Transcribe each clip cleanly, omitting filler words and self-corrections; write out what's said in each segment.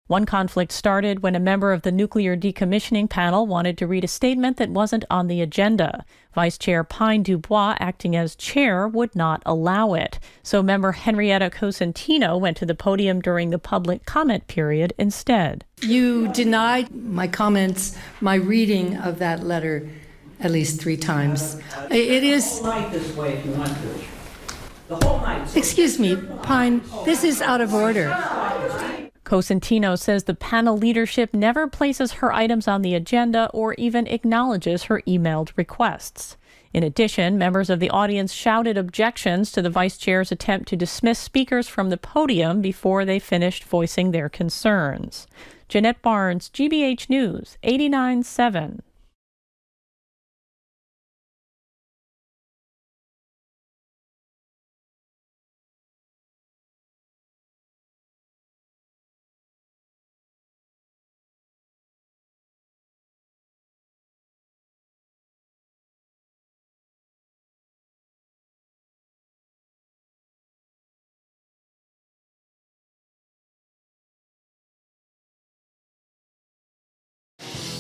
One conflict started when a member of the nuclear decommissioning panel wanted to read a statement that wasn't on the agenda. Vice Chair Pine Dubois, acting as chair, would not allow it. So member Henrietta Cosentino went to the podium during the public comment period instead. You denied my comments, my reading of that letter at least 3 times. It is... Night this way if you want to. The whole night. Excuse me, Pine, this is out of order. Cosentino says the panel leadership never places her items on the agenda or even acknowledges her emailed requests. In addition, members of the audience shouted objections to the vice chair's attempt to dismiss speakers from the podium before they finished voicing their concerns. Jeanette Barnes, GBH News, 89.7.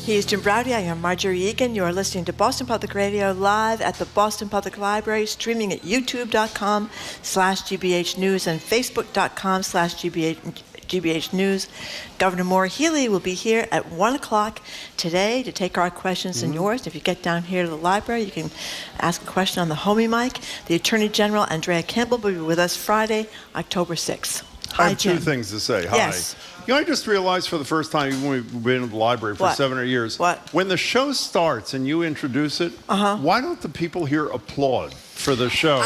Here's Jim Browdy. I am Marjorie Egan. You are listening to Boston Public Radio live at the Boston Public Library, streaming at youtube.com/GBH News and facebook.com/GBH News. Governor Moore Healey will be here at 1 o'clock today to take our questions and yours. If you get down here to the library, you can ask a question on the homie mic. The Attorney General, Andrea Campbell, will be with us Friday, October 6th. Hi, I have Jim. 2 things to say. Hi. Yes. You know, I just realized for the first time, even when we've been in the library for 7 or 8 years, when the show starts and you introduce it, why don't the people here applaud for the show?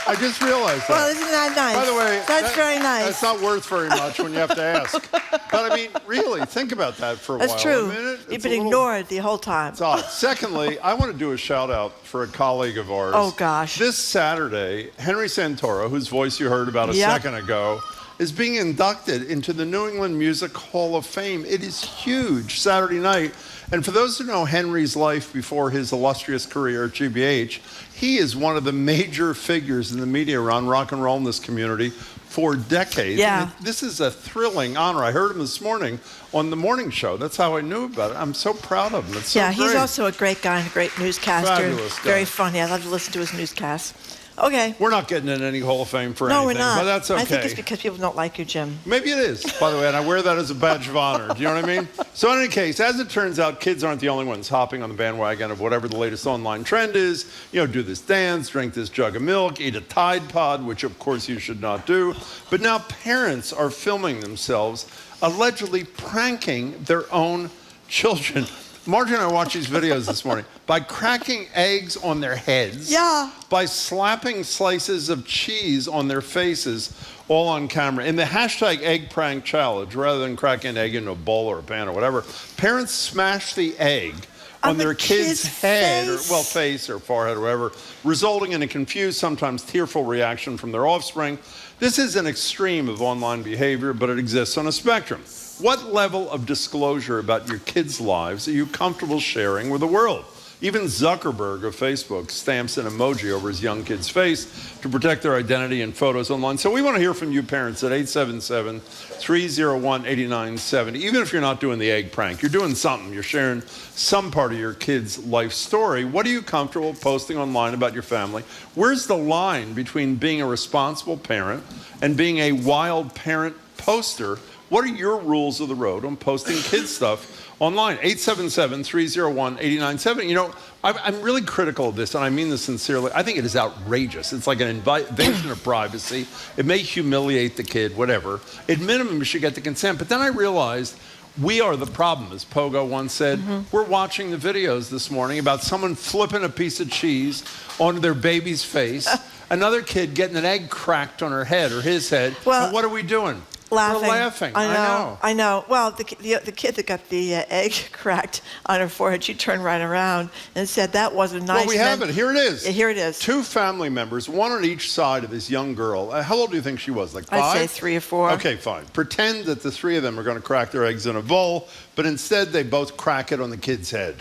I just realized that. Well, isn't that nice? By the way, that's very nice. That's not worth very much when you have to ask. But I mean, really, think about that for a while. That's true. You've been ignored the whole time. It's odd. Secondly, I want to do a shout out for a colleague of ours. Oh, gosh. This Saturday, Henry Santoro, whose voice you heard about a second ago, is being inducted into the New England Music Hall of Fame. It is huge, Saturday night. And for those who know Henry's life before his illustrious career at GBH, he is one of the major figures in the media around rock and roll in this community for decades. Yeah. This is a thrilling honor. I heard him this morning on the morning show. That's how I knew about it. I'm so proud of him. It's so great. He's also a great guy and a great newscaster. Fabulous guy. Very funny. I love to listen to his newscasts. Okay. We're not getting in any Hall of Fame for No, anything, we're not. but that's okay. I think it's because people don't like you, Jim. Maybe it is, by the way, and I wear that as a badge of honor. Do you know what I mean? So in any case, as it turns out, kids aren't the only ones hopping on the bandwagon of whatever the latest online trend is. You know, do this dance, drink this jug of milk, eat a Tide Pod, which of course you should not do. But now parents are filming themselves, allegedly pranking their own children. Marjorie and I watched these videos this morning. By cracking eggs on their heads. Yeah. By slapping slices of cheese on their faces, all on camera. In the hashtag egg prank challenge, rather than cracking an egg into a bowl or a pan or whatever, parents smash the egg on their kid's head, face or forehead or whatever, resulting in a confused, sometimes tearful reaction from their offspring. This is an extreme of online behavior, but it exists on a spectrum. What level of disclosure about your kids' lives are you comfortable sharing with the world? Even Zuckerberg of Facebook stamps an emoji over his young kid's face to protect their identity and photos online. So we want to hear from you parents at 877-301-8970. Even if you're not doing the egg prank, you're doing something. You're sharing some part of your kid's life story. What are you comfortable posting online about your family? Where's the line between being a responsible parent and being a wild parent poster? What are your rules of the road on posting kid stuff online? 877-301-8970. You know, I'm really critical of this, and I mean this sincerely. I think it is outrageous. It's like an invasion of privacy. It may humiliate the kid, whatever. At minimum, you should get the consent. But then I realized we are the problem, as Pogo once said. We're watching the videos this morning about someone flipping a piece of cheese onto their baby's face, another kid getting an egg cracked on her head or his head. Well, and what are we doing? Laughing. We're laughing. I know. Well, the kid that got the egg cracked on her forehead, she turned right around and said that wasn't nice. Well, we have it. Here it is. Yeah, here it is. 2 family members, one on each side of this young girl. How old do you think she was? Like 5? I'd say 3 or 4. Okay, fine. Pretend that the 3 of them are going to crack their eggs in a bowl, but instead they both crack it on the kid's head.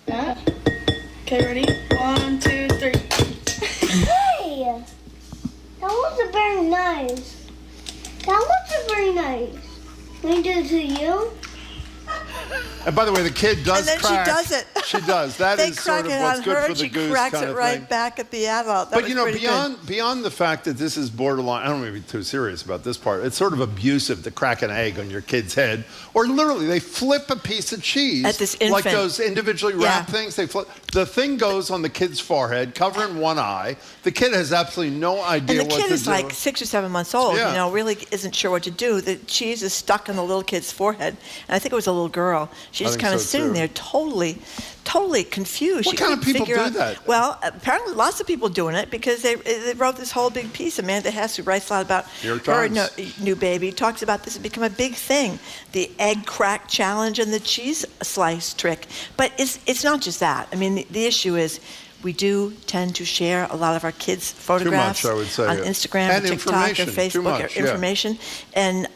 Yeah. Okay, ready? 1, 2, 3. Hey! That was very nice. That looks very nice. Can I do it to you? And by the way, the kid does And then crack. she does it. She does. That They is crack sort of it what's on good her, for and the she goose cracks kind it of right thing. back at the adult. That But was you know, pretty good. beyond the fact that this is borderline, I don't want to be too serious about this part. It's sort of abusive to crack an egg on your kid's head, or literally they flip a piece of cheese At this like infant. those individually wrapped Yeah. things. They flip. The thing goes on the kid's forehead, covering one eye. The kid has absolutely no idea And the what kid to is do. like 6 or 7 months old, Yeah. you know, really isn't sure what to do. The cheese is stuck on the little kid's forehead. And I think it was a little girl. She's I just think kind of so, sitting too. there totally confused. What She kind of couldn't people figure do that? Well, apparently lots of people doing it because they wrote this whole big piece. Amanda Hess, who writes a lot about New York her Times. new baby, talks about this has become a big thing. The egg crack challenge and the cheese slice trick. But it's not just that. I mean, the issue is we do tend to share a lot of our kids' photographs I would say, on yeah. Instagram, And or TikTok, or information, too Facebook, much, or yeah. information. And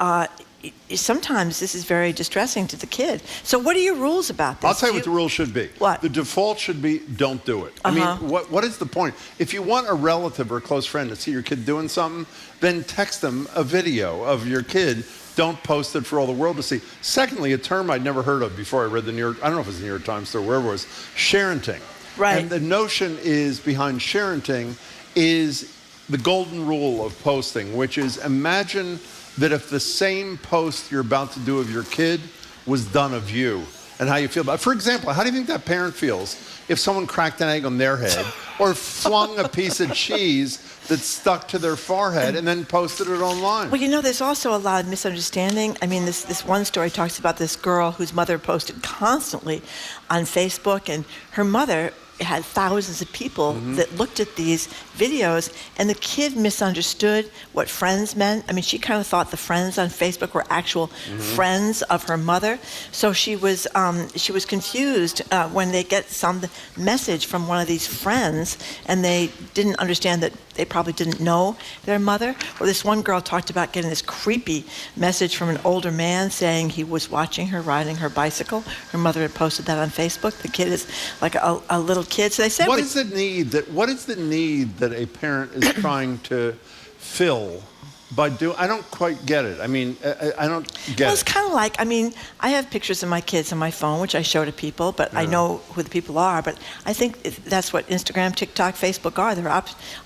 sometimes this is very distressing to the kid. So what are your rules about this? I'll tell you what the rule should be. What? The default should be don't do it. I mean, what is the point? If you want a relative or a close friend to see your kid doing something, then text them a video of your kid. Don't post it for all the world to see. Secondly, a term I'd never heard of before I read the New York, I don't know if it was the New York Times or wherever it was, sharenting. Right. And the notion is behind sharenting is the golden rule of posting, which is imagine that if the same post you're about to do of your kid was done of you and how you feel about it. For example, how do you think that parent feels if someone cracked an egg on their head or flung a piece of cheese that stuck to their forehead and then posted it online? Well, you know, there's also a lot of misunderstanding. I mean, this one story talks about this girl whose mother posted constantly on Facebook, and her mother had thousands of people that looked at these videos, and the kid misunderstood what friends meant. I mean, she kind of thought the friends on Facebook were actual friends of her mother. So she was confused when they get some message from one of these friends, and they didn't understand that they probably didn't know their mother. Or this one girl talked about getting this creepy message from an older man saying he was watching her riding her bicycle. Her mother had posted that on Facebook. The kid is like a little kid. So they said, What is the need that a parent is trying to fill by doing? I don't quite get it. I mean, I don't get well, it's it. kind of like, I mean, I have pictures of my kids on my phone, which I show to people, but I know who the people are. But I think that's what Instagram, TikTok, Facebook are. They're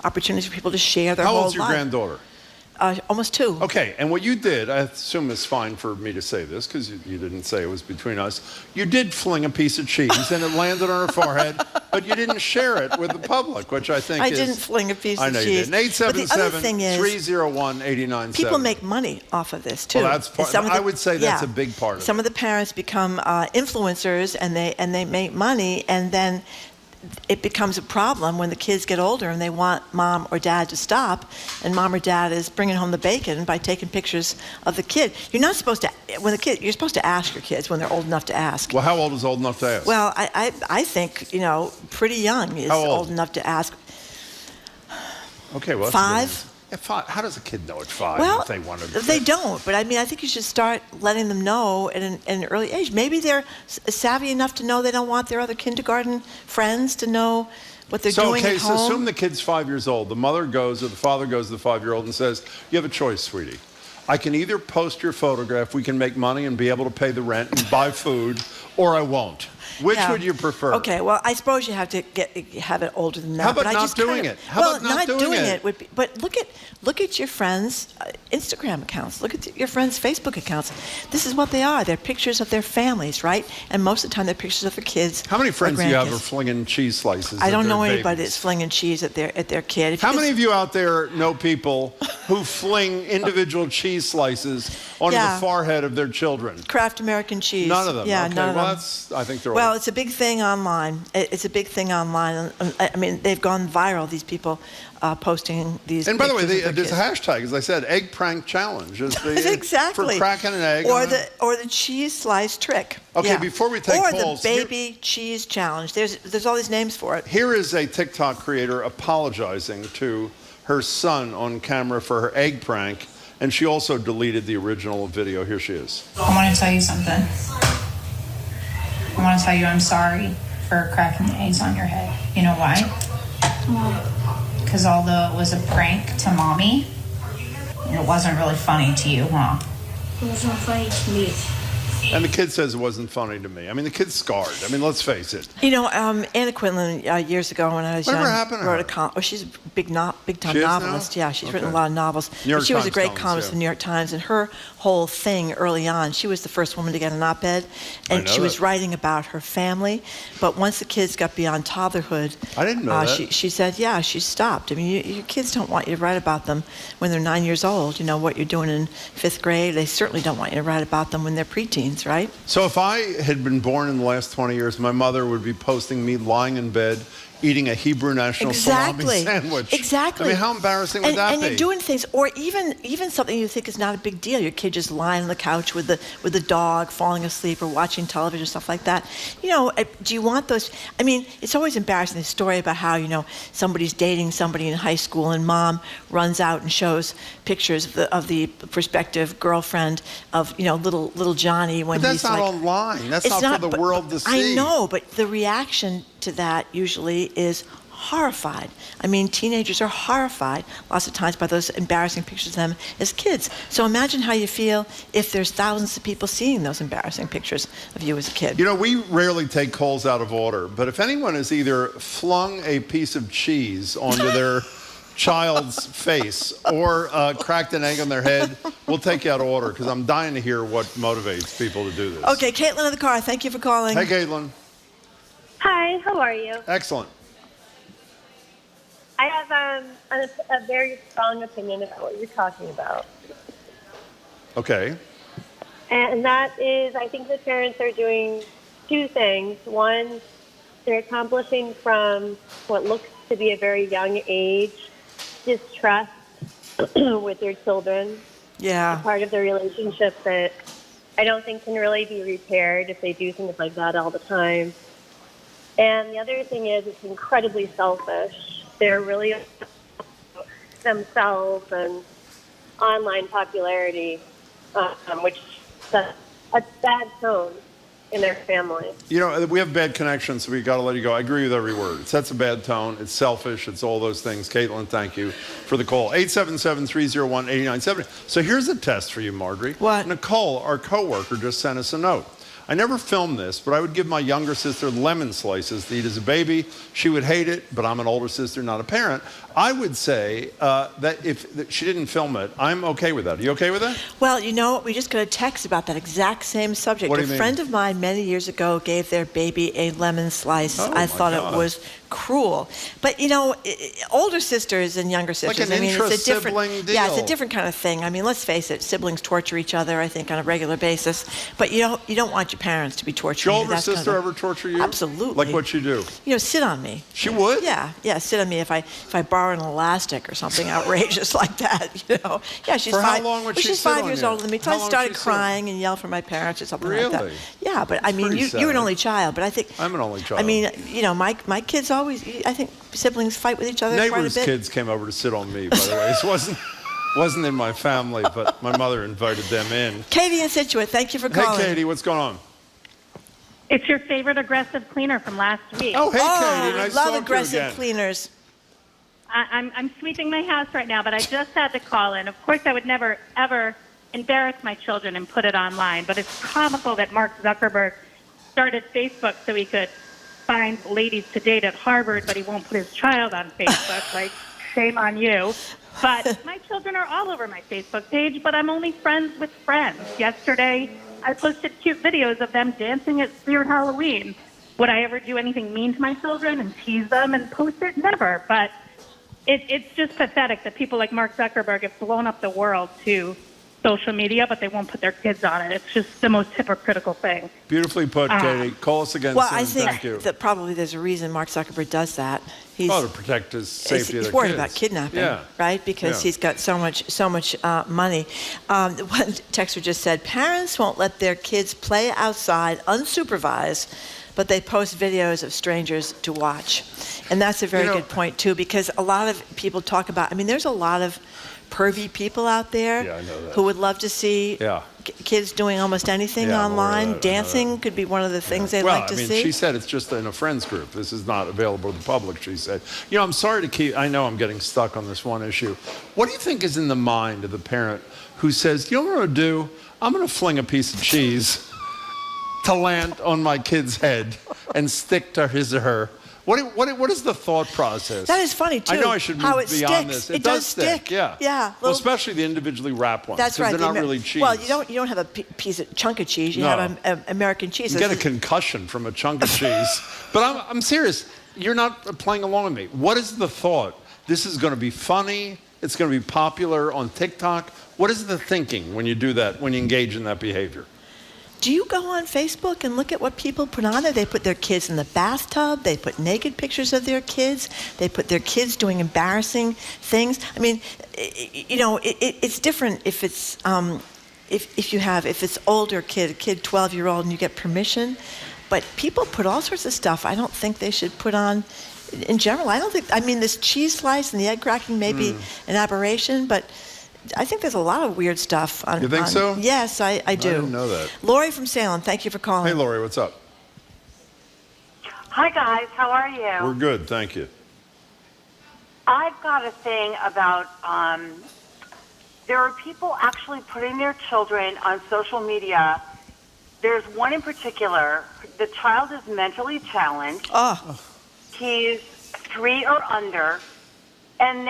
opportunities for people to share their How whole old's your life. granddaughter? Almost 2. Okay, and what you did, I assume it's fine for me to say this because you didn't say it was between us. You did fling a piece of cheese and it landed on her forehead, but you didn't share it with the public, which I think I is... didn't fling a piece I of know cheese. you didn't. But the other thing is, 877-301-897. people make money off of this too. Well, that's part, I would say that's a big part of Some it. of the parents become influencers, and they make money, and then it becomes a problem when the kids get older and they want mom or dad to stop, and mom or dad is bringing home the bacon by taking pictures of the kid. You're not supposed to, you're supposed to ask your kids when they're old enough to ask. Well, how old is old enough to ask? Well, I think, pretty young is How old? old enough to ask. Okay, well, that's 5? Yeah, 5. How does a kid know at 5 Well, if they wanted to? they don't. But I mean, I think you should start letting them know at an early age. Maybe they're savvy enough to know they don't want their other kindergarten friends to know what they're doing at So home. assume the kid's 5 years old. The mother goes or the father goes to the 5-year-old and says, you have a choice, sweetie. I can either post your photograph, we can make money and be able to pay the rent and buy food, or I won't. Which Yeah. would you prefer? Okay, well, I suppose you have to have it older than that. How about but I not just doing kinda- it? How well, about not doing it? would be, but look at your friends' Instagram accounts. Look at your friends' Facebook accounts. This is what they are. They're pictures of their families, right? And most of the time, they're pictures of their kids. How many or friends do you have grandkids. are flinging cheese slices? I at don't their know anybody babies? that's flinging cheese at their kid. If How you many just- of you out there know people who fling individual cheese slices onto Yeah. the forehead of their children? Kraft American cheese? None of them. Yeah, okay, none of well, them. I think they're Well, all. it's a big thing online. It's a big thing online. I mean, they've gone viral, these people posting these And by the way, pictures of their there's a kids. hashtag, as I said, egg prank challenge. Is the, Exactly. For cracking an egg. Or on a- the cheese slice trick. Okay, Yeah. before we take or calls, the baby cheese challenge. There's all these names for it. Here is a TikTok creator apologizing to her son on camera for her egg prank, and she also deleted the original video. Here she is. I want to tell you something. I want to tell you I'm sorry for cracking the eggs on your head. You know why? Because although it was a prank to mommy, And it wasn't really funny to you, huh? It wasn't funny to me. And the kid says it wasn't funny to me. I mean, the kid's scarred. I mean, let's face it. You know, Anna Quinlan, years ago when I was Whatever young, happened to wrote her? she's a big-time She is now? novelist. Yeah, she's written a Okay. lot of novels. New York But she was a Times great columnist, columnist yeah. in the New York Times, and her whole thing early on, she was the first woman to get an op-ed, and know she was that. writing about her family. But once the kids got beyond toddlerhood, I didn't know that. she said, yeah, she stopped. I mean, your kids don't want you to write about them when they're 9 years old. You know, what you're doing in 5th grade. They certainly don't want you to write about them when they're preteens, right? So if I had been born in the last 20 years, my mother would be posting me lying in bed eating a Hebrew National salami sandwich. Exactly. I mean, how embarrassing would that and be? you're doing things, or even something you think is not a big deal. Your kid just lying on the couch with the dog, falling asleep, or watching television, stuff like that. You know, do you want those? I mean, it's always embarrassing, the story about how, you know, somebody's dating somebody in high school, and mom runs out and shows pictures of the prospective girlfriend of, you know, little Johnny when But he's that's not like, online. That's it's not for the but- world to see. I know, but the reaction to that usually is horrified. I mean, teenagers are horrified lots of times by those embarrassing pictures of them as kids. So imagine how you feel if there's thousands of people seeing those embarrassing pictures of you as a kid. You know, we rarely take calls out of order, but if anyone has either flung a piece of cheese onto their child's face or cracked an egg on their head, we'll take you out of order, because I'm dying to hear what motivates people to do this. Okay, Caitlin in the car, thank you for calling. Hey, Caitlin. Hi, how are you? Excellent. I have a very strong opinion about what you're talking about. Okay. And that is, I think the parents are doing two things. One, they're accomplishing from what looks to be a very young age distrust with their children. Yeah. Part of their relationship that I don't think can really be repaired if they do things like that all the time. And the other thing is, it's incredibly selfish. They're really themselves and online popularity, which sets a bad tone in their family. You know, we have bad connections, so we got to let you go. I agree with every word. It sets a bad tone. It's selfish. It's all those things. Caitlin, thank you for the call. 877-301-8970. So here's a test for you, Marjorie. What? Nicole, our coworker, just sent us a note. I never filmed this, but I would give my younger sister lemon slices to eat as a baby. She would hate it, but I'm an older sister, not a parent. I would say that if she didn't film it, I'm okay with that. Are you okay with that? Well, you know what? We just got a text about that exact same subject. What do you mean? A friend of mine many years ago gave their baby a lemon slice. Oh, I my thought God. it was cruel. But, you know, older sisters and younger sisters, an I mean, it's a different intra-sibling Yeah, it's a deal. different kind of thing. I mean, let's face it, siblings torture each other, I think, on a regular basis. But you don't want your parents to be torturing Your you. older That's kind sister of- ever torture you? Absolutely. Like what you do? You know, sit on me. She would? Yeah, sit on me if I borrow an elastic or something outrageous like that, you know. Yeah, she's For how five. long would well, she she's sit 5 on years you? older than me. So How I long started would she sit? crying and yelled for my parents or something like that. Really? Yeah, but I mean, pretty you're an sad. only child, but I think I'm an only child. I mean, you know, my kids always. I think siblings fight with each other quite a Neighbors' bit. kids came over to sit on me, by the way. This wasn't in my family, but my mother invited them in. Katie in Situate, thank you for calling. Hey, Katie, what's going on? It's your favorite aggressive cleaner from last week. Oh, hey, Katie, we nice love to talk to you aggressive again. cleaners. I'm sweeping my house right now, but I just had to call in. Of course, I would never, ever embarrass my children and put it online, but it's comical that Mark Zuckerberg started Facebook so he could find ladies to date at Harvard, but he won't put his child on Facebook. Like, shame on you. But my children are all over my Facebook page, but I'm only friends with friends. Yesterday, I posted cute videos of them dancing at Spirit Halloween. Would I ever do anything mean to my children and tease them and post it? Never. But it's just pathetic that people like Mark Zuckerberg have blown up the world to social media, but they won't put their kids on it. It's just the most hypocritical thing. Beautifully put, Katie. Call us again Well, soon. I think Thank you. that probably there's a reason Mark Zuckerberg does that. He's to protect his safety of he's the worried kids. about kidnapping, Yeah. right? Because Yeah. he's got so much money. One texter just said, parents won't let their kids play outside unsupervised, but they post videos of strangers to watch. And that's a very good point, too, because a lot of people talk about, I mean, there's a lot of pervy people out there Yeah, I know that. who would love to see kids doing almost anything Yeah, I'm aware of online. that. I know Dancing could be one of the things they'd Well, like to I mean, see. she said it's just in a friends group. This is not available to the public, she said. You know, I'm sorry to keep, I know I'm getting stuck on this one issue. What do you think is in the mind of the parent who says, you know what I'm going to do? I'm going to fling a piece of cheese to land on my kid's head and stick to his or her. What is the thought process? That is funny, too. I know I should how move it beyond sticks. this. It does stick. Yeah. Yeah. Well, especially the individually wrapped ones. That's right. They're not really cheese. Well, you don't have a chunk of cheese. You have an American cheese. You get a concussion from a chunk of cheese. But I'm serious. You're not playing along with me. What is the thought? This is going to be funny. It's going to be popular on TikTok. What is the thinking when you do that, when you engage in that behavior? Do you go on Facebook and look at what people put on there? They put their kids in the bathtub. They put naked pictures of their kids. They put their kids doing embarrassing things. I mean, you know, it's different if it's if it's older kid, a kid 12-year-old, and you get permission. But people put all sorts of stuff I don't think they should put on. In general, I mean, this cheese slice and the egg cracking may be an aberration, but I think there's a lot of weird stuff on. You think so? Yes, I do. I didn't know that. Lori from Salem, thank you for calling. Hey, Lori, what's up? Hi, guys. How are you? We're good, thank you. I've got a thing about there are people actually putting their children on social media. There's one in particular. The child is mentally challenged. Oh. He's 3 or under, and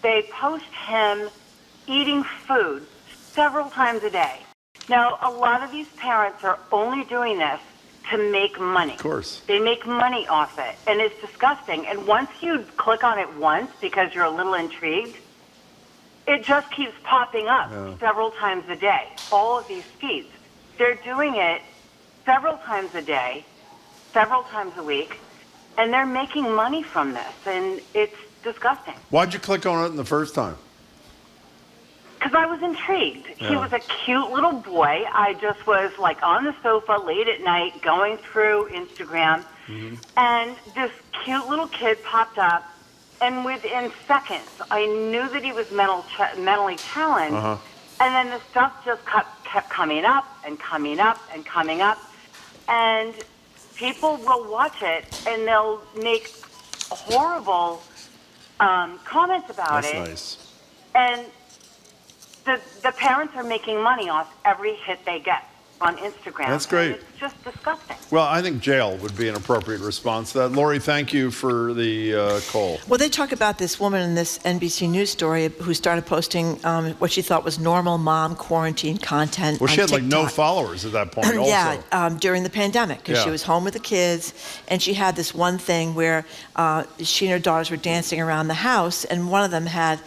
they post him eating food several times a day. Now, a lot of these parents are only doing this to make money. Of course. They make money off it, and it's disgusting. And once you click on it once because you're a little intrigued, it just keeps popping up several times a day, all of these feeds. They're doing it several times a day, several times a week, and they're making money from this, and it's disgusting. Why'd you click on it in the first time? Because I was intrigued. He was a cute little boy. I just was like on the sofa late at night going through Instagram, and this cute little kid popped up, and within seconds, I knew that he was mentally challenged, and then the stuff just kept coming up and coming up and coming up, and people will watch it, and they'll make horrible comments about it. That's nice. And the parents are making money off every hit they get on Instagram. That's great. And it's just disgusting. Well, I think jail would be an appropriate response to that. Lori, thank you for the call. Well, they talk about this woman in this NBC News story who started posting what she thought was normal mom quarantine content. Well, she on had like no TikTok. followers at that point also. Yeah, during the pandemic, because she Yeah. was home with the kids, and she had this one thing where she and her daughters were dancing around the house, and one of them had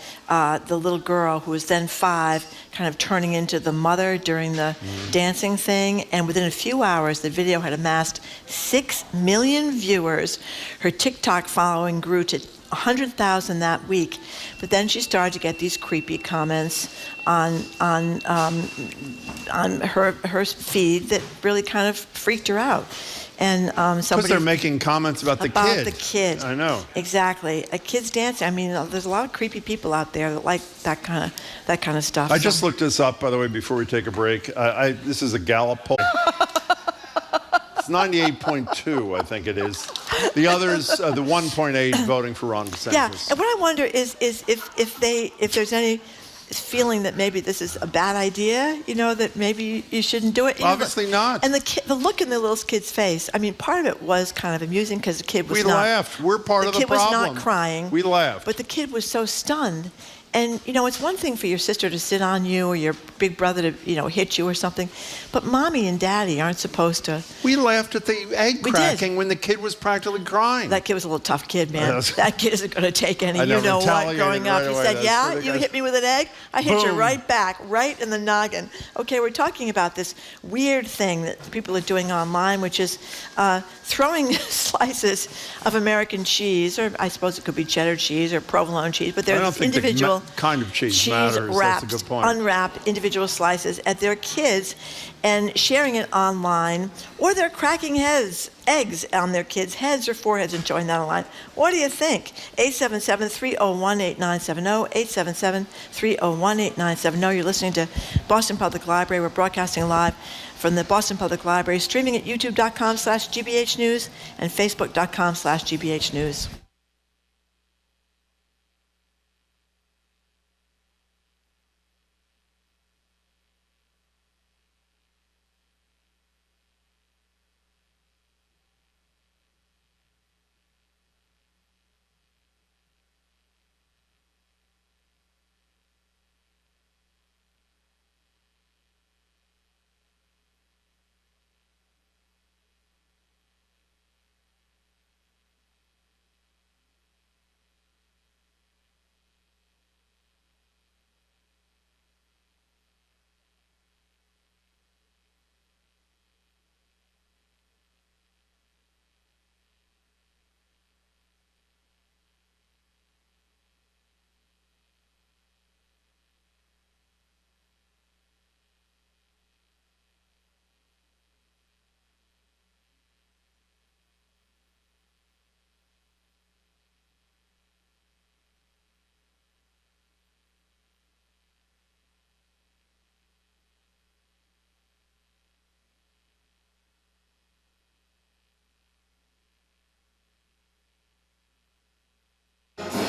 the little girl, who was then 5, kind of turning into the mother during the dancing thing, and within a few hours, the video had amassed 6 million viewers. Her TikTok following grew to 100,000 that week, but then she started to get these creepy comments on her feed that really kind of freaked her out. And Because somebody they're making comments about the kid. about the kid. I know. Exactly. A kid's dancing. I mean, there's a lot of creepy people out there that like that kind of stuff. I just looked this up, by the way, before we take a break. This is a Gallup poll. It's 98.2, I think it is. The others, the 1.8 voting for Ron DeSantis. Yeah, and what I wonder is if there's any feeling that maybe this is a bad idea, you know, that maybe you shouldn't do it. You Obviously not. And the look in the little kid's face, I mean, part of it was kind of amusing because the kid was We not... laughed. We're part of the problem. The kid was not crying. We laughed. But the kid was so stunned. And, you know, it's one thing for your sister to sit on you or your big brother to, you know, hit you or something. But mommy and daddy aren't supposed to... We laughed at the egg We cracking did. when the kid was practically crying. That kid was a little tough kid, man. Yes. That kid isn't going to take any, I know, you know what, retaliated growing up. right He away. said, That's yeah, pretty you good. hit me with an egg? I hit you Boom. right back, right in the noggin. Okay, we're talking about this weird thing that people are doing online, which is throwing slices of American cheese, or I suppose it could be cheddar cheese or provolone cheese, but I there's don't think individual the kind of cheese matters. wrapped, That's a good point. unwrapped individual slices at their kids and sharing it online, or they're cracking heads eggs on their kids' heads or foreheads and showing that online. What do you think? 877-301-8970, 877-301-8970. You're listening to Boston Public Library. We're broadcasting live from the Boston Public Library, streaming at youtube.com/GBH News and facebook.com/GBH News.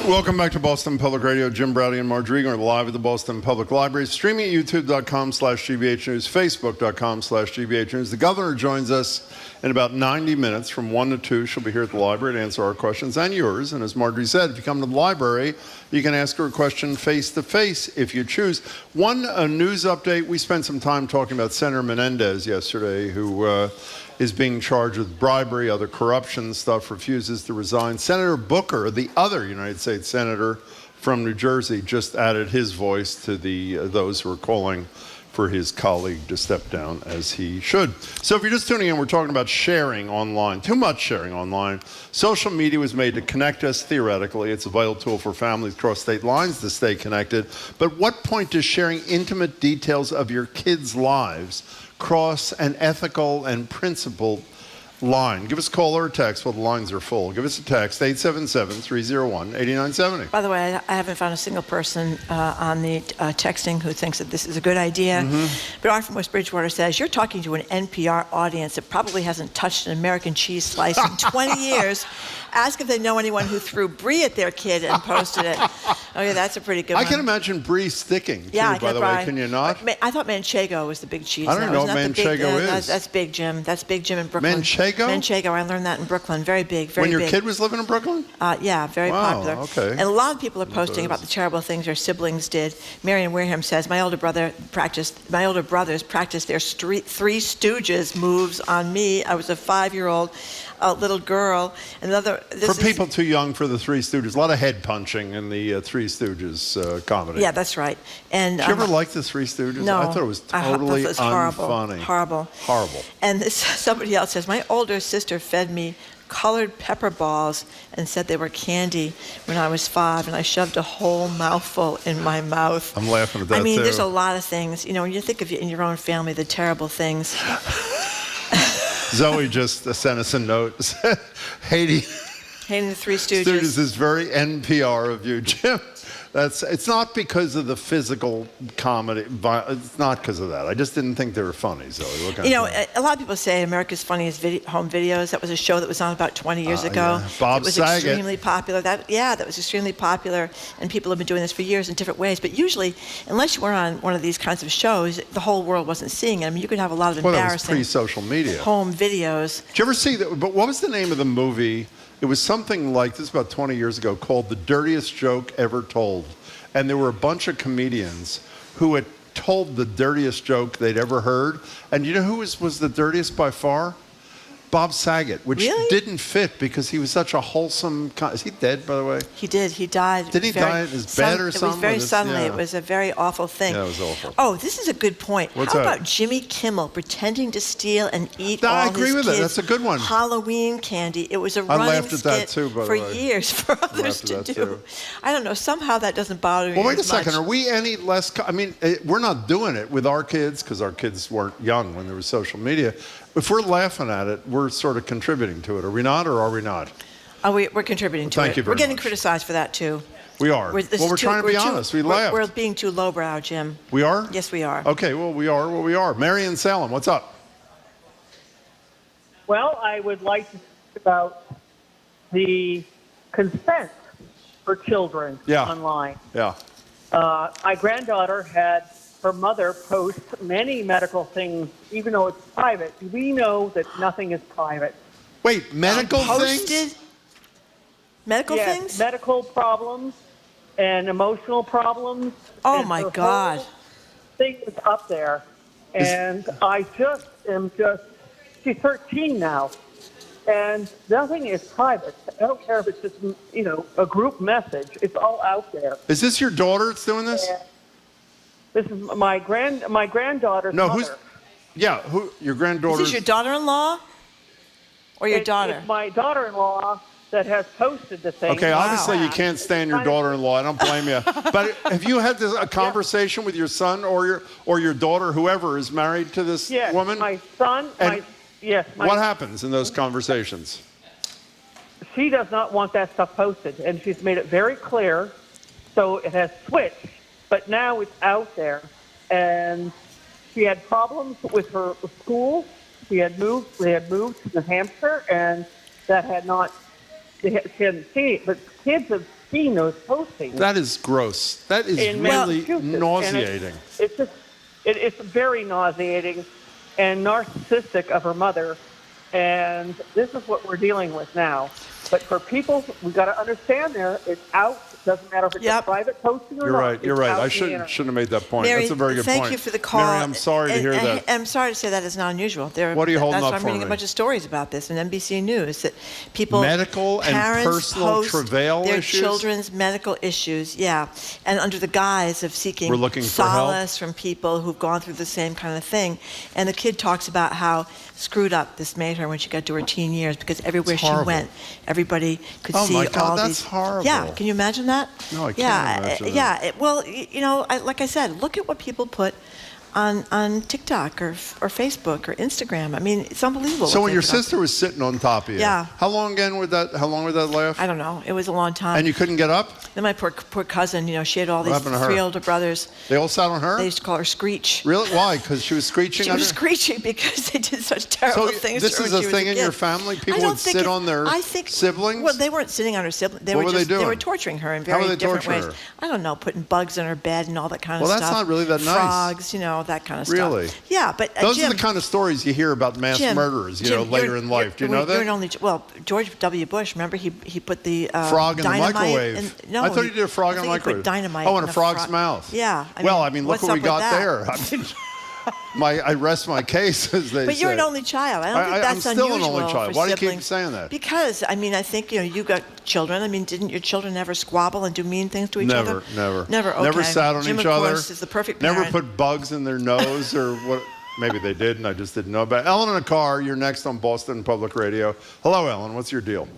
Welcome back to Boston Public Radio. Jim Browdy and Marge Regan are live at the Boston Public Library, streaming at youtube.com/GBH News, facebook.com/GBH News. The governor joins us in about 90 minutes from 1 to 2. She'll be here at the library to answer our questions and yours. And as Marjorie said, if you come to the library, you can ask her a question face-to-face if you choose. One news update. We spent some time talking about Senator Menendez yesterday, who is being charged with bribery, other corruption stuff, refuses to resign. Senator Booker, the other United States senator from New Jersey, just added his voice to those who are calling for his colleague to step down, as he should. So if you're just tuning in, we're talking about sharing online, too much sharing online. Social media was made to connect us theoretically. It's a vital tool for families across state lines to stay connected. But what point does sharing intimate details of your kids' lives cross an ethical and principled line? Give us a call or a text while the lines are full. Give us a text, 877-301-8970. By the way, I haven't found a single person on the texting who thinks that this is a good idea. But Art from West Bridgewater says, you're talking to an NPR audience that probably hasn't touched an American cheese slice in 20 years. Ask if they know anyone who threw brie at their kid and posted it. Oh, yeah, that's a pretty good one. I can imagine brie sticking, too, by the way. Can you not? I thought Manchego was the big cheese. I don't know what Manchego is. That's Big Jim. That's Big Jim in Brooklyn. Manchego? Manchego. I learned that in Brooklyn. Very big, very big. When your kid was living in Brooklyn? Yeah, very popular. Okay. And a lot of people are posting about the terrible things their siblings did. Marion Wareham says, my older brothers practiced their Three Stooges moves on me. I was a 5-year-old little girl. For people too young for the Three Stooges, a lot of head punching in the Three Stooges comedy. Yeah, that's right. And did you ever like the Three Stooges? No, I thought it was totally unfunny. Horrible. And somebody else says, my older sister fed me colored pepper balls and said they were candy when I was 5, and I shoved a whole mouthful in my mouth. I'm laughing at that, too. There's a lot of things. When you think of in your own family, the terrible things. Zoe just sent us a note. Hating the Three Stooges. Stooges is very NPR of you, Jim. It's not because of the physical comedy. It's not because of that. I just didn't think they were funny, Zoe. A lot of people say America's Funniest Home Videos. That was a show that was on about 20 years ago. Yeah. Bob Saget. It was extremely popular. That was extremely popular, and people have been doing this for years in different ways. But usually, unless you were on one of these kinds of shows, the whole world wasn't seeing it. You could have a lot of embarrassing that was pre-social media. Home videos. Did you ever see that? But what was the name of the movie? It was something like, this was about 20 years ago, called The Dirtiest Joke Ever Told. And there were a bunch of comedians who had told the dirtiest joke they'd ever heard. And you know who was the dirtiest by far? Bob Saget, which didn't fit because he was such a wholesome... Is he dead, by the way? He did. He died. Did he die in his bed or something? It was very suddenly. Yeah. It was a very awful thing. Yeah, it was awful. Oh, this is a good point. What's How that? about Jimmy Kimmel pretending to steal and eat all his kids' I agree with it. That's a good one. Halloween candy. It was a running skit for years for others to do. I don't know. Somehow that doesn't bother me. Well, wait a second. Are we any less... we're not doing it with our kids because our kids weren't young when there was social media. If we're laughing at it, we're sort of contributing to it. Are we not, or are we not? We're contributing to it. Thank you very We're getting much. criticized for that, too. We are. We're trying to be honest. We laughed. We're being too lowbrow, Jim. We are? Yes, we are. Okay, well, we are what we are. Mary in Salem, what's up? Well, I would like to talk about the consent for children online. Yeah. My granddaughter had her mother post many medical things, even though it's private. We know that nothing is private. Wait, medical Posted? things? Medical Yes, things? medical problems and emotional problems. Oh, and my her God. whole thing was up there. And I just am she's 13 now. And nothing is private. I don't care if it's just, a group message. It's all out there. Is this your daughter that's doing this? And this is my granddaughter's mother. Who? Your granddaughter? Is this your daughter-in-law or your daughter? It's my daughter-in-law that has posted the thing. Okay, obviously you can't stand your daughter-in-law. I don't blame you. But have you had a conversation with your son or your daughter, whoever is married to this woman? My son. What happens in those conversations? She does not want that stuff posted, and she's made it very clear. So it has switched, but now it's out there. And she had problems with her school. They had moved to New Hampshire, and that had not. She hadn't seen it, but kids have seen those postings. That is gross. That is really nauseating. It's very nauseating and narcissistic of her mother, and this is what we're dealing with now. But for people, we've got to understand it's out. It doesn't matter if it's a private posting or not. You're right. I shouldn't have made that point. Mary, that's a very good point. thank you for the call. Mary, I'm sorry to hear that. I'm sorry to say that is not unusual. What are you holding up for I'm reading me? a bunch of stories about this in NBC News that people, medical and parents personal post travail their issues? children's medical issues, and under the guise of seeking We're looking for help. solace from people who've gone through the same kind of thing. And the kid talks about how screwed up this made her when she got to her teen years because everywhere she went, everybody could see my God, all that's these. horrible. Yeah, can you imagine that? No, I can't imagine that. Well, like I said, look at what people put on TikTok or Facebook or Instagram. I mean, it's unbelievable. So when your sister was sitting on top of you, how long would that last? I don't know. It was a long time. And you couldn't get up? Then my poor cousin, she had all these three older brothers. They all sat on her? They used to call her Screech. Really? Why? Because she was screeching? She was screeching because they did such terrible things to her. So this is a thing in your family? People would sit on their siblings? Well, they weren't sitting on her siblings. What were they doing? They were torturing her in very different ways. Her? I don't know, putting bugs in her bed and all that kind of stuff. Well, that's not really that nice. Frogs, that kind of stuff. Really? Yeah, but those Jim, are the kind of stories you hear about mass murderers, later in life. Do you know that? George W. Bush, remember he put the frog in the microwave. I thought he did a frog in the microwave. He put dynamite. In a frog's mouth. Yeah. Look what we got there. I rest my case, as they say. But you're an only child. I don't think that's unusual. I'm still an only child. Why do you keep saying that? Because, I think, you got children. Didn't your children ever squabble and do mean things to each other? Never. Okay. Never sat on Jim, each of other. Course, is the perfect parent. Never put bugs in their nose or what. Maybe they did, and I just didn't know about it. Ellen in a car, you're next on Boston Public Radio. Hello, Ellen. What's your deal?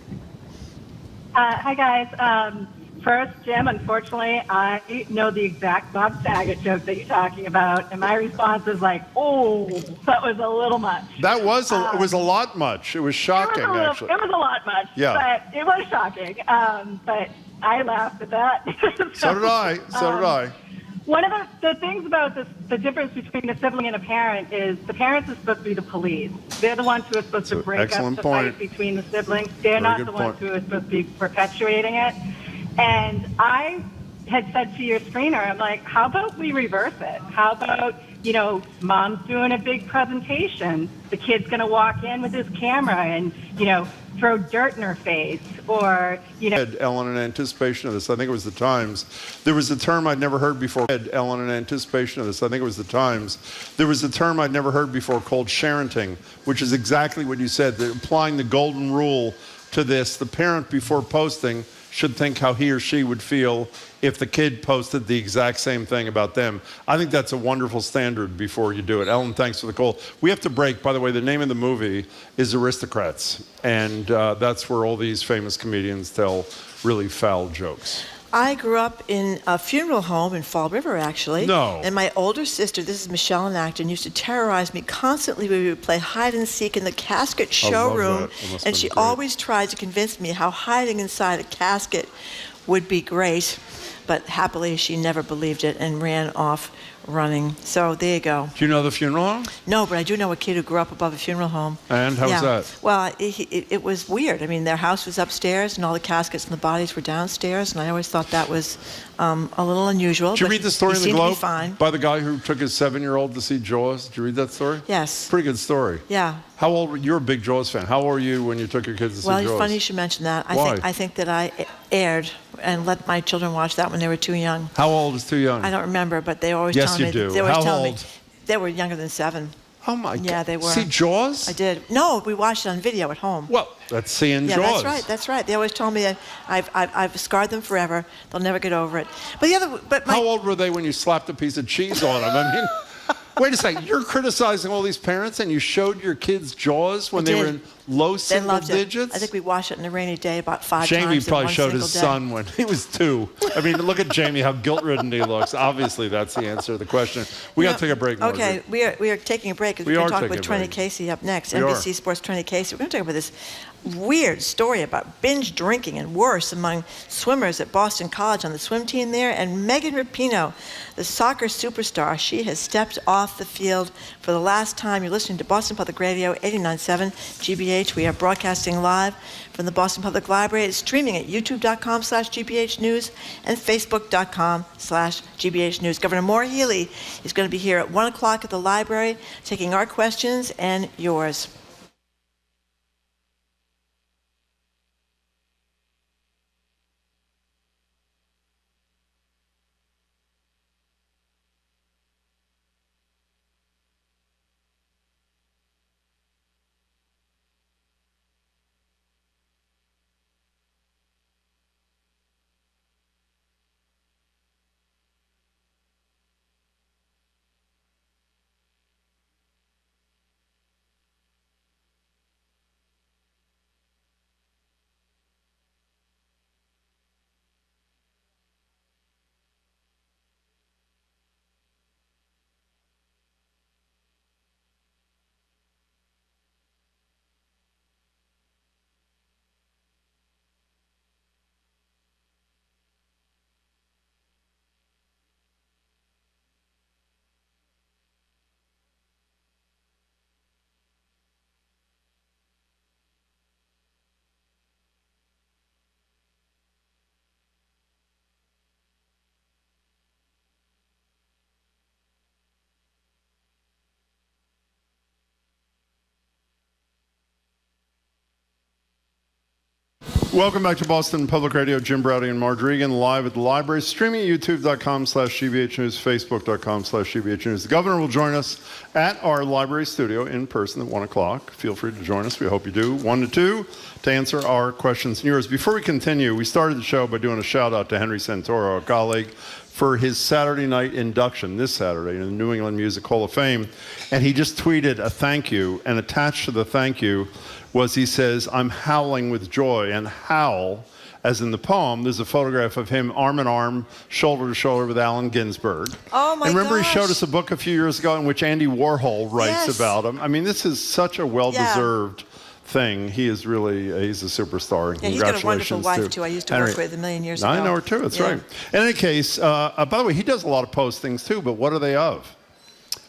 Hi, guys. First, Jim, unfortunately, I know the exact Bob Saget joke that you're talking about, and my response is like, oh, that was a little much. That was it was a lot much. It was shocking, actually. It was a lot much, but it was shocking. But I laughed at that. So did I. One of the things about the difference between a sibling and a parent is the parents are supposed to be the police. They're the ones who are supposed to break up the fight between the siblings. They're not the ones who are supposed to be perpetuating it. And I had said to your screener, I'm like, how about we reverse it? How about, mom's doing a big presentation. The kid's going to walk in with his camera and, throw dirt in her face or, Ellen, in anticipation of this, I think it was the Times. There was a term I'd never heard before. Ellen, in anticipation of this, I think it was the Times. There was a term I'd never heard before called sharenting, which is exactly what you said. They're applying the golden rule to this. The parent, before posting, should think how he or she would feel if the kid posted the exact same thing about them. I think that's a wonderful standard before you do it. Ellen, thanks for the call. We have to break. By the way, the name of the movie is Aristocrats, and that's where all these famous comedians tell really foul jokes. I grew up in a funeral home in Fall River, actually. No. And my older sister, this is Michelle in Acton, used to terrorize me constantly. We would play hide and seek in the casket showroom. And she always tried to convince me how hiding inside a casket would be great. But happily, she never believed it and ran off running. So there you go. Do you know the funeral home? No, but I do know a kid who grew up above a funeral home. And how was that? Well, it was weird. I mean, their house was upstairs, and all the caskets and the bodies were downstairs, and I always thought that was a little unusual. Did you read the story in the Globe fine. by the guy who took his 7-year-old to see Jaws? Did you read that story? Yes. Pretty good story. Yeah. How old were you? You're a big Jaws fan. How old were you when you took your kids to see Jaws? Well, it's funny you should mention that. Why? I think that I aired and let my children watch that when they were too young. How old is too young? I don't remember, but they always Yes, tell me. you do. They always How tell old? me they were younger than 7. Oh my God. Yeah, they were. See Jaws? I did. No, we watched it on video at home. Well, that's seeing Yeah, Jaws. that's right. They always told me that I've scarred them forever. They'll never get over it. But How old were they when you slapped a piece of cheese on them? I mean, wait a second. You're criticizing all these parents, and you showed your kids Jaws when they were in low they single loved digits? it. I think we watched it on a rainy day about 5 Jamie times. probably in one showed his single day. son when he was 2. I mean, look at Jamie, how guilt-ridden he looks. Obviously, that's the answer to the question. We got to take a break, Margaret. Okay, we are taking a break because We we're are going to talk taking with a Trenny break. Casey up next. We NBC are. Sports Trenny Casey. We're going to talk about this weird story about binge drinking and worse among swimmers at Boston College on the swim team there. And Megan Rapinoe, the soccer superstar, she has stepped off the field for the last time. You're listening to Boston Public Radio 89.7 GBH. We are broadcasting live from the Boston Public Library. It's streaming at youtube.com/GBH News and facebook.com/GBH News. Governor Moore Healey is going to be here at 1 o'clock at the library taking our questions and yours. Welcome back to Boston Public Radio. Jim Browdy and Marge Regan live at the library, streaming at youtube.com/GBH News, facebook.com/GBH News. The governor will join us at our library studio in person at 1 o'clock. Feel free to join us. We hope you do. 1 to 2 to answer our questions and yours. Before we continue, we started the show by doing a shout out to Henry Santoro, our colleague, for his Saturday night induction this Saturday in the New England Music Hall of Fame. And he just tweeted a thank you, and attached to the thank you was, he says, "I'm howling with joy." And howl, as in the poem, there's a photograph of him arm in arm, shoulder to shoulder with Allen Ginsberg. Oh my And remember, gosh. he showed us a book a few years ago in which Andy Warhol writes Yes. about him. I mean, this is such a well-deserved thing. He is really, he's a superstar. Yeah, he's got a wonderful Congratulations wife, to too. I used to Henry. work with a million years ago. I know her, too. That's Yeah. right. In any case, by the way, he does a lot of postings, too, but what are they of?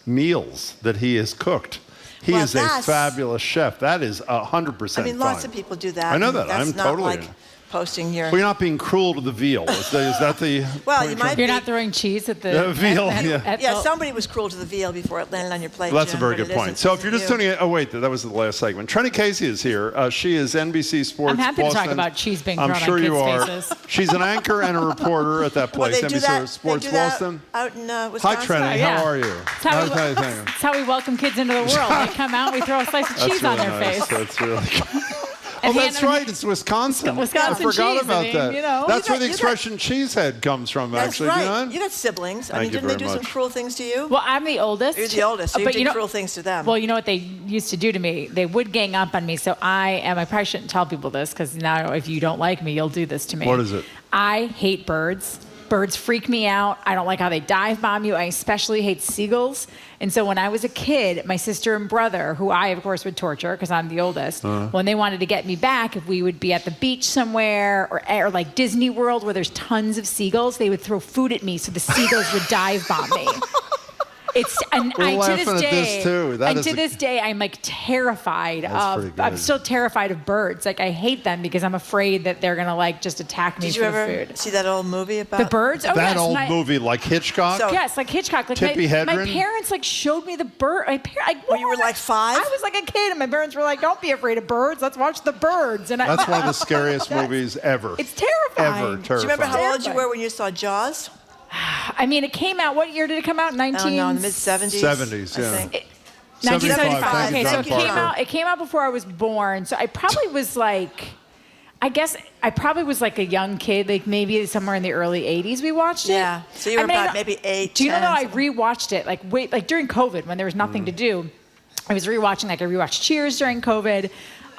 Meals that he has cooked. He Well, is a that's- fabulous chef. That is 100% I mean, lots fine. of people do that. I know and that. That's I'm not totally like in. posting your... Well, you're not being cruel to the veal. Is that the Well, point you you're might trying- You're not throwing cheese at the veal, at- yeah. at Yeah, the- somebody was cruel to the veal before it landed on your plate. Well, that's a Jim, very but good it point. isn't- So if you're just isn't tuning in, oh wait, that was the last segment. Trenny Casey is here. She is NBC Sports. I'm happy to talk Boston. about cheese being I'm thrown on sure you kids' are. faces. She's an anchor and a reporter at that Well, place, they do NBC that, Sports they do that Boston. out in Hi, Wisconsin. Trenny. Yeah. How are you? That's how we welcome kids into the world. They come out, we throw a slice of cheese on their nice. face. That's really good. Oh, that's right. It's Wisconsin. Wisconsin I forgot cheese, about that. you know. That's where the expression cheesehead comes from, That's actually. right. You know? You got siblings. I Thank mean, you didn't they very do some much. cruel things to you? Well, I'm the oldest. You're the oldest, so you but did cruel things to them. Well, you know what they used to do to me? They would gang up on me. So I probably shouldn't tell people this because now if you don't like me, you'll do this to me. What is it? I hate birds. Birds freak me out. I don't like how they dive bomb you. I especially hate seagulls. And so when I was a kid, my sister and brother, who I, of course, would torture because I'm the oldest, when they wanted to get me back, if we would be at the beach somewhere or like Disney World where there's tons of seagulls, they would throw food at me so the seagulls would dive bomb me. To this day, I'm like terrified of. I'm still terrified of birds. Like I hate them because I'm afraid that they're gonna like just attack me Did for you the ever food. see that old movie about The birds? Oh, That yes, old movie, like Hitchcock? Yes, like Hitchcock. Like Tippi my Hedren? parents like showed me the bird. When you were like 5? I was like a kid, and my parents were like, "Don't be afraid of birds. Let's watch the birds." And That's one of the scariest movies ever. It's terrifying. Ever Do you remember terrifying. how old you were when you saw Jaws? I mean, it came out. What year did it come out? I don't know, in the mid-70s. 70s, yeah. I think. 1975. Thank you, Okay, so John it came out before I was born. So I probably was like, I guess I probably was like a young kid, like maybe somewhere in the early 80s we watched it. Yeah. So you were about maybe 8, Do you know 10, I rewatched it like during COVID when there was nothing to do. I was rewatching, I rewatched Cheers during COVID.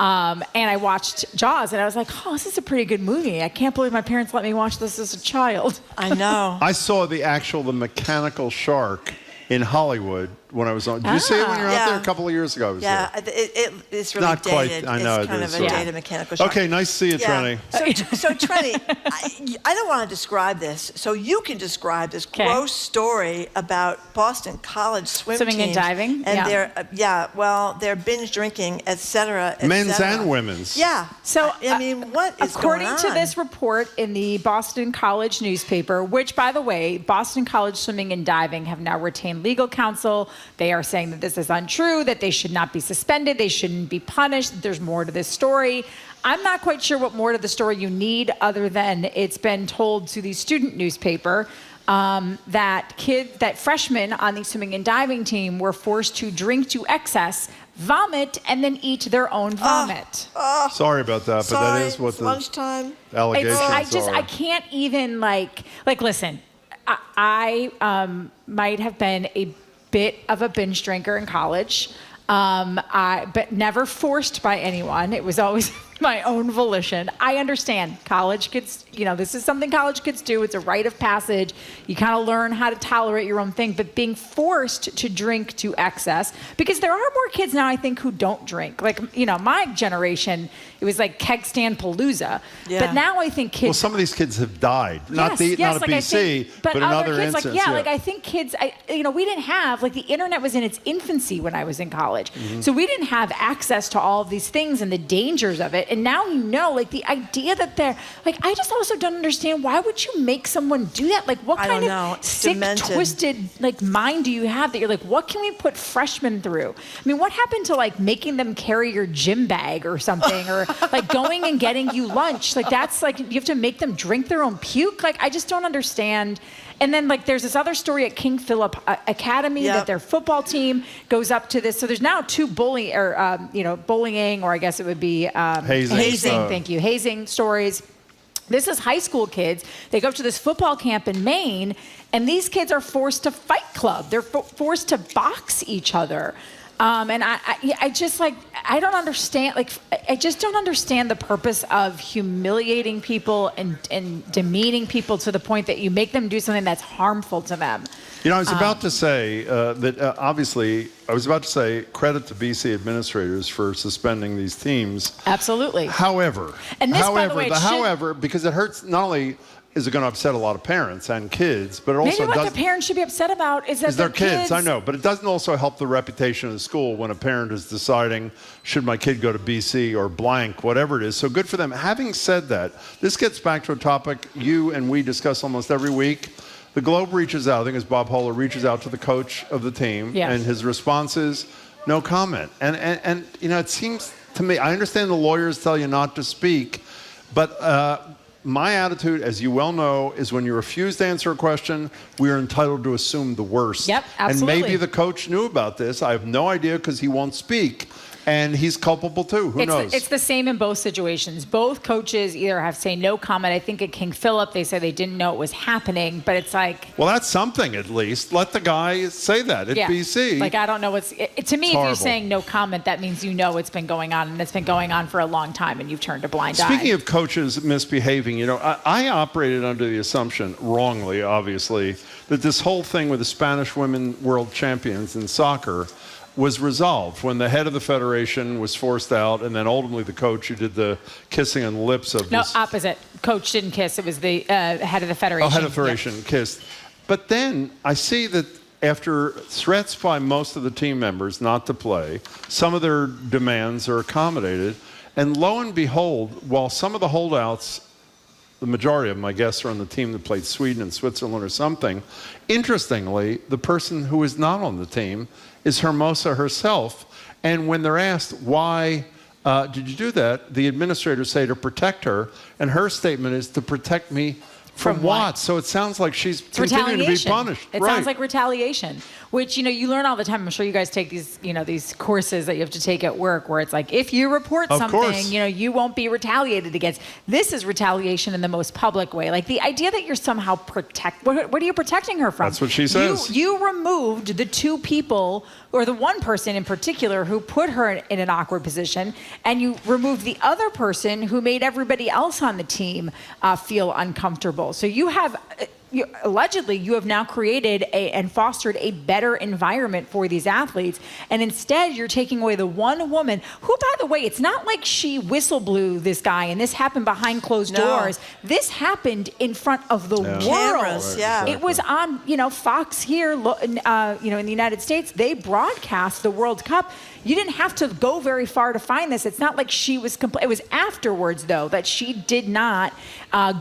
And I watched Jaws, and I was like, oh, this is a pretty good movie. I can't believe my parents let me watch this as a child. I know. I saw the mechanical shark in Hollywood when I was on. Did you see it when you were out there a couple of years ago? I was there. It's really Not dated. quite. I know it's kind it is. of a dated mechanical shark. Okay, nice to see you, Trenny. So Trenny, I don't want to describe this. So you can describe this gross story about Boston College swimming and diving. And their binge drinking, et cetera, Men's and women's. Yeah. So I mean, what is going on? According to this report in the Boston College newspaper, which, by the way, Boston College Swimming and Diving have now retained legal counsel. They are saying that this is untrue, that they should not be suspended, they shouldn't be punished, that there's more to this story. I'm not quite sure what more to the story you need other than it's been told to the student newspaper that freshmen on the swimming and diving team were forced to drink to excess, vomit, and then eat their own vomit. Sorry about that, but that is what the lunchtime allegations are. I can't even like listen, I might have been a bit of a binge drinker in college, but never forced by anyone. It was always my own volition. I understand college kids, this is something college kids do. It's a rite of passage. You kind of learn how to tolerate your own thing, but being forced to drink to excess, because there are more kids now, I think, who don't drink. Like, my generation, it was like keg stand palooza. Yeah. But now I think kids... Well, some of these kids have died. Not at BC, but in other kids, instances. I think kids, we didn't have, the internet was in its infancy when I was in college. Mm-hmm. So we didn't have access to all of these things and the dangers of it. And now the idea that they're, I just also don't understand, why would you make someone do that? What kind of sick, twisted, mind do you have that you're like, what can we put freshmen through? I mean, what happened to, making them carry your gym bag or something? Or, going and getting you lunch? That's, you have to make them drink their own puke? I just don't understand. And then, there's this other story at King Philip Academy that their football team goes up to this. So there's now 2 bullying, or I guess it would be hazing. Thank you, hazing stories. This is high school kids. They go up to this football camp in Maine, and these kids are forced to fight club. They're forced to box each other. And I just I don't understand, I just don't understand the purpose of humiliating people and demeaning people to the point that you make them do something that's harmful to them. I was about to say credit to BC administrators for suspending these teams. Absolutely. However, by the way, because it hurts, not only is it going to upset a lot of parents and kids, but it also maybe what the parents should be upset about is that their kids. I know, but it doesn't also help the reputation of the school when a parent is deciding, should my kid go to BC or blank, whatever it is. So good for them. Having said that, this gets back to a topic you and we discuss almost every week. The Globe reaches out, I think it's Bob Holler, reaches out to the coach of the team, and his response is no comment. And it seems to me, I understand the lawyers tell you not to speak, but my attitude, as you well know, is when you refuse to answer a question, we are entitled to assume the worst. Yep, absolutely. And maybe the coach knew about this. I have no idea because he won't speak. and he's culpable too. Who knows? It's the same in both situations. Both coaches either have to say no comment. I think at King Philip, they said they didn't know it was happening, but it's like... Well, that's something at least. Let the guy say that at BC. Like, I don't know what's... to me, if you're saying no comment, that means you know it's been going on, and it's been going on for a long time, and you've turned a blind eye. Speaking of coaches misbehaving, you know, I operated under the assumption, wrongly, obviously, that this whole thing with the Spanish women world champions in soccer was resolved when the head of the federation was forced out, and then ultimately the coach who did the kissing on the lips of No, opposite. Coach didn't kiss. It was the head of the federation. Oh, head of the federation kissed. But then I see that after threats by most of the team members not to play, some of their demands are accommodated. And lo and behold, while some of the holdouts, the majority of them, I guess, are on the team that played Sweden and Switzerland or something, interestingly, the person who is not on the team is Hermosa herself. And when they're asked, why did you do that? The administrators say to protect her. And her statement is to protect me from what? So it sounds like she's continuing to be punished. It sounds like retaliation, which, you know, you learn all the time. I'm sure you guys take these, you know, these courses that you have to take at work where it's like, if you report something, you know, you won't be retaliated against. This is retaliation in the most public way. Like the idea that you're somehow what are you protecting her from? That's what she says. You removed the two people, or the one person in particular who put her in an awkward position, and you removed the other person who made everybody else on the team feel uncomfortable. So you have, allegedly, you have now created and fostered a better environment for these athletes. And instead, you're taking away the one woman who, by the way, it's not like she whistle blew this guy and this happened behind closed doors. This happened in front of the world. Cameras, It was on, you know, Fox here, you know, in the United States. They broadcast the World Cup. You didn't have to go very far to find this. It's not like she was it was afterwards, though, that she did not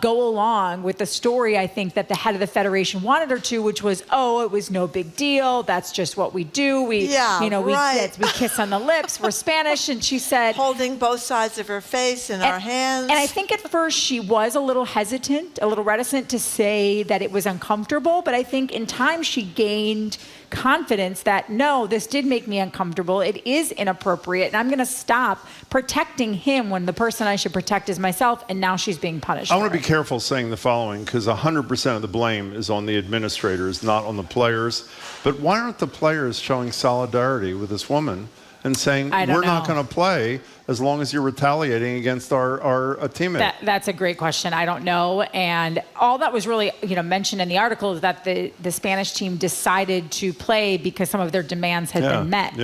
go along with the story, I think, that the head of the federation wanted her to, which was, oh, it was no big deal. That's just what we do. We kiss on the lips. We're Spanish. And she said... Holding both sides of her face in our hands. And I think at first she was a little hesitant, a little reticent to say that it was uncomfortable. But I think in time she gained confidence that, no, this did make me uncomfortable. It is inappropriate. And I'm going to stop protecting him when the person I should protect is myself. And now she's being punished. I want to be careful saying the following, because 100% of the blame is on the administrators, not on the players. But why aren't the players showing solidarity with this woman and saying, we're not going to play as long as you're retaliating against our teammate? That's a great question. I don't know. And all that was really, you know, mentioned in the article is that the Spanish team decided to play because some of their demands had been met.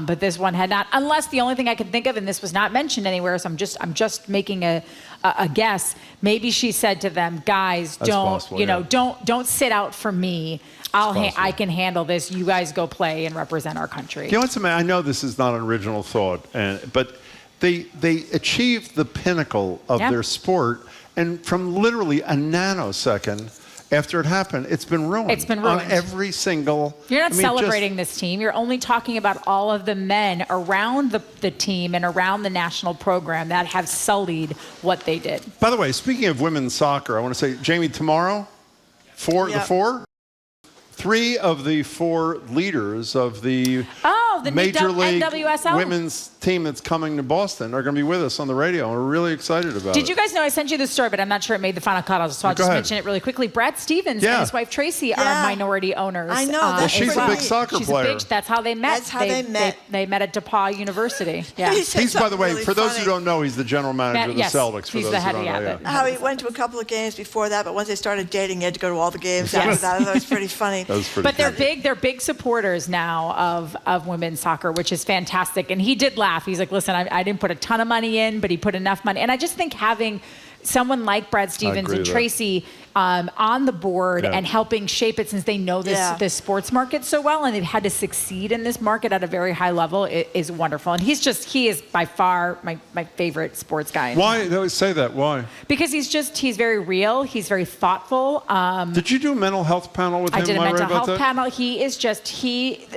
But this one had not, unless the only thing I could think of, and this was not mentioned anywhere, so I'm just making a guess. Maybe she said to them, guys, don't sit out for me. I can handle this. You guys go play and represent our country. You know what's amazing? I know this is not an original thought, but they achieved the pinnacle of their sport, and from literally a nanosecond after it happened, it's been ruined. It's been ruined. On every single... You're not celebrating this team. You're only talking about all of the men around the team and around the national program that have sullied what they did. By the way, speaking of women's soccer, I want to say, Jamie, tomorrow, three of the four leaders of the Major League NWSL women's team that's coming to Boston are going to be with us on the radio. And we're really excited about it. Did you guys know I sent you the story, but I'm not sure it made the final cut, so I'll just mention it really quickly. Brad Stevens and his wife Tracy are minority owners. I know. Well, she's a big soccer player. That's how they met. That's how they met. They met at DePauw University. Yeah. He's, by the way, for those who don't know, he's the general manager of the Celtics. He's the head of How he went to a couple of games before that, but once they started dating, he had to go to all the games after that. That was pretty funny. But they're big supporters now of women's soccer, which is fantastic. And he did laugh. He's like, listen, I didn't put a ton of money in, but he put enough money. And I just think having someone like Brad Stevens and Tracy on the board and helping shape it, since they know this sports market so well and they've had to succeed in this market at a very high level, is wonderful. And he is by far my favorite sports guy. Why? They always say that. Why? Because he's very real. He's very thoughtful. Did you do a mental health panel with him? I did a mental health panel. He is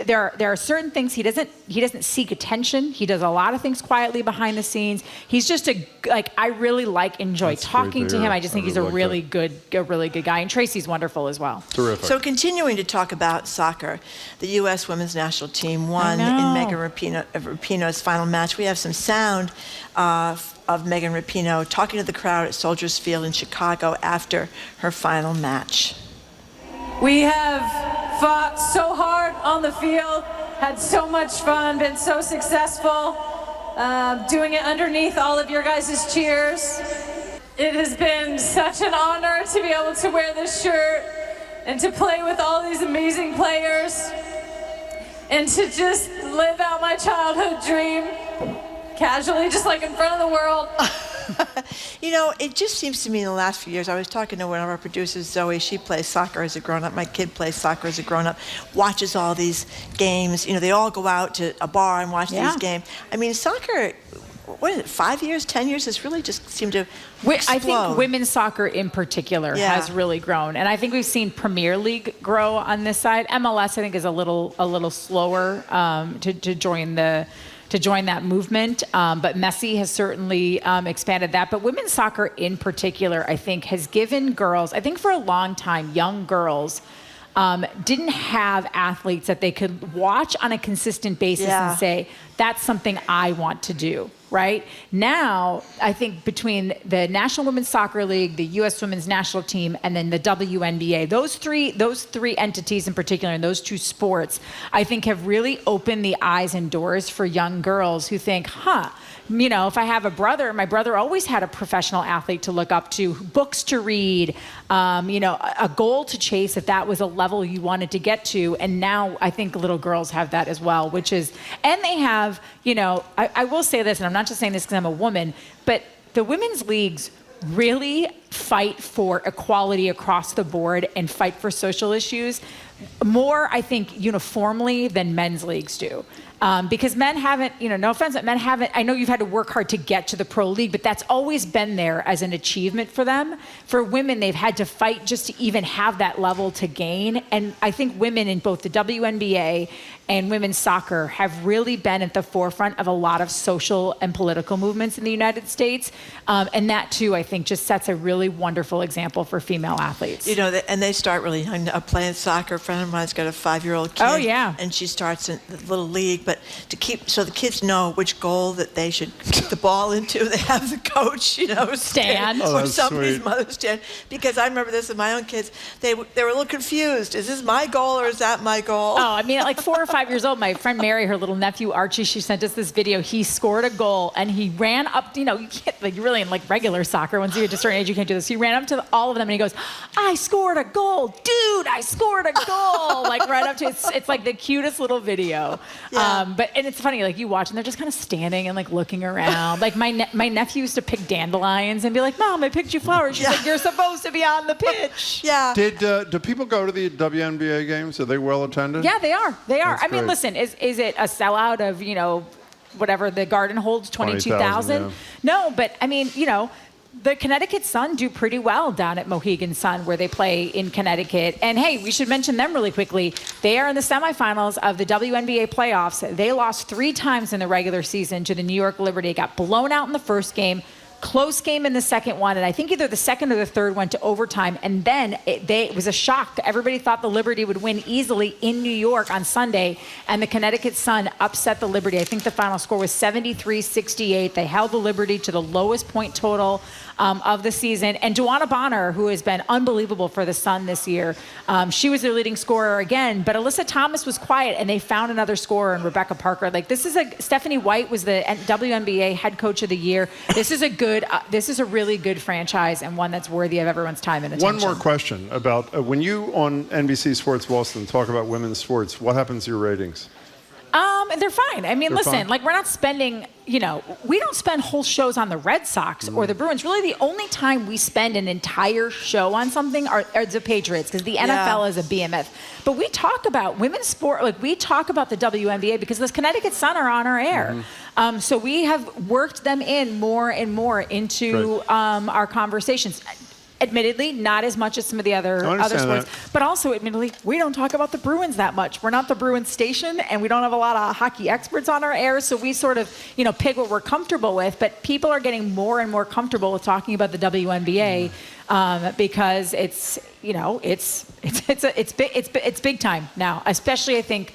there are certain things he doesn't seek attention. He does a lot of things quietly behind the scenes. He's just I really enjoy That's talking great to to him. hear. I just think I he's a really like really good guy. And Tracy's wonderful as well. Terrific. So continuing to talk about soccer, the U.S. women's national team won in Megan Rapinoe's final match. We have some sound of Megan Rapinoe talking to the crowd at Soldiers Field in Chicago after her final match. We have fought so hard on the field, had so much fun, been so successful, doing it underneath all of your guys' cheers. It has been such an honor to be able to wear this shirt and to play with all these amazing players and to just live out my childhood dream casually, just like in front of the world. You know, it just seems to me in the last few years, I was talking to one of our producers, Zoe, she plays soccer as a grown-up. My kid plays soccer as a grown-up, watches all these games. You know, they all go out to a bar and watch these games. I mean, soccer, what is it, 5 years, 10 years, has really just seemed to explode. I think women's soccer in particular has really grown. And I think we've seen Premier League grow on this side. MLS, I think, is a little slower to join that movement. But Messi has certainly expanded that. But women's soccer in particular, I think, has given girls, I think for a long time, young girls didn't have athletes that they could watch on a consistent basis and say, that's something I want to do, right? Now, I think between the National Women's Soccer League, the U.S. Women's National Team, and then the WNBA, those three entities in particular, and those two sports, I think have really opened the eyes and doors for young girls who think, you know, if I have a brother, my brother always had a professional athlete to look up to, books to read, you know, a goal to chase if that was a level you wanted to get to. And now I think little girls have that as well, which is, and they have, you know, I will say this, and I'm not just saying this because I'm a woman, but the women's leagues really fight for equality across the board and fight for social issues more, I think, uniformly than men's leagues do. Because men haven't, you know, no offense, but men haven't, I know you've had to work hard to get to the pro league, but that's always been there as an achievement for them. For women, they've had to fight just to even have that level to gain. And I think women in both the WNBA and women's soccer have really been at the forefront of a lot of social and political movements in the United States. And that, too, I think, just sets a really wonderful example for female athletes. You know, and they start really young, playing soccer. A friend of mine's got a 5-year-old kid. Oh, yeah. And she starts in the little league. But to keep, so the kids know which goal that they should kick the ball into, they have the coach, you know, stand. Or somebody's mother stand. Because I remember this with my own kids. They were a little confused. Is this my goal or is that my goal? Oh, I mean, at like 4 or 5 years old, my friend Mary, her little nephew Archie, she sent us this video. He scored a goal and he ran up, you know, you can't, like, really in like regular soccer, once you get to a certain age, you can't do this. He ran up to all of them and he goes, I scored a goal. Dude, I scored a goal. Like right up to, it's like the cutest little video. Yeah. And it's funny, like you watch and they're just kind of standing and like looking around. Like my nephew used to pick dandelions and be like, Mom, I picked you flowers. She's like, you're supposed to be on the pitch. Yeah. Do people go to the WNBA games? Are they well attended? Yeah, they are. They are. That's I mean, great. listen, is it a sellout of, you know, whatever the Garden holds, 22,000? yeah. No, but I mean, you know, the Connecticut Sun do pretty well down at Mohegan Sun where they play in Connecticut. And hey, we should mention them really quickly. They are in the semifinals of the WNBA playoffs. They lost 3 times in the regular season to the New York Liberty. Got blown out in the first game. Close game in the second one, and I think either the second or the third went to overtime, and then it was a shock. Everybody thought the Liberty would win easily in New York on Sunday, and the Connecticut Sun upset the Liberty. I think the final score was 73-68. They held the Liberty to the lowest point total of the season. And Joanna Bonner, who has been unbelievable for the Sun this year, she was their leading scorer again, but Alyssa Thomas was quiet, and they found another scorer in Rebecca Parker. Like, Stephanie White was the WNBA head coach of the year. This is a really good franchise and one that's worthy of everyone's time and attention. One more question about when you on NBC Sports Boston talk about women's sports, what happens to your ratings? They're fine. I mean, They're listen, fine? like we're not spending, you know, we don't spend whole shows on the Red Sox or the Bruins. Really, the only time we spend an entire show on something are the Patriots, because the NFL is a behemoth. But we talk about women's sport, like we talk about the WNBA because the Connecticut Sun are on our air. So we have worked them in more and more into our conversations. admittedly, not as much as some of the other sports. But also, admittedly, we don't talk about the Bruins that much. We're not the Bruins station, and we don't have a lot of hockey experts on our air, so we sort of, pick what we're comfortable with. But people are getting more and more comfortable with talking about the WNBA because it's big time now, especially I think.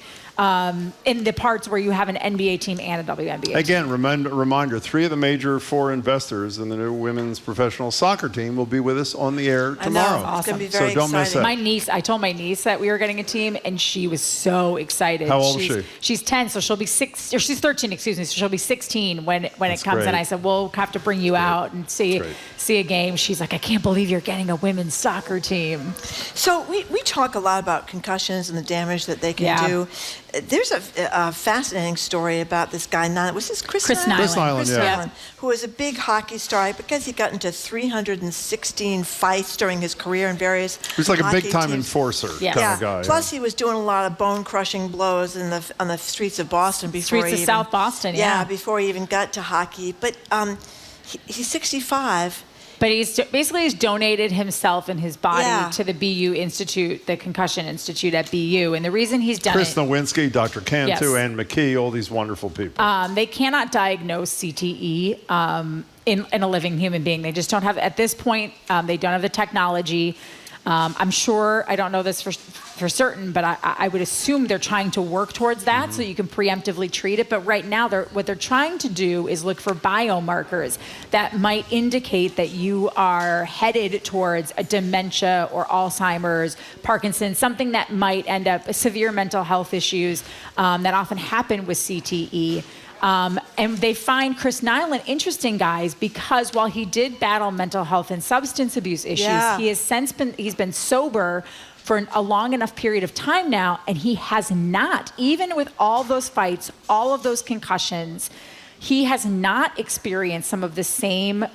In the parts where you have an NBA team and a WNBA team. Again, reminder, 3 of the major 4 investors in the new women's professional soccer team will be with us on the air tomorrow. I know. It's going to be very exciting. miss it. I told my niece that we were getting a team, and she was so excited. How old is she? She's 10, so she'll be she's 13, excuse me, so she'll be 16 when it comes. Great. And I said, we'll have to bring you out and see a game. She's like, I can't believe you're getting a women's soccer team. So we talk a lot about concussions and the damage that they can do. There's a fascinating story about this guy. Was this Chris Nyland? Chris Nyland, who was a big hockey star. Because he got into 316 fights during his career in various. He was like a big-time enforcer kind of guy. Plus, he was doing a lot of bone-crushing blows on the streets of Boston before South Boston. Yeah, before he even got to hockey. But he's 65. But he's donated himself and his body to the BU Institute, the Concussion Institute at BU. And the reason he's done Chris Nowinski, Dr. Cantu, Ann McKee, all these wonderful people. They cannot diagnose CTE in a living human being. They just don't have, at this point, they don't have the technology. I'm sure, I don't know this for certain, but I would assume they're trying to work towards that so you can preemptively treat it. But right now, what they're trying to do is look for biomarkers that might indicate that you are headed towards a dementia or Alzheimer's, Parkinson's, something that might end up severe mental health issues that often happen with CTE. And they find Chris Nyland interesting, guys, because while he did battle mental health and substance abuse issues, he's been sober for a long enough period of time now, and he has not, even with all those fights, all of those concussions, he has not experienced some of the same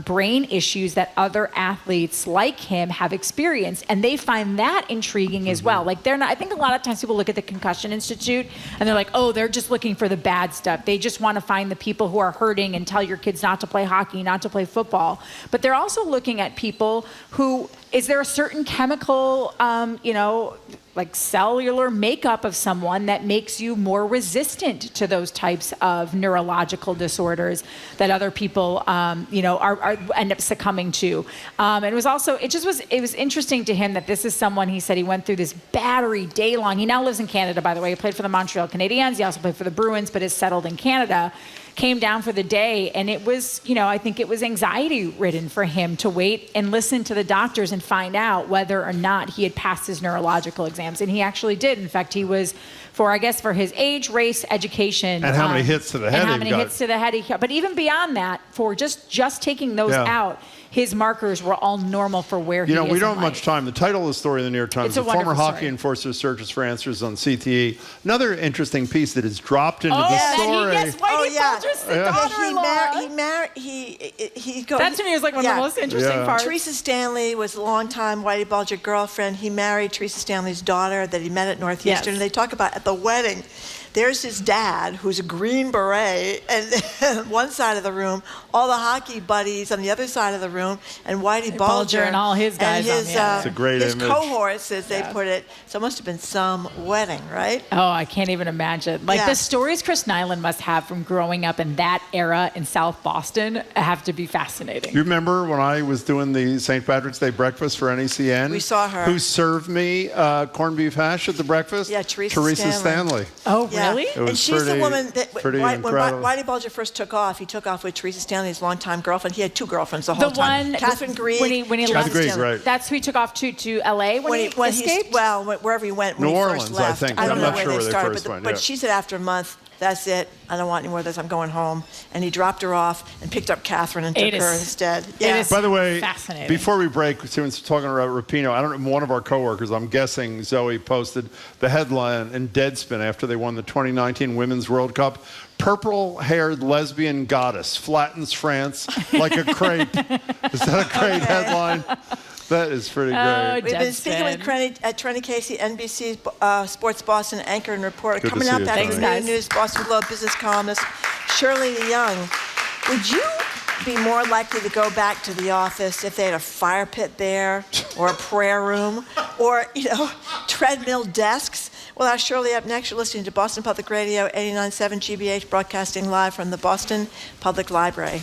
brain issues that other athletes like him have experienced. And they find that intriguing as well. Like I think a lot of times people look at the Concussion Institute and they're like, oh, they're just looking for the bad stuff. They just want to find the people who are hurting and tell your kids not to play hockey, not to play football. But they're also looking at people who, is there a certain chemical, like cellular makeup of someone that makes you more resistant to those types of neurological disorders that other people, are end up succumbing to. And it was interesting to him that this is someone, he said he went through this battery day long. He now lives in Canada, by the way. He played for the Montreal Canadiens. He also played for the Bruins, but is settled in Canada. Came down for the day, and it was, I think it was anxiety-ridden for him to wait and listen to the doctors and find out whether or not he had passed his neurological exams. And he actually did. In fact, he was, for his age, race, education. And how many hits to the head and how many hits to the head he got. But even beyond that, for just taking those out, his markers were all normal for where he is. We don't have much time. The title of the story in the New York Times, the former hockey enforcer searches for answers on CTE. Another interesting piece that is dropped into the story. That to me was like one of the most interesting parts. Teresa Stanley was a longtime Whitey Bulger girlfriend. He married Teresa Stanley's daughter that he met at Northeastern. And they talk about at the wedding, there's his dad, who's a Green Beret, and one side of the room, all the hockey buddies on the other side of the room, and Whitey Bulger and all his guys and his, it's a great his image. cohorts, as they put it. So it must have been some wedding, right? Oh, I can't even imagine. Like the stories Chris Nyland must have from growing up in that era in South Boston have to be fascinating. You remember when I was doing the St. Patrick's Day breakfast for NECN? We saw her. Who served me corned beef hash at the breakfast? Yeah, Teresa Stanley. Oh, really? It was and she's the woman that when incredible. Whitey Bulger first took off, he took off with Teresa Stanley's longtime girlfriend. He had 2 girlfriends the whole time. Catherine Grieg. When he left, right. That's who he took off to LA when he escaped? Wherever he went when New he Orleans, first left. I think. I don't I'm know not where sure they where they started, first went, but she said after a month, that's it. I don't want any more of this. I'm going home. And he dropped her off and picked up Catherine and took her instead. Yeah. By the way, fascinating. Before we break, since we're talking about Rapinoe, I don't know, one of our coworkers, I'm guessing Zoe, posted the headline in Deadspin after they won the 2019 Women's World Cup. Purple-haired lesbian goddess flattens France like a crepe. Is that a great headline? That is pretty great. We've been speaking with Trenny Casey, NBC Sports Boston anchor and reporter. Good Coming to up see you, after Trenny. News, Boston Globe business columnist Shirley Young. Would you be more likely to go back to the office if they had a fire pit there, or a prayer room, or, treadmill desks? Well, that's surely up next. You're listening to Boston Public Radio, 89.7 GBH, broadcasting live from the Boston Public Library.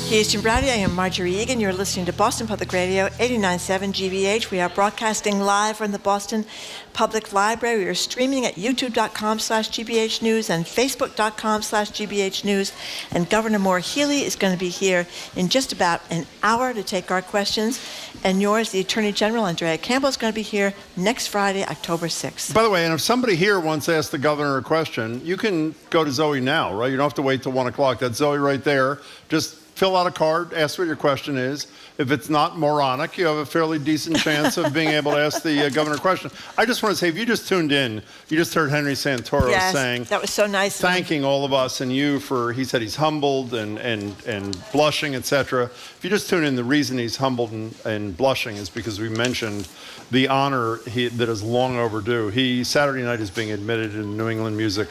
He is Jim Browdy. I am Marjorie Egan. You're listening to Boston Public Radio, 89.7 GBH. We are broadcasting live from the Boston Public Library. We are streaming at youtube.com/GBH News and facebook.com/GBH News. And Governor Moore Healey is going to be here in just about an hour to take our questions. And yours, the Attorney General, Andrea Campbell, is going to be here next Friday, October 6th. By the way, and if somebody here wants to ask the governor a question, you can go to Zoe now, right? You don't have to wait till 1 o'clock. That's Zoe right there. Just fill out a card, ask what your question is. If it's not moronic, you have a fairly decent chance of being able to ask the governor a question. I just want to say, if you just tuned in, you just heard Henry Santoro saying, that was so nice. Thanking all of us and you for, he said he's humbled and blushing, etc. If you just tune in, the reason he's humbled and blushing is because we mentioned the honor that is long overdue. Saturday night is being admitted in New England Music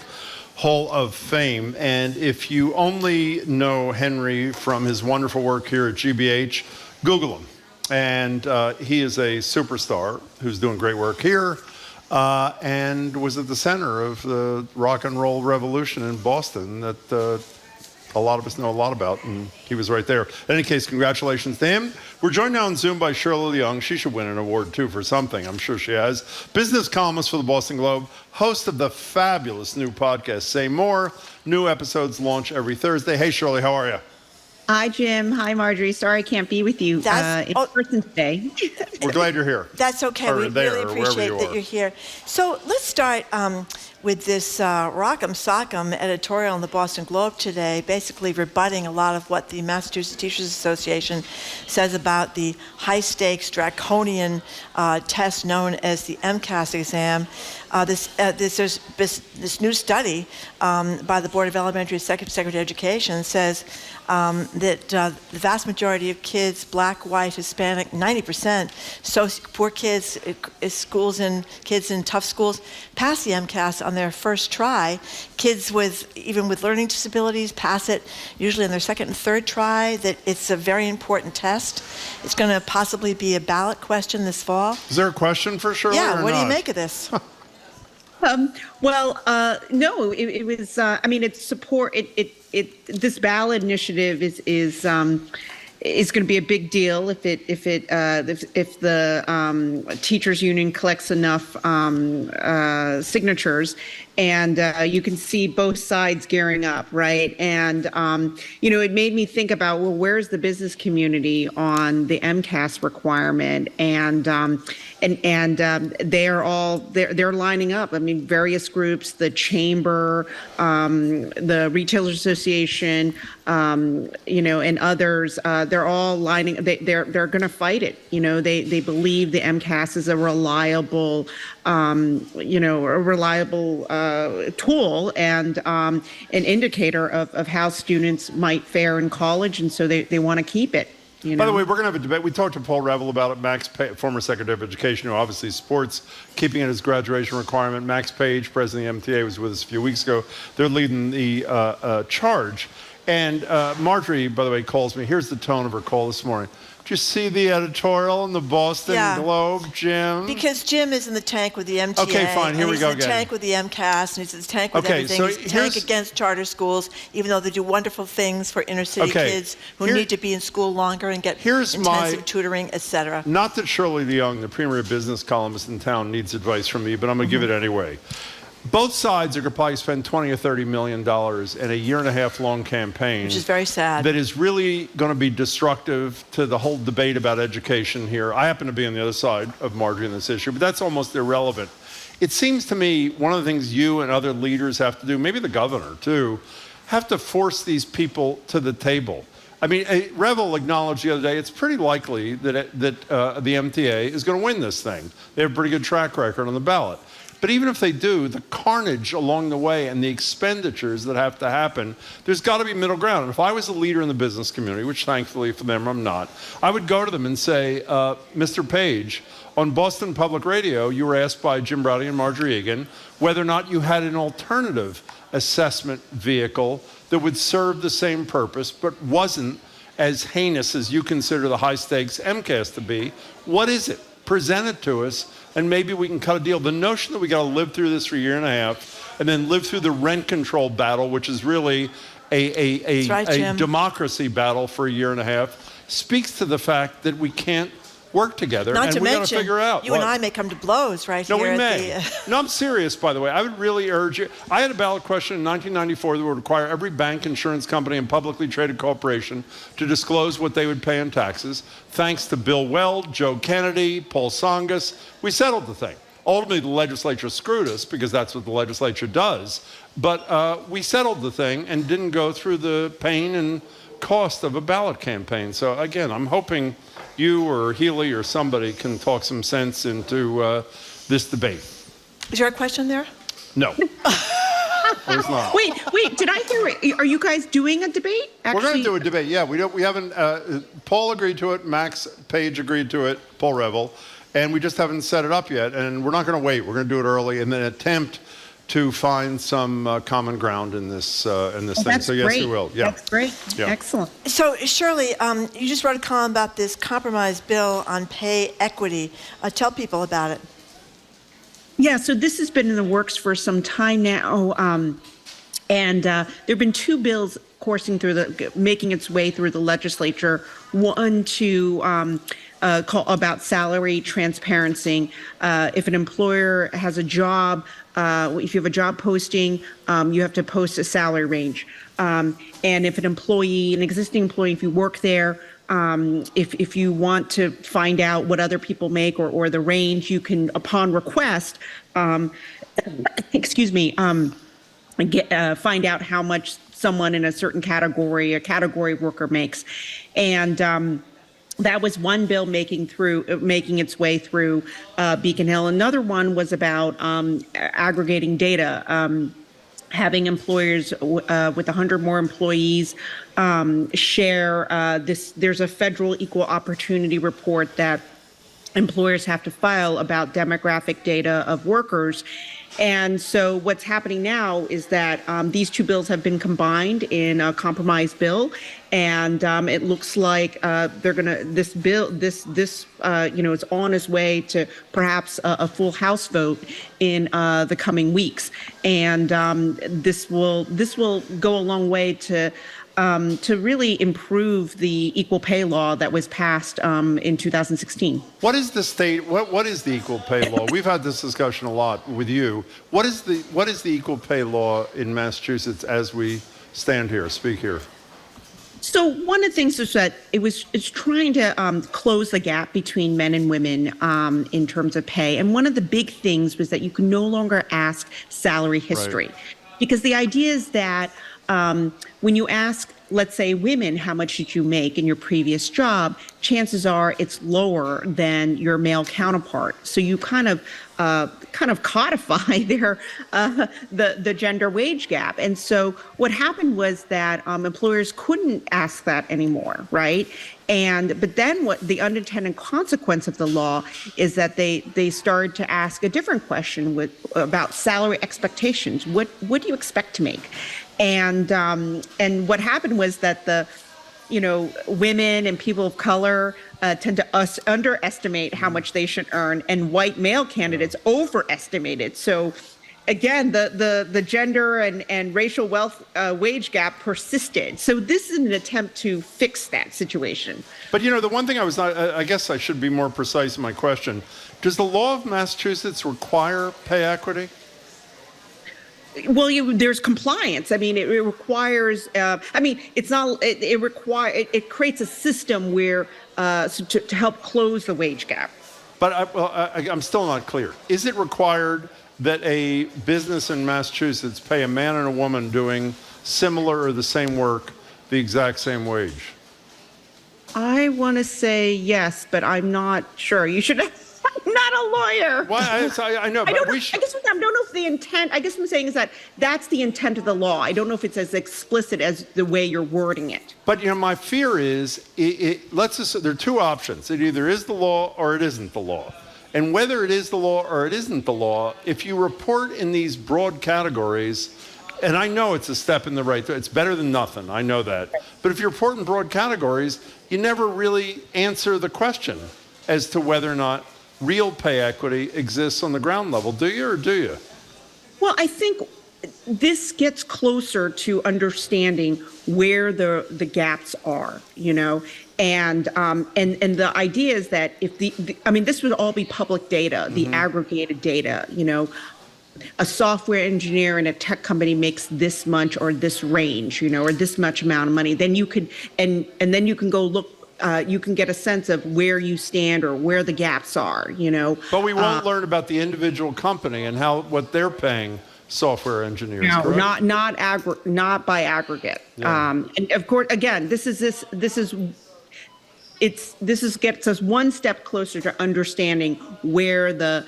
Hall of Fame. And if you only know Henry from his wonderful work here at GBH, Google him. And he is a superstar who's doing great work here and was at the center of the rock and roll revolution in Boston that a lot of us know a lot about, and he was right there. In any case, congratulations to him. We're joined now on Zoom by Shirley Leung. She should win an award, too, for something. I'm sure she has. Business columnist for the Boston Globe, host of the fabulous new podcast, Say More. New episodes launch every Thursday. Hey, Shirley, how are you? Hi, Jim. Hi, Marjorie. Sorry I can't be with you in person today. We're glad you're here. That's okay. We really appreciate that you're here. So let's start with this Rock'em Sock'em editorial in the Boston Globe today, basically rebutting a lot of what the Massachusetts Teachers Association says about the high-stakes, draconian test known as the MCAS exam. This new study by the Board of Elementary Secretary of Education says that the vast majority of kids, black, white, Hispanic, 90%, so poor kids, kids in tough schools, pass the MCAS on their first try. Kids even with learning disabilities pass it usually on their second and third try. That it's a very important test. It's going to possibly be a ballot question this fall. Is there a question for Shirley? Yeah, or what not? do you make of this? No, it was. I mean, it's support. This ballot initiative is going to be a big deal if the teachers union collects enough signatures, and you can see both sides gearing up, right? And it made me think about, well, where's the business community on the MCAS requirement? And they're lining up. I mean, various groups, the chamber, the Retailers Association, and others. They're all lining. They're going to fight it. They believe the MCAS is a reliable, tool and an indicator of how students might fare in college, and so they want to keep it. By the way, we're going to have a debate. We talked to Paul Revel about it, Max Page, former Secretary of Education, who obviously supports keeping it as graduation requirement. Max Page, president of the MTA, was with us a few weeks ago. They're leading the charge. And Marjorie, by the way, calls me. Here's the tone of her call this morning. Did you see the editorial in the Boston Globe, Jim? Because Jim is in the tank with the MTA. Okay, fine. Here we go again. He's in the tank with the MCAS, and he's in the tank with everything. He's in the tank against charter schools, even though they do wonderful things for inner city kids who need to be in school longer and get intensive tutoring, etc. Not that Shirley Leung, the premier business columnist in town, needs advice from me, but I'm going to give it anyway. Both sides are going to probably spend $20 or $30 million in a year-and-a-half-long campaign. Which is very sad. That is really going to be destructive to the whole debate about education here. I happen to be on the other side of Marjorie on this issue, but that's almost irrelevant. It seems to me one of the things you and other leaders have to do, maybe the governor too, have to force these people to the table. I mean, Revel acknowledged the other day it's pretty likely that the MTA is going to win this thing. They have a pretty good track record on the ballot. But even if they do, the carnage along the way and the expenditures that have to happen, there's got to be middle ground. And if I was a leader in the business community, which thankfully for them I'm not, I would go to them and say, Mr. Page, on Boston Public Radio, you were asked by Jim Browdy and Marjorie Egan whether or not you had an alternative assessment vehicle that would serve the same purpose but wasn't as heinous as you consider the high-stakes MCAS to be. What is it? Present it to us, and maybe we can cut a deal. The notion that we got to live through this for a year and a half and then live through the rent control battle, which is really a right, Jim. democracy battle for a year and a half speaks to the fact that we can't work together, Not and to we got to mention, figure out. you and I may come to blows right No, here. we at may. the, No, I'm serious, by the way. I would really urge you. I had a ballot question in 1994 that would require every bank, insurance company, and publicly traded corporation to disclose what they would pay in taxes. Thanks to Bill Weld, Joe Kennedy, Paul Tsongas, we settled the thing. Ultimately, the legislature screwed us because that's what the legislature does. But we settled the thing and didn't go through the pain and cost of a ballot campaign. So again, I'm hoping you or Healey or somebody can talk some sense into this debate. Is there a question there? No. There's not. Wait, did I hear it? Are you guys doing a debate? We're going to do a debate. Yeah, we haven't. Paul agreed to it. Max Page agreed to it. Paul Revel, and we just haven't set it up yet. And we're not going to wait. We're going to do it early and then attempt to find some common ground in this thing. So yes, great. we will. Yeah, That's great. Yeah. Excellent. So, Shirley, you just wrote a column about this compromise bill on pay equity. Tell people about it. Yeah, so this has been in the works for some time now, and there have been two bills making its way through the legislature. One to call about salary transparency. If an employer has a job, if you have a job posting, you have to post a salary range. And if an existing employee, if you work there, if you want to find out what other people make or the range, you can, upon request, find out how much someone in a certain category, a category worker makes. And that was one bill making its way through Beacon Hill. Another one was about aggregating data. Having employers with 100 more employees share this. There's a federal equal opportunity report that employers have to file about demographic data of workers. And so what's happening now is that these two bills have been combined in a compromise bill, and it looks like this bill is on its way to perhaps a full House vote in the coming weeks, and this will go a long way to really improve the equal pay law that was passed in 2016. What is the state? What is the equal pay law? We've had this discussion a lot with you. What is the equal pay law in Massachusetts as we stand here, speak here? So one of the things is that it's trying to close the gap between men and women in terms of pay. And one of the big things was that you can no longer ask salary history, right? Because the idea is that when you ask, let's say, women, how much did you make in your previous job, chances are it's lower than your male counterpart. So you kind of codify the gender wage gap. And so what happened was that employers couldn't ask that anymore, right? But then what the unintended consequence of the law is that they started to ask a different question about salary expectations. What do you expect to make? And what happened was that women and people of color tend to underestimate how much they should earn, and white male candidates overestimated. So again, the gender and racial wealth wage gap persisted. So this is an attempt to fix that situation. But the one thing I guess I should be more precise in my question. Does the law of Massachusetts require pay equity? Well, there's compliance. I mean, it requires. It's not. It creates a system where to help close the wage gap. But I'm still not clear. Is it required that a business in Massachusetts pay a man and a woman doing similar or the same work the exact same wage? I want to say yes, but I'm not sure. You should. I'm not a lawyer. Well, I know, but I guess I don't know if the intent. I guess I'm saying is that that's the intent of the law. I don't know if it's as explicit as the way you're wording it. But my fear is, let's just. There are two options. It either is the law or it isn't the law. And whether it is the law or it isn't the law, if you report in these broad categories, and I know it's a step in the right. It's better than nothing. I know that. But if you report in broad categories, you never really answer the question as to whether or not real pay equity exists on the ground level. Do you or do you? Well, I think this gets closer to understanding where the gaps are, and the idea is that if this would all be public data, the aggregated data, a software engineer in a tech company makes this much or this range, or this much amount of money, then you could, and then you can go look. You can get a sense of where you stand or where the gaps are, But we won't learn about the individual company and what they're paying software engineers. No, correct? not by aggregate. Yeah. And of course, again, this gets us one step closer to understanding where the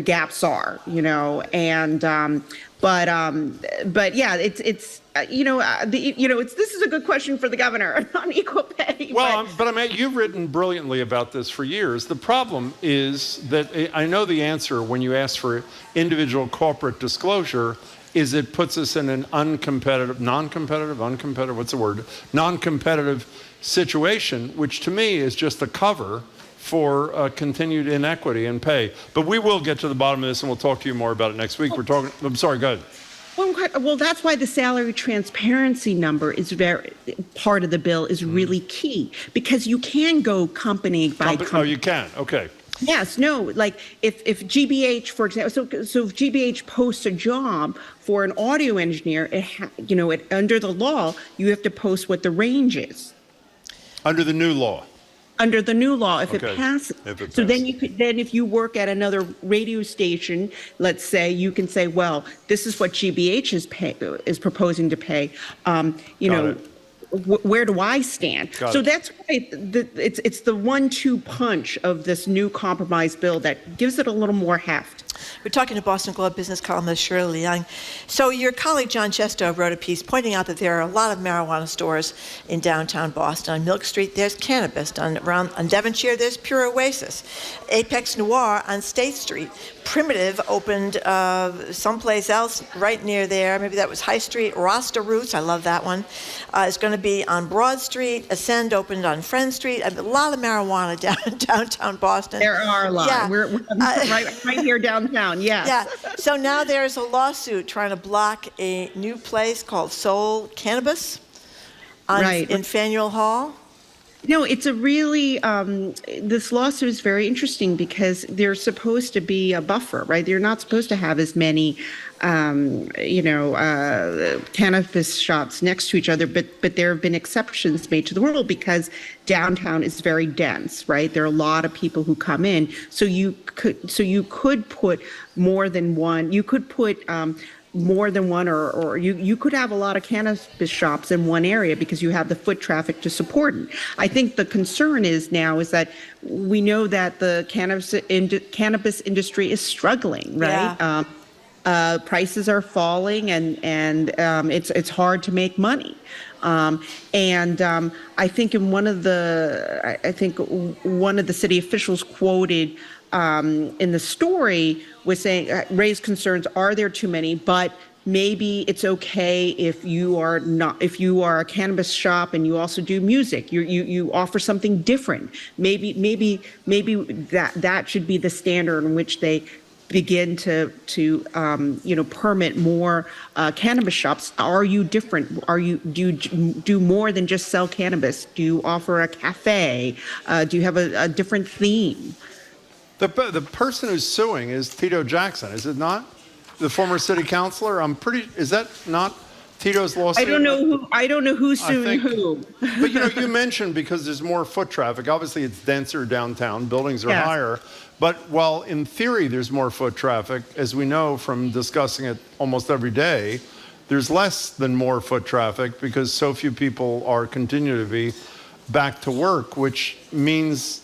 gaps are, but yeah, this is a good question for the governor on equal pay. Well, but you've written brilliantly about this for years. The problem is that I know the answer when you ask for individual corporate disclosure is it puts us in an non-competitive situation, which to me is just a cover for continued inequity in pay. But we will get to the bottom of this, and we'll talk to you more about it next week. I'm sorry, go ahead. Well, that's why the salary transparency number is part of the bill is really key, because you can go company by company. Oh, you can. Okay. Yes, no, like if GBH, for example, so if GBH posts a job for an audio engineer, under the law, you have to post what the range is. Under the new law. Under the new law, if Okay. it passes. If it So then passes. if you work at another radio station, let's say, you can say, well, this is what GBH is proposing to pay. Where do I stand? Got So it. that's why it's the 1-2 punch of this new compromise bill that gives it a little more heft. We're talking to Boston Globe business columnist Shirley Young. So your colleague John Chesto wrote a piece pointing out that there are a lot of marijuana stores in downtown Boston. On Milk Street, there's Cannabis. On Devonshire, there's Pure Oasis. Apex Noir on State Street. Primitive opened someplace else right near there. Maybe that was High Street. Rasta Roots, I love that one. It's going to be on Broad Street. Ascend opened on Friend Street. A lot of marijuana downtown Boston. There are a lot. Yeah. We're right here downtown, yes. Yeah. So now there's a lawsuit trying to block a new place called Soul Cannabis in Faneuil Hall. No, it's a really, this lawsuit is very interesting because there's supposed to be a buffer, right? You're not supposed to have as many, cannabis shops next to each other, but there have been exceptions made to the rule because downtown is very dense, right? There are a lot of people who come in. So you could put more than one, more than one, or you could have a lot of cannabis shops in one area because you have the foot traffic to support it. I think the concern is that we know that the cannabis industry is struggling, right? Yeah. Prices are falling, and it's hard to make money. I think one of the city officials quoted in the story was saying, raised concerns, are there too many? But maybe it's okay if you are a cannabis shop and you also do music, you offer something different. Maybe that should be the standard in which they begin to permit more cannabis shops. Are you different? Do you do more than just sell cannabis? Do you offer a cafe? Do you have a different theme? The person who's suing is Tito Jackson, is it not? The former city councilor? Is that not Tito's lawsuit? I don't know who's suing who. But you mentioned because there's more foot traffic. Obviously, it's denser downtown. Buildings are higher. But while in theory there's more foot traffic, as we know from discussing it almost every day, there's less than more foot traffic because so few people are continuing to be back to work, which means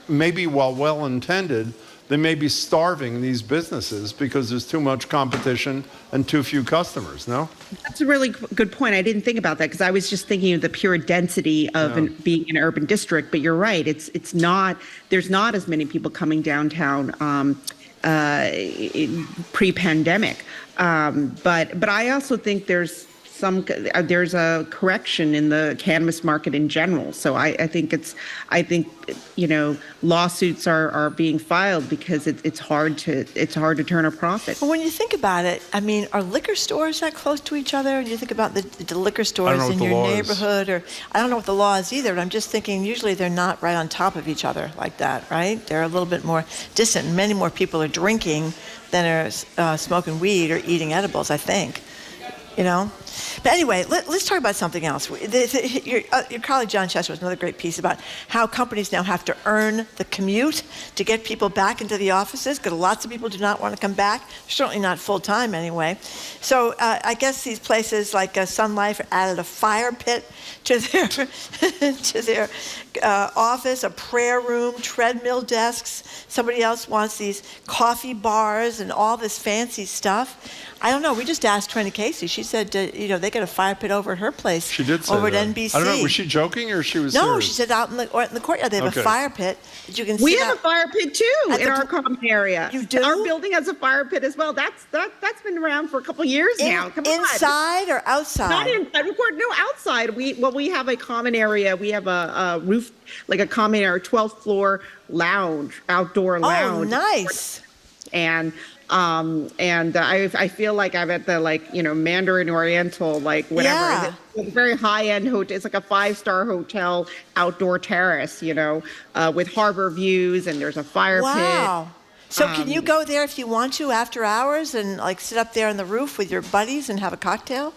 maybe while well-intended, they may be starving these businesses because there's too much competition and too few customers, no? That's a really good point. I didn't think about that because I was just thinking of the pure density of being an urban district, but you're right. It's not, there's not as many people coming downtown pre-pandemic. But I also think there's there's a correction in the cannabis market in general. So I think lawsuits are being filed because it's hard to turn a profit. Well, when you think about it, I mean, are liquor stores that close to each other? And you think about the liquor stores in your neighborhood, or I don't know what the law is either, but I'm just thinking usually they're not right on top of each other like that, right? They're a little bit more distant. Many more people are drinking than are smoking weed or eating edibles, I think. But anyway, let's talk about something else. Your colleague John Chester was another great piece about how companies now have to earn the commute to get people back into the offices, because lots of people do not want to come back, certainly not full-time anyway. So I guess these places like Sun Life added a fire pit to their office, a prayer room, treadmill desks. Somebody else wants these coffee bars and all this fancy stuff. I don't know. We just asked Trinity Casey. She said, they got a fire pit over at her place. She did say over that. at NBC. I don't know. Was she joking or she was No, serious? she said out in the courtyard they have a fire pit that you can see. We have a fire pit too in our common area. You do? Our building has a fire pit as well. That's been around for a couple years now. Come on. Inside or outside? Not inside. No, outside. We have a common area. We have a roof, like a common area, 12th floor lounge, outdoor lounge. Oh, nice. And I feel like I'm at the Mandarin Oriental, whatever. Yeah. It's a very high-end hotel. It's like a 5-star hotel, outdoor terrace, with harbor views, and there's a fire pit. Wow. So can you go there if you want to after hours and sit up there on the roof with your buddies and have a cocktail?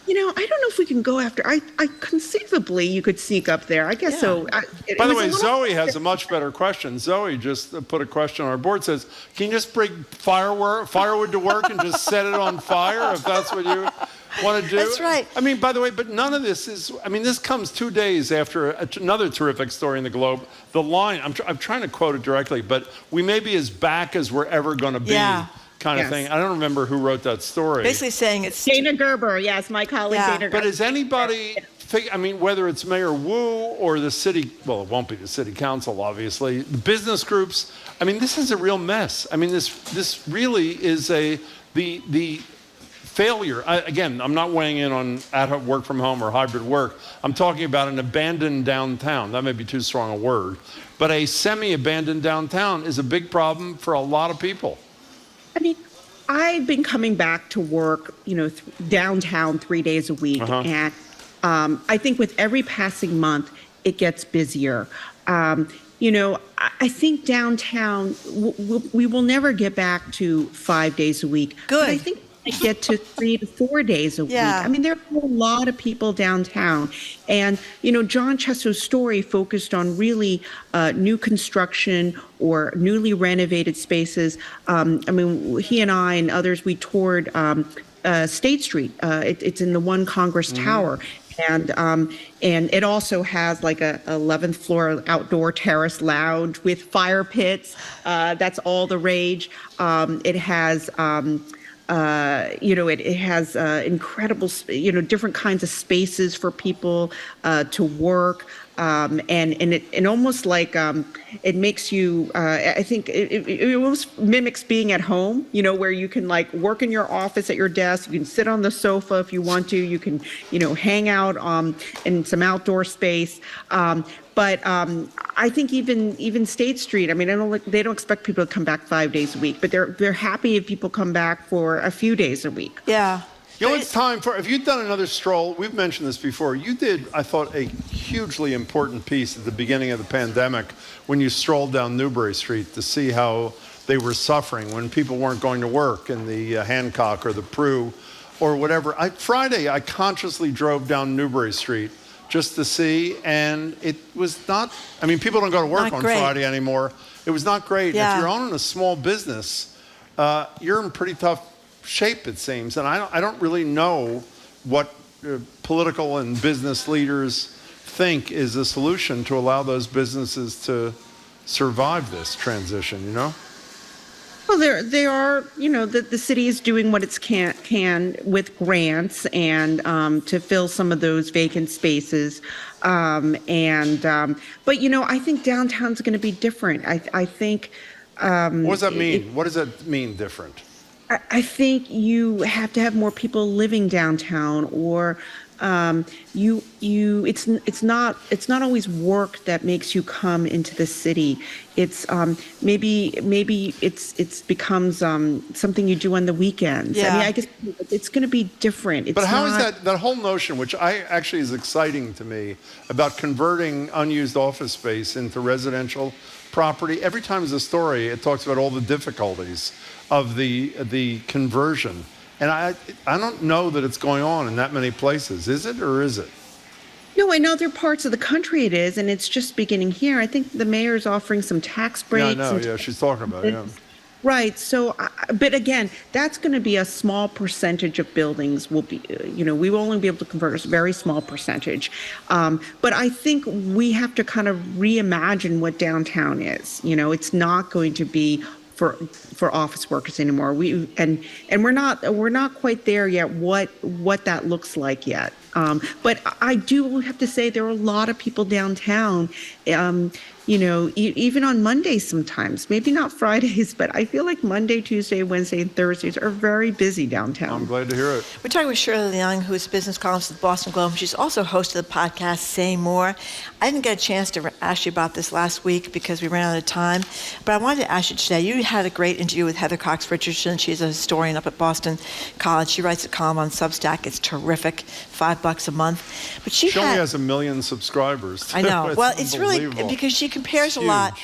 I don't know if we can go after. I conceivably you could sneak up there. I guess so. By the way, Zoe has a much better question. Zoe just put a question on our board. Says, "Can you just bring firewood to work and just set it on fire if that's what you want to do?" That's right. I mean, by the way, but none of this is. I mean, this comes 2 days after another terrific story in the Globe. The line. I'm trying to quote it directly, but we may be as back as we're ever going to be. Yeah. Kind of thing. I don't remember who wrote that story. Basically saying it's Dana Gerber. Yes, my colleague Dana Gerber. But is anybody, whether it's Mayor Wu or the city, well, it won't be the city council, obviously, the business groups, this is a real mess. This really is the failure. Again, I'm not weighing in on at-home work from home or hybrid work. I'm talking about an abandoned downtown. That may be too strong a word. But a semi-abandoned downtown is a big problem for a lot of people. I've been coming back to work, downtown 3 days a week. And I think with every passing month, it gets busier. I think downtown, we will never get back to 5 days a week. Good. But I think we get to 3 to 4 days a week. Yeah. There are a lot of people downtown. And, John Chester's story focused on really new construction or newly renovated spaces. He and I and others, we toured State Street. It's in the One Congress Tower. And it also has like a 11th floor outdoor terrace lounge with fire pits. That's all the rage. It has it has incredible, different kinds of spaces for people to work. And almost like it makes you, I think it almost mimics being at home, where you can work in your office at your desk, you can sit on the sofa if you want to, you can, hang out in some outdoor space. But I think even State Street, they don't expect people to come back 5 days a week, but they're happy if people come back for a few days a week. Yeah. It's time for, if you've done another stroll, we've mentioned this before, you did, I thought, a hugely important piece at the beginning of the pandemic when you strolled down Newbury Street to see how they were suffering when people weren't going to work in the Hancock or the Prue or whatever. Friday, I consciously drove down Newbury Street just to see, and it was not, people don't go to work on Friday anymore. It was not great. Yeah. If you're owning a small business, you're in pretty tough shape, it seems. And I don't really know what political and business leaders think is a solution to allow those businesses to survive this transition, Well, they are, the city is doing what it can with grants and to fill some of those vacant spaces. But, I think downtown's going to be different. I think. What does that mean? What does that mean different? I think you have to have more people living downtown, or it's not always work that makes you come into the city. It's maybe it's becomes something you do on the weekends. I mean, I guess it's going to be different. It's But how is not, that whole notion, which I actually is exciting to me, about converting unused office space into residential property? Every time there's a story, it talks about all the difficulties of the conversion. And I don't know that it's going on in that many places. Is it, or is it? No, in other parts of the country it is, and it's just beginning here. I think the mayor's offering some tax breaks. Yeah, I know. Yeah, she's talking about it. Yeah. Right. So, but again, that's going to be a small percentage of buildings will be, we will only be able to convert a very small percentage. But I think we have to kind of reimagine what downtown is. It's not going to be for office workers anymore. And we're not quite there yet. What that looks like yet. But I do have to say there are a lot of people downtown. Even on Mondays sometimes, maybe not Fridays, but I feel like Monday, Tuesday, Wednesday, and Thursdays are very busy downtown. I'm glad to hear it. We're talking with Shirley Leung, who's a business columnist at the Boston Globe. She's also host of the podcast Say More. I didn't get a chance to ask you about this last week because we ran out of time, but I wanted to ask you today. You had a great interview with Heather Cox Richardson. She's a historian up at Boston College. She writes a column on Substack. It's terrific, $5 a month. But she only has 1 million subscribers. I know. Well, it's really because she compares a lot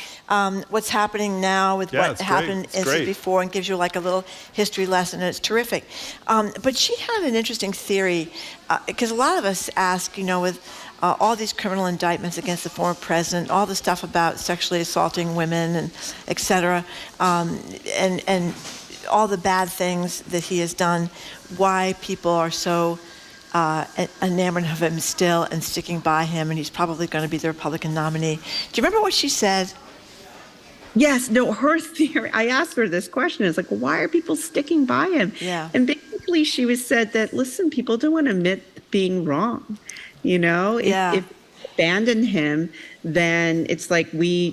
what's happening now with what happened before, and gives you like a little history lesson, and it's terrific. But she had an interesting theory, because a lot of us ask, with all these criminal indictments against the former president, all the stuff about sexually assaulting women, and et cetera, and all the bad things that he has done, why people are so enamored of him still and sticking by him, and he's probably going to be the Republican nominee. Do you remember what she said? Yes, no, her theory, I asked her this question, it's like, why are people sticking by him? Yeah. And basically she said that, listen, people don't want to admit being wrong. If abandon him, then it's like we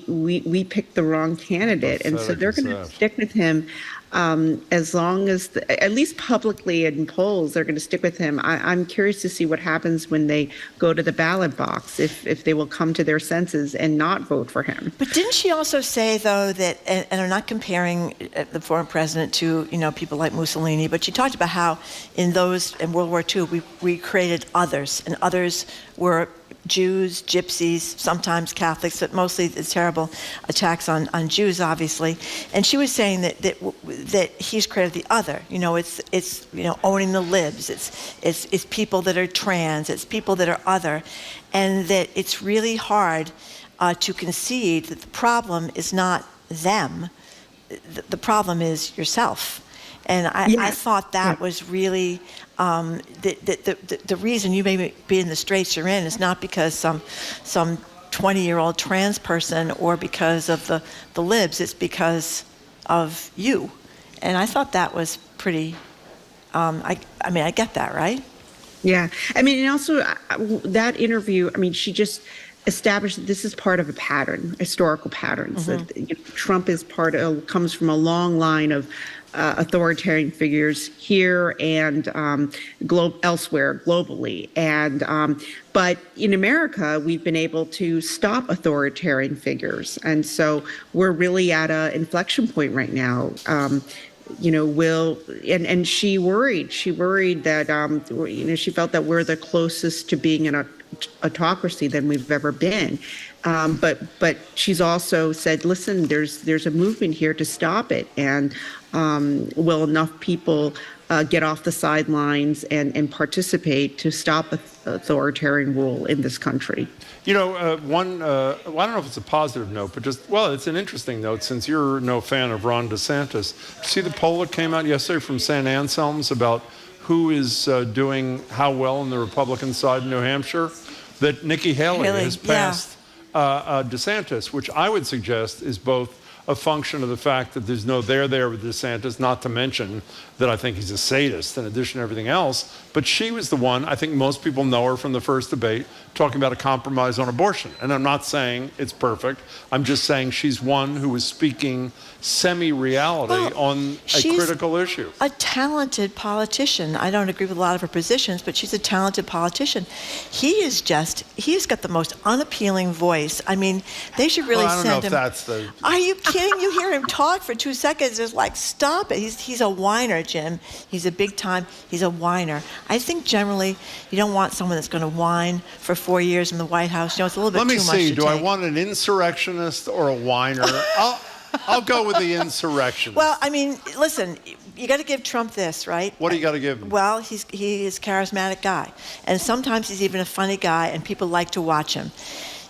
picked the wrong candidate. And so they're going to stick with him as long as, at least publicly in polls, they're going to stick with him. I'm curious to see what happens when they go to the ballot box, if they will come to their senses and not vote for him. But didn't she also say, though, that, and I'm not comparing the former president to, people like Mussolini, but she talked about how in World War II, we created others, and others were Jews, Gypsies, sometimes Catholics, but mostly the terrible attacks on Jews, obviously. And she was saying that he's created the other. It's owning the libs. It's people that are trans. It's people that are other, and that it's really hard to concede that the problem is not them. The problem is yourself. And I thought that was really the reason you may be in the straits you're in is not because some 20-year-old trans person or because of the libs. It's because of you. And I thought that was pretty. I get that, right? Yeah, and also that interview. She just established that this is part of a pattern, historical patterns. Mm-hmm. That Trump is comes from a long line of authoritarian figures here and elsewhere globally. And but in America, we've been able to stop authoritarian figures, and so we're really at an inflection point right now. And she worried that she felt that we're the closest to being an autocracy than we've ever been. But she's also said, listen, there's a movement here to stop it, and will enough people get off the sidelines and participate to stop authoritarian rule in this country? I don't know if it's a positive note, but it's an interesting note, since you're no fan of Ron DeSantis. See the poll that came out yesterday from St. Anselm's about who is doing how well on the Republican side in New Hampshire? That Nikki Haley has passed DeSantis, which I would suggest is both a function of the fact that there's no there with DeSantis, not to mention that I think he's a sadist in addition to everything else. But she was the one, I think most people know her from the first debate, talking about a compromise on abortion. And I'm not saying it's perfect. I'm just saying she's one who was speaking semi-reality on a critical issue. A talented politician. I don't agree with a lot of her positions, but she's a talented politician. He's got the most unappealing voice. I mean, they should really send him. I don't know if that's the... Are you kidding? You hear him talk for 2 seconds. It's like, stop it. He's a whiner, Jim. He's a big time. He's a whiner. I think generally you don't want someone that's going to whine for 4 years in the White House. You know, it's a little bit too much to take. Let me see. Do I want an insurrectionist or a whiner? I'll go with the insurrectionist. Well, I mean, listen, you got to give Trump this, right? What do you got to give him? Well, he is a charismatic guy. And sometimes he's even a funny guy, and people like to watch him.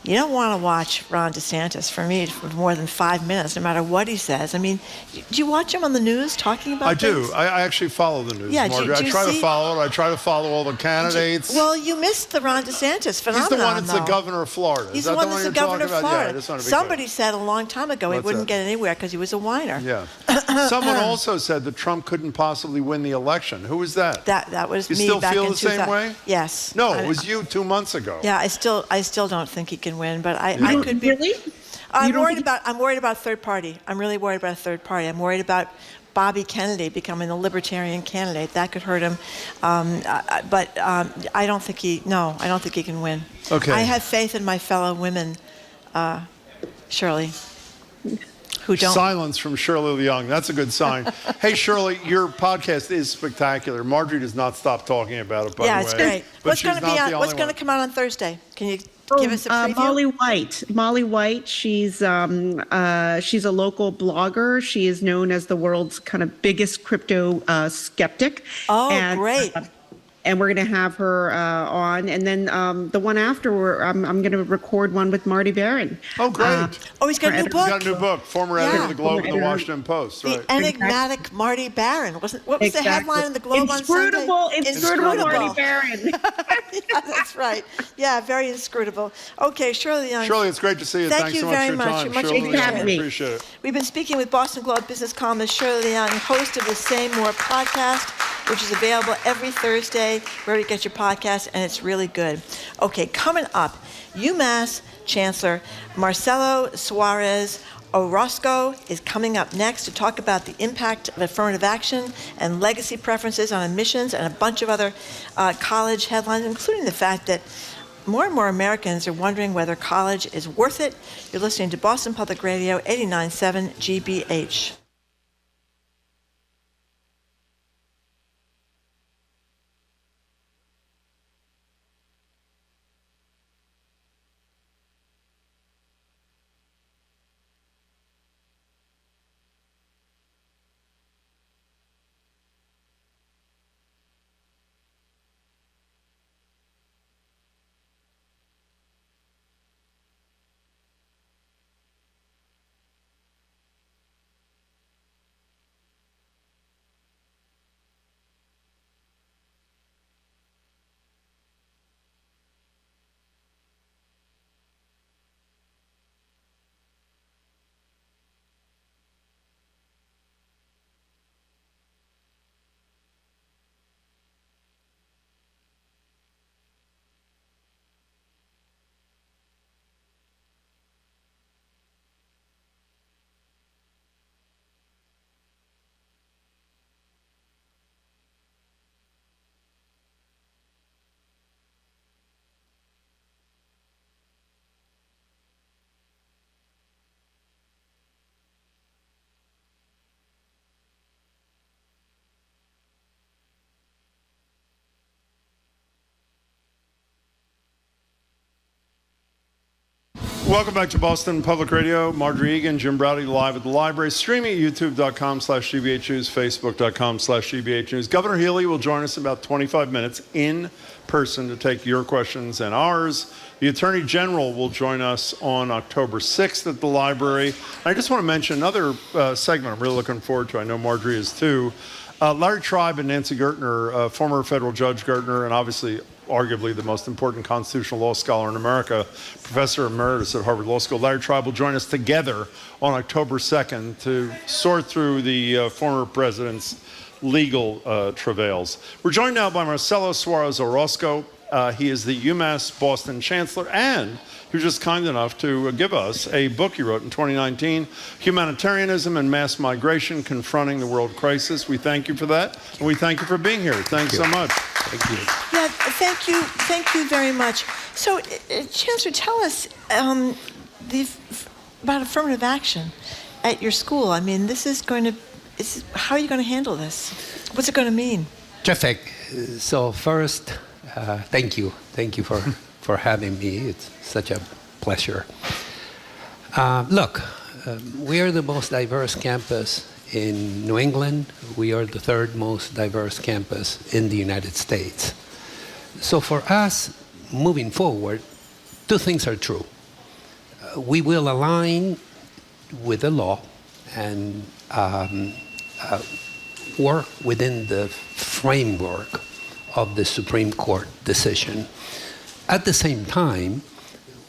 You don't want to watch Ron DeSantis, for me, for more than 5 minutes, no matter what he says. I mean, do you watch him on the news talking about things? I do. I actually follow the news, Yeah, Margaret. I try to follow it. I try to follow all the candidates. Well, you missed the Ron DeSantis phenomenon, He's the one that's the governor of Florida. He's the one that's the governor of Florida. Yeah, that's not a big Somebody deal. said a long time ago he wouldn't get anywhere because he was a whiner. Yeah. Someone also said that Trump couldn't possibly win the election. Who was that? That was you me still back feel in the same way? Yes. No, it was you 2 months ago. Yeah, I still don't think he can win, but I could be. Really? I'm worried about third party. I'm really worried about a third party. I'm worried about Bobby Kennedy becoming the libertarian candidate. That could hurt him. But I don't think he can win. Okay. I have faith in my fellow women, Shirley, who don't. Silence from Shirley Young. That's a good sign. Hey, Shirley, your podcast is spectacular. Marjorie does not stop talking about it, by the way. Yeah, it's great. But What's going to come out on Thursday? Can you give us a preview? Molly White. She's a local blogger. She is known as the world's kind of biggest crypto skeptic. Oh, great. And we're going to have her on. And then the one after, I'm going to record one with Marty Barron. Oh, great. He's got a new book. He's got a new book. Former editor of the Globe and the Washington Post. The Right. enigmatic Marty Barron. What was the headline in the Globe on Sunday? Inscrutable Marty Barron. Yeah, that's right. Yeah, very inscrutable. Okay, Shirley Young. Shirley, it's great to see you. Thank Thanks you so much very for your much. time. You're much Shirley, appreciated. I appreciate it. We've been speaking with Boston Globe business columnist Shirley Young, host of the Say More podcast, which is available every Thursday wherever you get your podcast, and it's really good. Okay, coming up, UMass Chancellor Marcelo Suarez Orozco is coming up next to talk about the impact of affirmative action and legacy preferences on admissions and a bunch of other college headlines, including the fact that more and more Americans are wondering whether college is worth it. You're listening to Boston Public Radio 89.7 GBH. Welcome back to Boston Public Radio. Marjorie Egan, Jim Browdy, live at the library, streaming at youtube.com/GBH News, facebook.com/GBH News. Governor Healey will join us in about 25 minutes in person to take your questions and ours. The Attorney General will join us on October 6th at the library. I just want to mention another segment I'm really looking forward to. I know Marjorie is too. Larry Tribe and Nancy Gertner, former federal judge Gertner, and obviously arguably the most important constitutional law scholar in America, Professor Emeritus at Harvard Law School. Larry Tribe will join us together on October 2nd to sort through the former president's legal travails. We're joined now by Marcelo Suarez Orozco. He is the UMass Boston Chancellor, and he was just kind enough to give us a book he wrote in 2019, Humanitarianism and Mass Migration, Confronting the World Crisis. We thank you for that, and we thank you for being here. Thanks so much. Thank you. Yeah, thank you very much. So, Chancellor, tell us about affirmative action at your school. I mean, how are you going to handle this? What's it going to mean? Terrific. So first, thank you. Thank you for having me. It's such a pleasure. Look, we are the most diverse campus in New England. We are the third most diverse campus in the United States. So for us, moving forward, two things are true. We will align with the law and work within the framework of the Supreme Court decision. At the same time,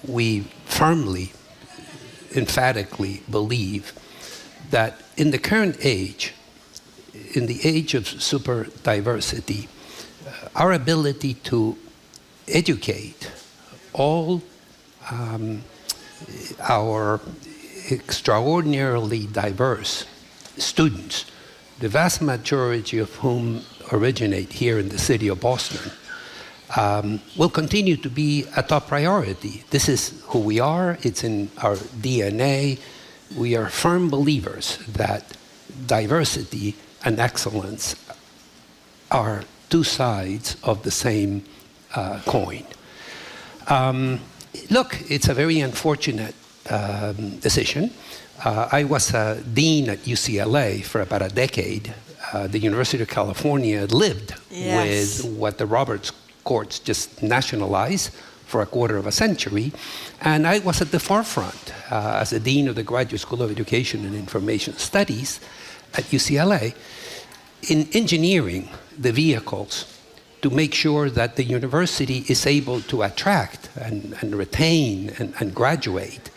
we firmly, emphatically believe that in the current age, in the age of super diversity, our ability to educate all our extraordinarily diverse students, the vast majority of whom originate here in the city of Boston, will continue to be a top priority. This is who we are. It's in our DNA. We are firm believers that diversity and excellence are two sides of the same coin. Look, it's a very unfortunate decision. I was a dean at UCLA for about a decade. The University of California lived with what the Roberts courts just nationalized for a quarter of a century. And I was at the forefront as a dean of the Graduate School of Education and Information Studies at UCLA in engineering the vehicles to make sure that the university is able to attract and retain and graduate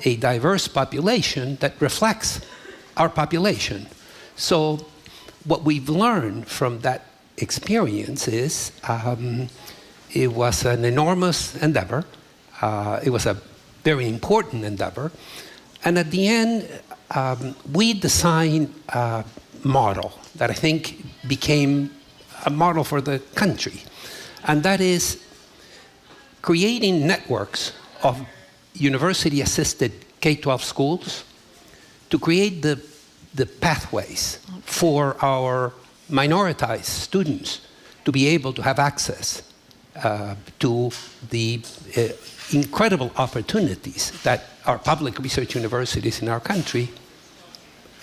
a diverse population that reflects our population. So what we've learned from that experience is it was an enormous endeavor. It was a very important endeavor. And at the end, we designed a model that I think became a model for the country. And that is creating networks of university-assisted K-12 schools to create the pathways for our minoritized students to be able to have access to the incredible opportunities that our public research universities in our country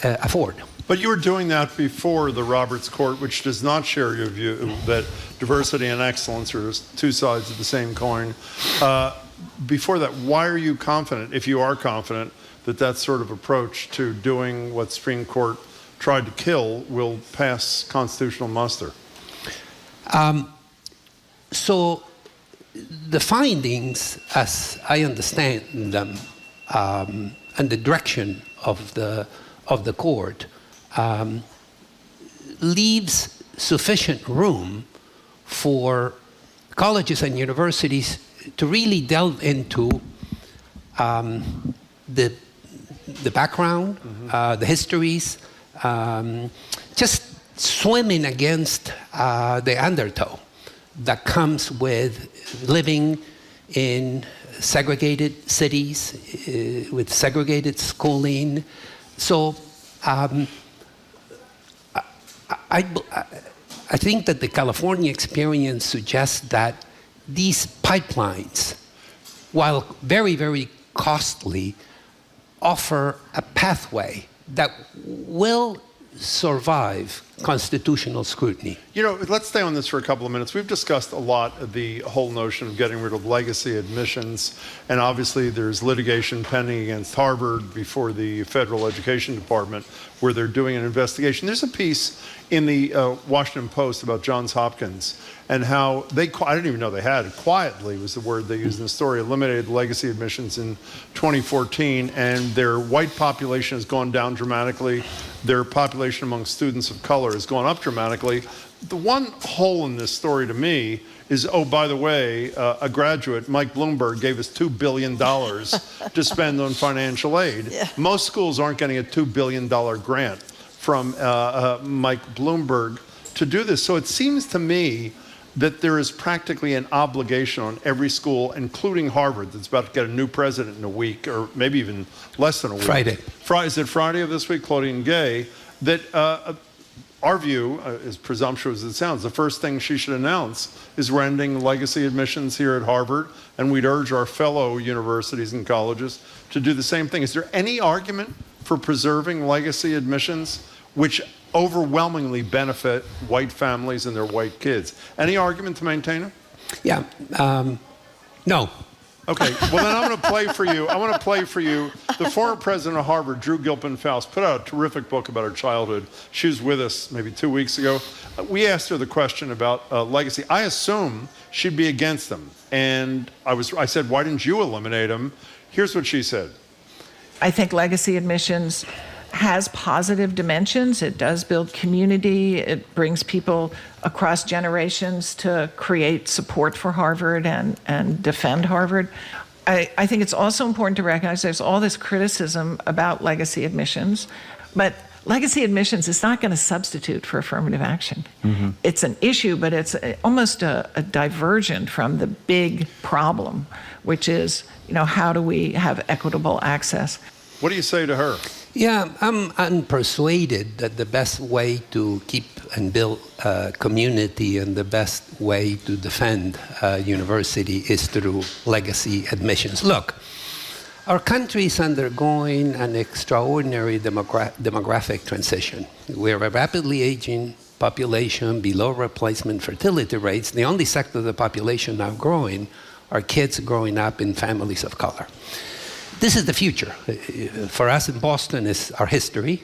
afford. But you were doing that before the Roberts Court, which does not share your view that diversity and excellence are two sides of the same coin. Before that, why are you confident, if you are confident, that that sort of approach to doing what Supreme Court tried to kill will pass constitutional muster? So the findings, as I understand them, and the direction of the court leaves sufficient room for colleges and universities to really delve into the background, the histories, just swimming against the undertow that comes with living in segregated cities, with segregated schooling. So I think that the California experience suggests that these pipelines, while very, very costly, offer a pathway that will survive constitutional scrutiny. You know, let's stay on this for a couple of minutes. We've discussed a lot the whole notion of getting rid of legacy admissions, and obviously there's litigation pending against Harvard before the Federal Education Department where they're doing an investigation. There's a piece in the Washington Post about Johns Hopkins and how I didn't even know they had, quietly was the word they used in the story, eliminated legacy admissions in 2014, and their white population has gone down dramatically. Their population among students of color has gone up dramatically. The one hole in this story to me is, oh, by the way, a graduate, Mike Bloomberg, gave us $2 billion to spend on financial aid. Yeah. Most schools aren't getting a $2 billion grant from Mike Bloomberg to do this. So it seems to me that there is practically an obligation on every school, including Harvard, that's about to get a new president in a week, or maybe even less than a week. Friday. Is it Friday of this week, Claudine Gay, that our view, as presumptuous as it sounds, the first thing she should announce is we're ending legacy admissions here at Harvard, and we'd urge our fellow universities and colleges to do the same thing. Is there any argument for preserving legacy admissions, which overwhelmingly benefit white families and their white kids? Any argument to maintain it? Yeah, no. Okay, well then I'm going to play for you. I want to play for you. The former president of Harvard, Drew Gilpin-Faust, put out a terrific book about her childhood. She was with us maybe 2 weeks ago. We asked her the question about legacy. I assume she'd be against them. And I said, why didn't you eliminate them? Here's what she said. I think legacy admissions has positive dimensions. It does build community. It brings people across generations to create support for Harvard and defend Harvard. I think it's also important to recognize there's all this criticism about legacy admissions, but legacy admissions is not going to substitute for affirmative action. Mm-hmm. It's an issue, but it's almost a divergent from the big problem, which is, how do we have equitable access? What do you say to her? Yeah, I'm unpersuaded that the best way to keep and build a community and the best way to defend a university is through legacy admissions. Look, our country is undergoing an extraordinary demographic transition. We're a rapidly aging population, below replacement fertility rates. The only sector of the population now growing are kids growing up in families of color. This is the future. For us in Boston, is our history.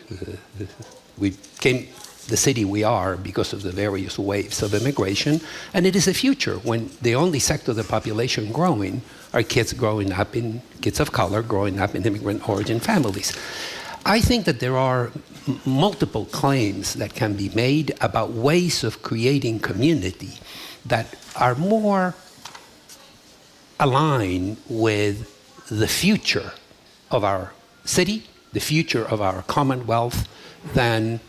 We came the city we are because of the various waves of immigration, and it is a future when the only sector of the population growing are kids of color growing up in immigrant origin families. I think that there are multiple claims that can be made about ways of creating community that are more aligned with the future of our city, the future of our Commonwealth, than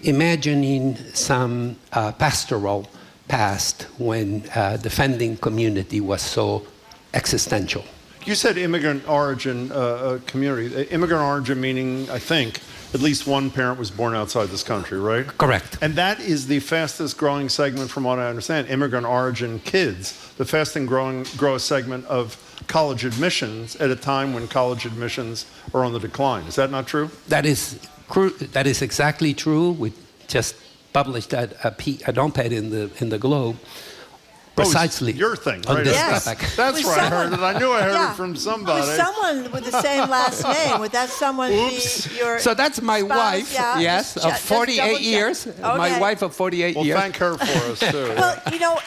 imagining some pastoral past when defending community was so existential. You said immigrant origin community. Immigrant origin meaning, I think, at least one parent was born outside this country, right? Correct. And that is the fastest growing segment, from what I understand, immigrant origin kids, the fastest growing segment of college admissions at a time when college admissions are on the decline. Is that not true? That is exactly true. We just published an op-ed in the Globe. Precisely. Your thing, on right? this Yes. topic. That's where I heard it. I knew I heard it from somebody. With someone with the same last name. Would that someone be your So that's my spouse? wife, Yeah. yes, Just of double 48 check. years. Okay. My wife of 48 Well, years. thank her for us, too. Well,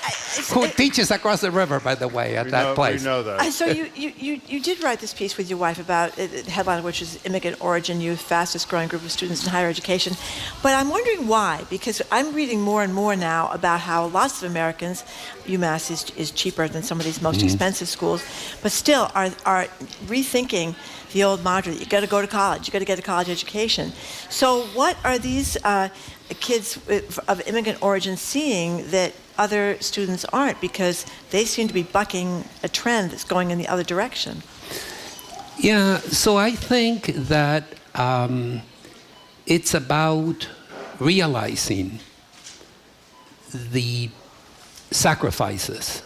Who teaches across the river, by the way, at that place. We know that. So you did write this piece with your wife about the headline, which is Immigrant Origin Youth, Fastest Growing Group of Students in Higher Education. But I'm wondering why, because I'm reading more and more now about how lots of Americans, UMass is cheaper than some of these most expensive schools, but still are rethinking the old mantra that you got to go to college, you got to get a college education. So what are these kids of immigrant origin seeing that other students aren't, because they seem to be bucking a trend that's going in the other direction? Yeah, so I think that it's about realizing the sacrifices,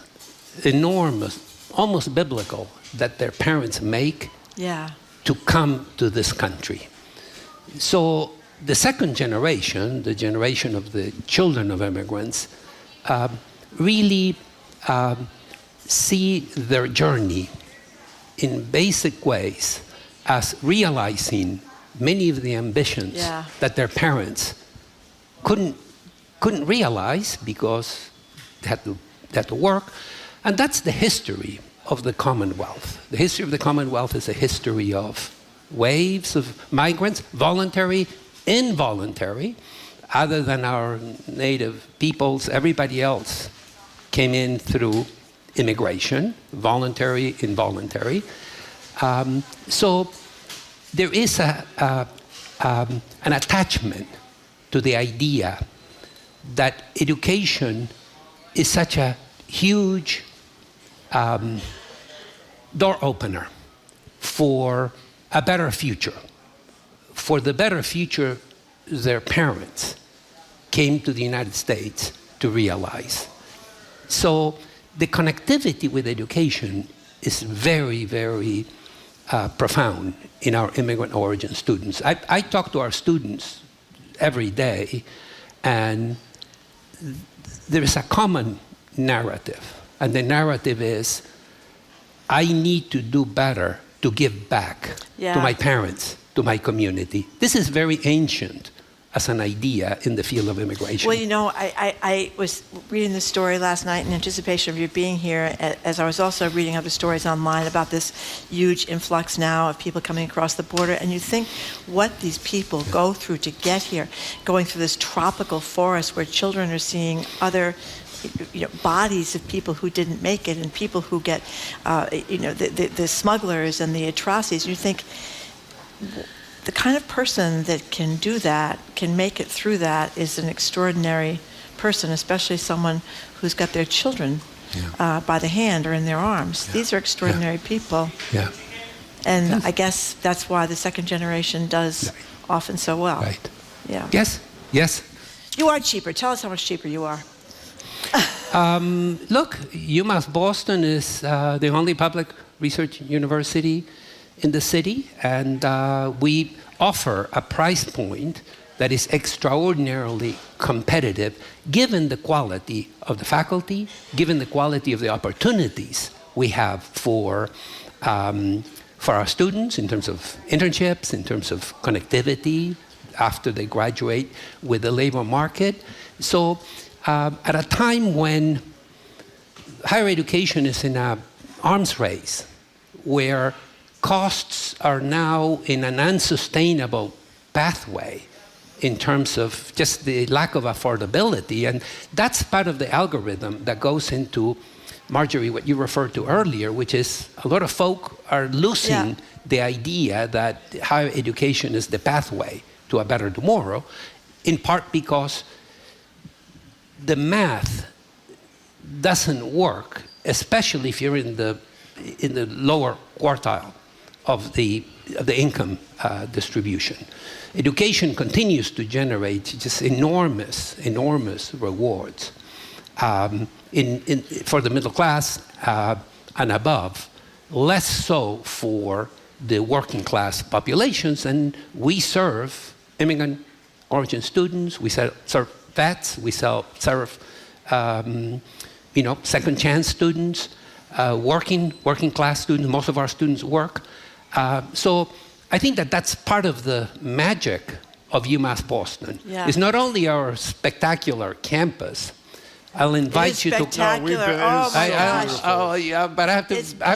enormous, almost biblical, that their parents make to come to this country. So the second generation, the generation of the children of immigrants, really see their journey in basic ways as realizing many of the ambitions that their parents couldn't couldn't realize because they had to work. And that's the history of the Commonwealth. The history of the Commonwealth is a history of waves of migrants, voluntary, involuntary. Other than our native peoples, everybody else came in through immigration, voluntary, involuntary. So there is an attachment to the idea that education is such a huge door opener for a better future. For the better future their parents came to the United States to realize. So the connectivity with education is very, very profound in our immigrant origin students. I talk to our students every day, and there is a common narrative. And the narrative is, I need to do better to give back to my parents, to my community. This is very ancient as an idea in the field of immigration. Well, you know, I was reading this story last night in anticipation of you being here, as I was also reading other stories online about this huge influx now of people coming across the border. And you think what these people go through to get here, going through this tropical forest where children are seeing other bodies of people who didn't make it, and people who get, the smugglers and the atrocities. You think the kind of person that can do that, can make it through that, is an extraordinary person, especially someone who's got their children by the hand or in their arms. These are extraordinary people. Yeah. And I guess that's why the second generation does often so well. Right. Yeah. Yes, yes. You are cheaper. Tell us how much cheaper you are. Look, UMass Boston is the only public research university in the city, and we offer a price point that is extraordinarily competitive given the quality of the faculty, given the quality of the opportunities we have for our students in terms of internships, in terms of connectivity after they graduate with the labor market. So at a time when higher education is in an arms race, where costs are now in an unsustainable pathway in terms of just the lack of affordability, and that's part of the algorithm that goes into, Marjorie, what you referred to earlier, which is a lot of folk are losing the idea that higher education is the pathway to a better tomorrow, in part because the math doesn't work, especially if you're in the lower quartile of the income distribution. Education continues to generate just enormous rewards for the middle class and above, less so for the working class populations. And we serve immigrant origin students, we serve vets, we serve second chance students, working class students. Most of our students work. So I think that's part of the magic of UMass Boston. Yeah. It's not only our spectacular campus. I'll invite you to. Spectacular. Oh my gosh. Yeah, but I have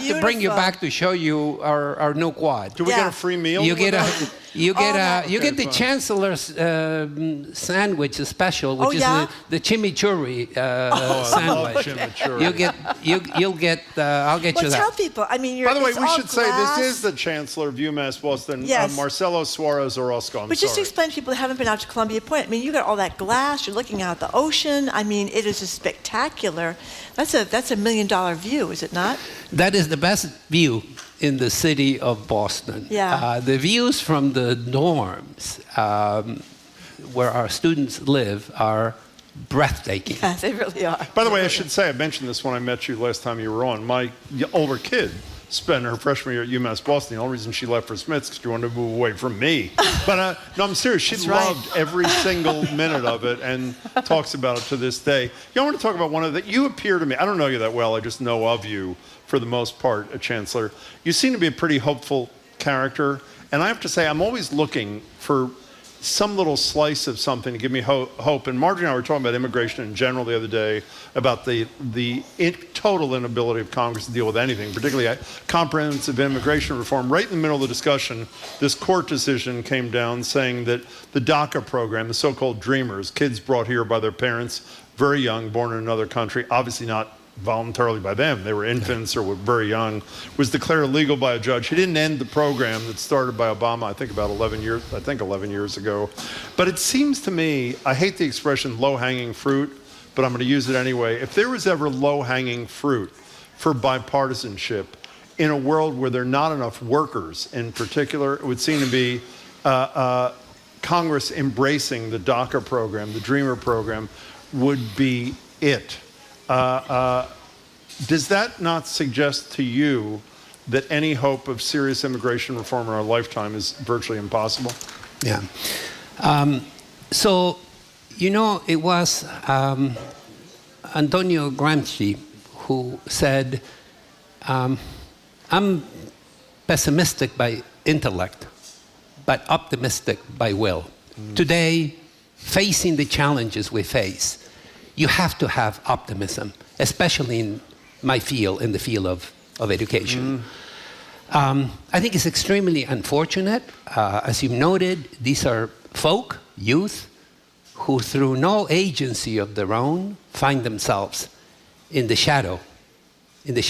to bring you back to show you our new quad. Do we get a free meal? You get the Chancellor's sandwich special, which is the chimichurri sandwich. You'll get. I'll get you that. Tell people. I mean, by the way, we should say this is the Chancellor of UMass Boston, Marcelo Suarez Orozco. But just to explain to people that haven't been out to Columbia Point. I mean, you got all that glass. You're looking out at the ocean. I mean, it is spectacular. That's a $1 million view, is it not? That is the best view in the city of Boston. Yeah. The views from the dorms where our students live are breathtaking. Yeah, they really are. By the way, I should say, I mentioned this when I met you last time you were on. My older kid spent her freshman year at UMass Boston. The only reason she left for Smith's because she wanted to move away from me. But no, I'm serious. She loved every single minute of it and talks about it to this day. I want to talk about one of the, you appear to me, I don't know you that well, I just know of you for the most part, a Chancellor. You seem to be a pretty hopeful character. And I have to say, I'm always looking for some little slice of something to give me hope. And Marjorie and I were talking about immigration in general the other day, about the total inability of Congress to deal with anything, particularly comprehensive immigration reform. Right in the middle of the discussion, this court decision came down saying that the DACA program, the so-called Dreamers, kids brought here by their parents, very young, born in another country, obviously not voluntarily by them, they were infants or were very young, was declared illegal by a judge. He didn't end the program that started by Obama, I think about 11 years ago. But it seems to me, I hate the expression low-hanging fruit, but I'm going to use it anyway. If there was ever low-hanging fruit for bipartisanship in a world where there are not enough workers in particular, it would seem to be Congress embracing the DACA program, the Dreamer program, would be it. Does that not suggest to you that any hope of serious immigration reform in our lifetime is virtually impossible? Yeah. So, you know, it was Antonio Gramsci who said, I'm pessimistic by intellect, but optimistic by will. Today, facing the challenges we face, you have to have optimism, especially in my field, in the field of education. I think it's extremely unfortunate. As you noted, these are folk, youth, who through no agency of their own find themselves in the shadow of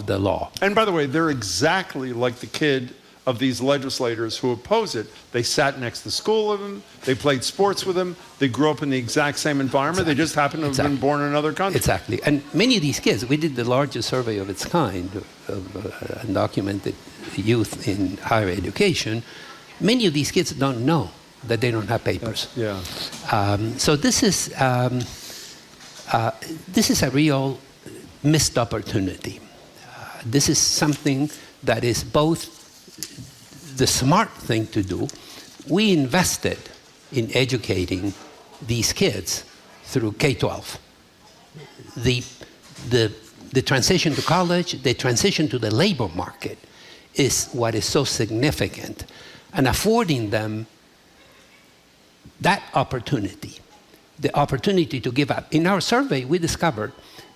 the law. And by the way, they're exactly like the kid of these legislators who oppose it. They sat next to school with them, they played sports with them, they grew up in the exact same environment, they just happen to have been born in another country. Exactly, and many of these kids, we did the largest survey of its kind of undocumented youth in higher education. Many of these kids don't know that they don't have papers. Yeah. So this is a real missed opportunity. This is something that is both the smart thing to do. We invested in educating these kids through K-12. The transition to college, the transition to the labor market is what is so significant, and affording them that opportunity, the opportunity to give up. In our survey, we discovered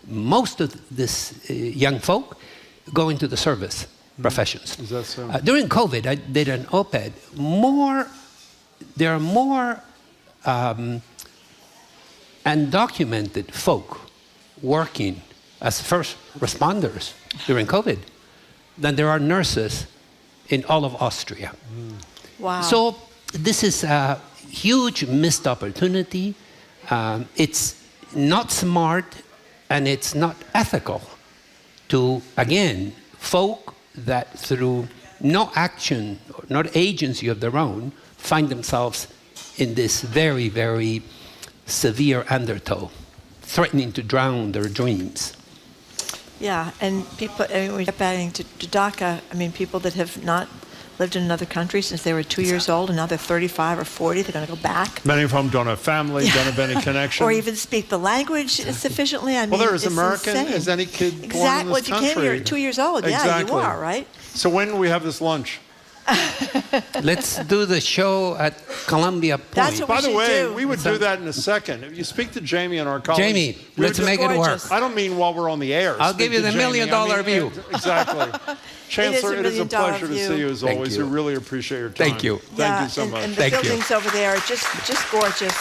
most of this young folk go into the service professions. Is that so? During COVID, I did an op-ed. There are more undocumented folk working as first responders during COVID than there are nurses in all of Austria. Wow. So this is a huge missed opportunity. It's not smart and it's not ethical to, again, folk that through no action, not agency of their own, find themselves in this very, very severe undertow, threatening to drown their dreams. Yeah, and people, I mean, we kept adding to DACA, I mean, people that have not lived in another country since they were 2 years old, and now they're 35 or 40, they're going to go back. Many of whom don't have family, don't have any connection. Or even speak the language sufficiently. I mean, well, they're as it's American insane. as any kid born in Exactly. this Well, country. you're 2 years old. Yeah, Exactly. you are, right? So when will we have this lunch? Let's do the show at Columbia Point. That's what By we the should way, do. we would do that in a second. If you speak to Jamie and our colleagues. Jamie, we let's would make it work. I don't mean while we're on the air. I'll Speak give you to the $1 Jamie. million view. Exactly. Chancellor, it is a pleasure to see you as Thank always. you. We really appreciate your time. Thank you. Yeah, Thank you so much. And the Thank you. buildings over there are just gorgeous.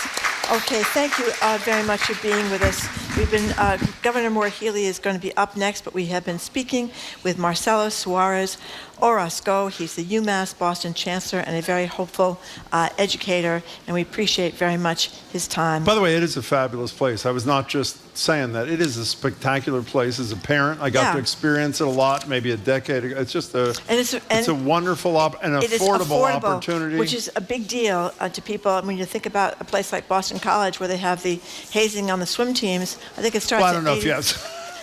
Okay, thank you very much for being with us. We've been, Governor Moore Healey is going to be up next, but we have been speaking with Marcelo Suarez Orozco. He's the UMass Boston Chancellor and a very hopeful educator, and we appreciate very much his time. By the way, it is a fabulous place. I was not just saying that. It is a spectacular place. As a parent, I got to experience it a lot, maybe a decade ago. It's just it's a wonderful and affordable opportunity. Which is a big deal to people. When you think about a place like Boston College where they have the hazing on the swim teams, I think it starts Well, I don't know at if 80. you have...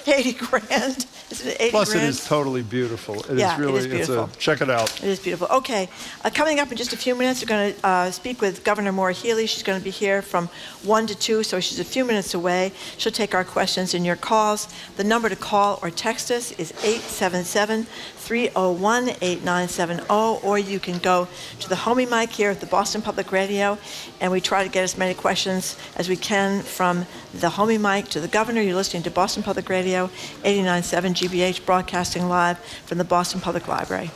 80 grand. Is it 80 Plus, grand? it is totally beautiful. It Yeah, is really, it is beautiful. check it out. It is beautiful. Okay, coming up in just a few minutes, we're going to speak with Governor Maura Healey. She's going to be here from 1 to 2, so she's a few minutes away. She'll take our questions and your calls. The number to call or text us is 877-301-8970, or you can go to the homie mic here at the Boston Public Radio, and we try to get as many questions as we can from the homie mic to the governor. You're listening to Boston Public Radio, 89.7 GBH, broadcasting live from the Boston Public Library.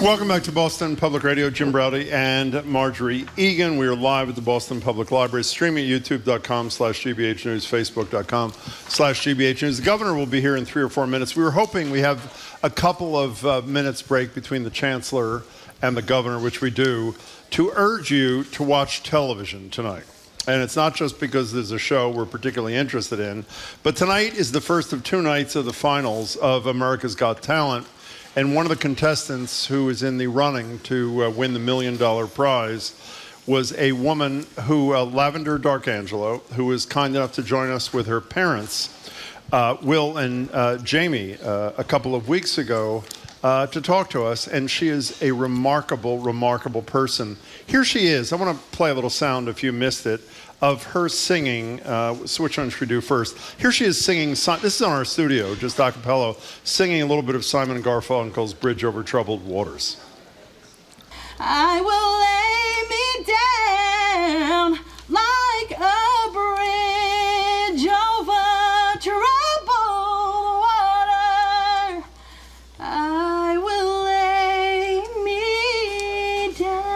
Welcome back to Boston Public Radio. Jim Browdy and Marjorie Egan. We are live at the Boston Public Library, streaming at youtube.com/GBH News, facebook.com/GBH News. The governor will be here in 3 or 4 minutes. We were hoping we have a couple of minutes break between the chancellor and the governor, which we do, to urge you to watch television tonight. And it's not just because there's a show we're particularly interested in, but tonight is the first of 2 nights of the finals of America's Got Talent. And one of the contestants who is in the running to win the $1 million prize was a woman who, Lavender Darkangelo, who was kind enough to join us with her parents, Will and Jamie, a couple of weeks ago to talk to us. And she is a remarkable, remarkable person. Here she is. I want to play a little sound if you missed it, of her singing. So which one should we do first? Here she is singing. This is in our studio, just a cappella, singing a little bit of Simon and Garfunkel's Bridge Over Troubled Waters. I will lay me down like a bridge over troubled water. I will lay me down.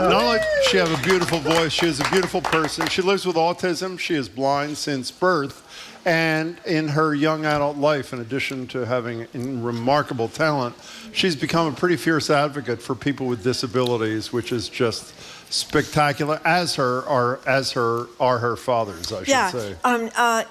Not only does she have a beautiful voice, she is a beautiful person. She lives with autism. She is blind since birth. And in her young adult life, in addition to having remarkable talent, she's become a pretty fierce advocate for people with disabilities, which is just spectacular, as are her fathers, I should say.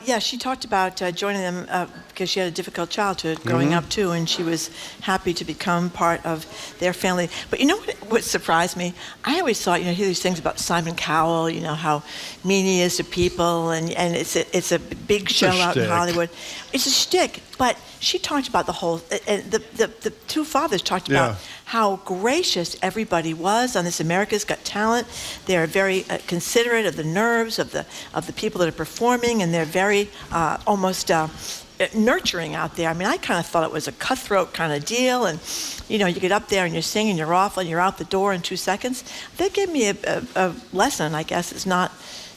Yeah, she talked about joining them because she had a difficult childhood growing up too, and she was happy to become part of their family. But you know what surprised me? I always thought, hear these things about Simon Cowell, how mean he is to people, and it's a big show out in Hollywood. It's a shtick, but she talked about the whole. The 2 fathers talked about how gracious everybody was on this America's Got Talent. They're very considerate of the nerves of the people that are performing, and they're very almost nurturing out there. I mean, I kind of thought it was a cutthroat kind of deal, and you get up there and you're singing, you're off, and you're out the door in 2 seconds. They gave me a lesson, I guess. It's not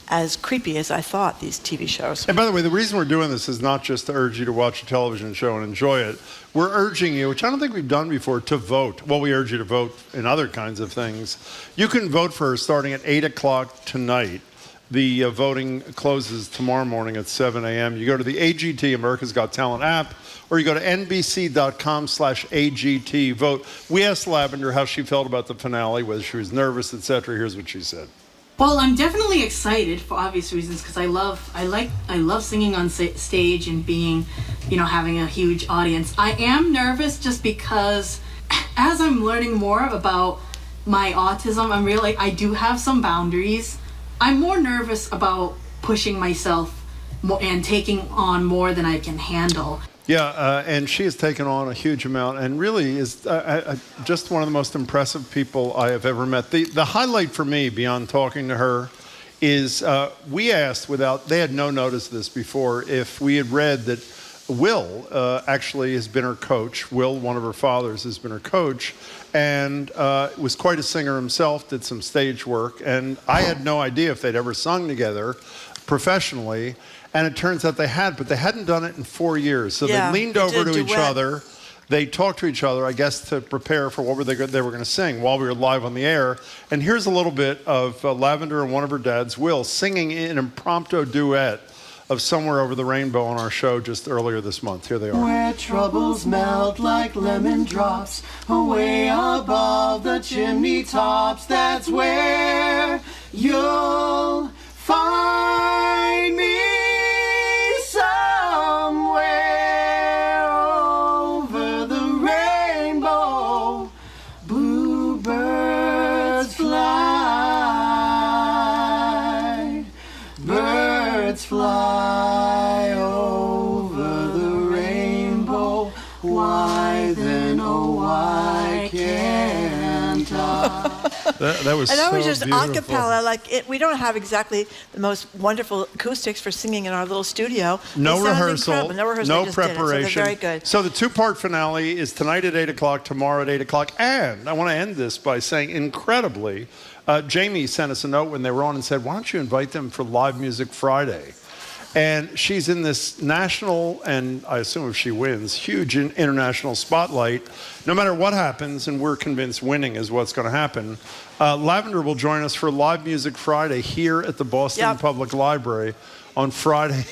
as creepy as I thought, these TV shows. And by the way, the reason we're doing this is not just to urge you to watch a television show and enjoy it. We're urging you, which I don't think we've done before, to vote. Well, we urge you to vote in other kinds of things. You can vote for her starting at 8 o'clock tonight. The voting closes tomorrow morning at 7 a.m. You go to the AGT, America's Got Talent app, or you go to nbc.com/AGT vote. We asked Lavender how she felt about the finale, whether she was nervous, etc. Here's what she said. Well, I'm definitely excited for obvious reasons because I love singing on stage and being, having a huge audience. I am nervous just because as I'm learning more about my autism, I do have some boundaries. I'm more nervous about pushing myself and taking on more than I can handle. Yeah, and she has taken on a huge amount and really is just one of the most impressive people I have ever met. The highlight for me, beyond talking to her, is we asked, they had no notice of this before, if we had read that Will actually has been her coach. Will, one of her fathers, has been her coach, and was quite a singer himself, did some stage work, and I had no idea if they'd ever sung together professionally. And it turns out they had, but they hadn't done it in 4 years. So they leaned over to each other. They talked to each other, I guess, to prepare for what they were going to sing while we were live on the air. And here's a little bit of Lavender and one of her dads, Will, singing an impromptu duet of Somewhere Over the Rainbow on our show just earlier this month. Here they are. Where troubles melt like lemon drops away above the chimney tops, that's where you'll find me. Somewhere over the rainbow, bluebirds fly, birds fly over the rainbow. Why then, oh why can't I? That was and that was so just beautiful. a cappella. We don't have exactly the most wonderful acoustics for singing in our little studio. No rehearsal, no preparation. So they're very good. So the two-part finale is tonight at 8 o'clock, tomorrow at 8 o'clock. And I want to end this by saying, incredibly, Jamie sent us a note when they were on and said, why don't you invite them for Live Music Friday? And she's in this national, and I assume if she wins, huge international spotlight. No matter what happens, and we're convinced winning is what's going to happen, Lavender will join us for Live Music Friday here at the Boston Public Library on Friday,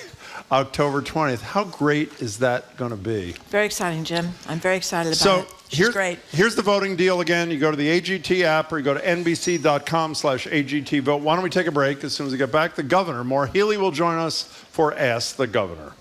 October 20th. How great is that going to be? Very exciting, Jim. I'm very excited about it. She's great. Here's the voting deal again. You go to the AGT app or you go to nbc.com/AGT vote. Why don't we take a break? As soon as we get back, the governor, Maura Healey, will join us for Ask the Governor.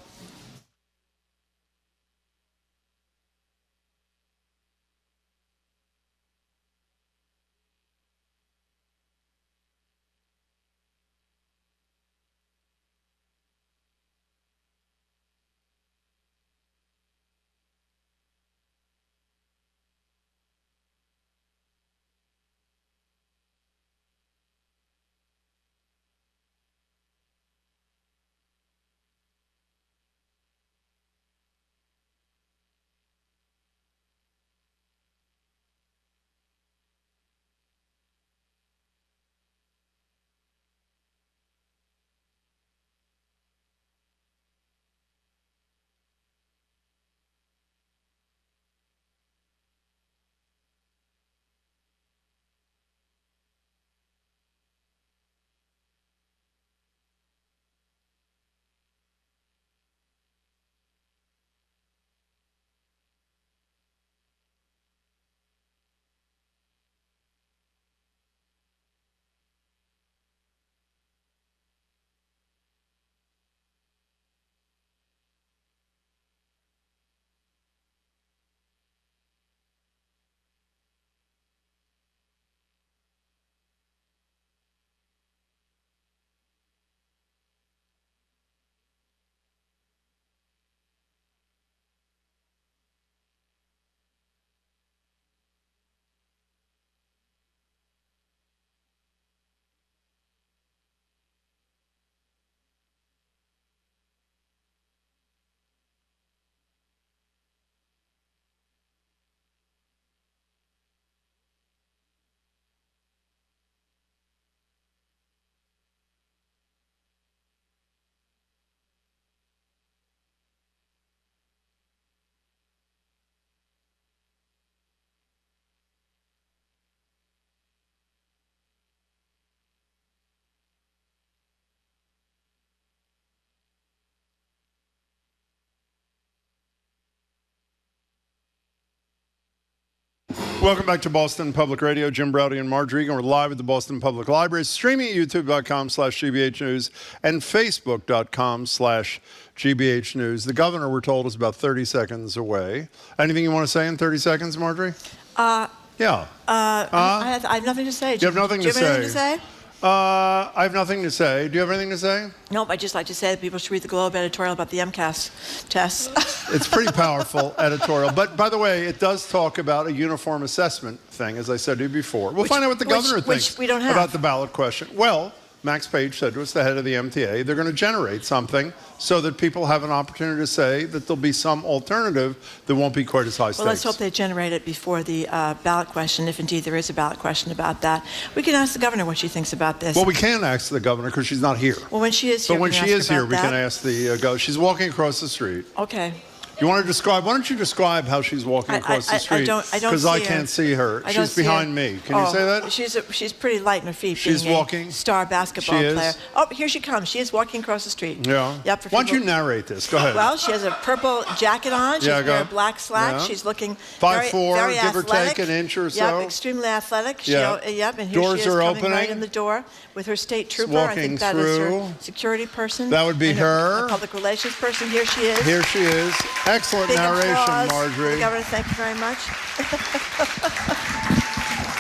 Welcome back to Boston Public Radio. Jim Browdy and Marjorie Egan. We're live at the Boston Public Library, streaming at youtube.com/GBH News and facebook.com/GBH News. The governor, we're told, is about 30 seconds away. Anything you want to say in 30 seconds, Marjorie? Yeah. I have nothing to say. You have nothing to say? Do you have anything to say? I have nothing to say. Do you have anything to say? Nope, I'd just like to say that people should read the Globe editorial about the MCAS tests. It's pretty powerful editorial. But by the way, it does talk about a uniform assessment thing, as I said to you before. We'll find out what the governor thinks we don't have. about the ballot question. Well, Max Page said to us, the head of the MTA, they're going to generate something so that people have an opportunity to say that there'll be some alternative that won't be quite as high stakes. Well, let's hope they generate it before the ballot question, if indeed there is a ballot question about that. We can ask the governor what she thinks about this. Well, we can't ask the governor because she's not here. Well, when she is here, but when we can she ask is her here, about we can that. ask the go. She's walking across the street. Okay. You want to describe? Why don't you describe how she's walking across the street? I don't because I can't see her. She's behind me. Can you say that? She's pretty light in her feet. She's being walking. A star basketball She is? player. Oh, here she comes. She is walking across the street. Yeah. Yep. Why don't you narrate this? Go ahead. Well, she has a purple jacket on. She's wearing black slacks. Yeah. She's looking 5'4", very give or athletic. take an inch or so. Yep, extremely athletic. Yeah. Yep, and here Doors she is are coming opening. right in the door with her state trooper. Walking I think that is through. her security person. That would be and her. A public relations person. Here she is. Here she is. Excellent Big narration, applause. Marjorie. Governor, thank you very much.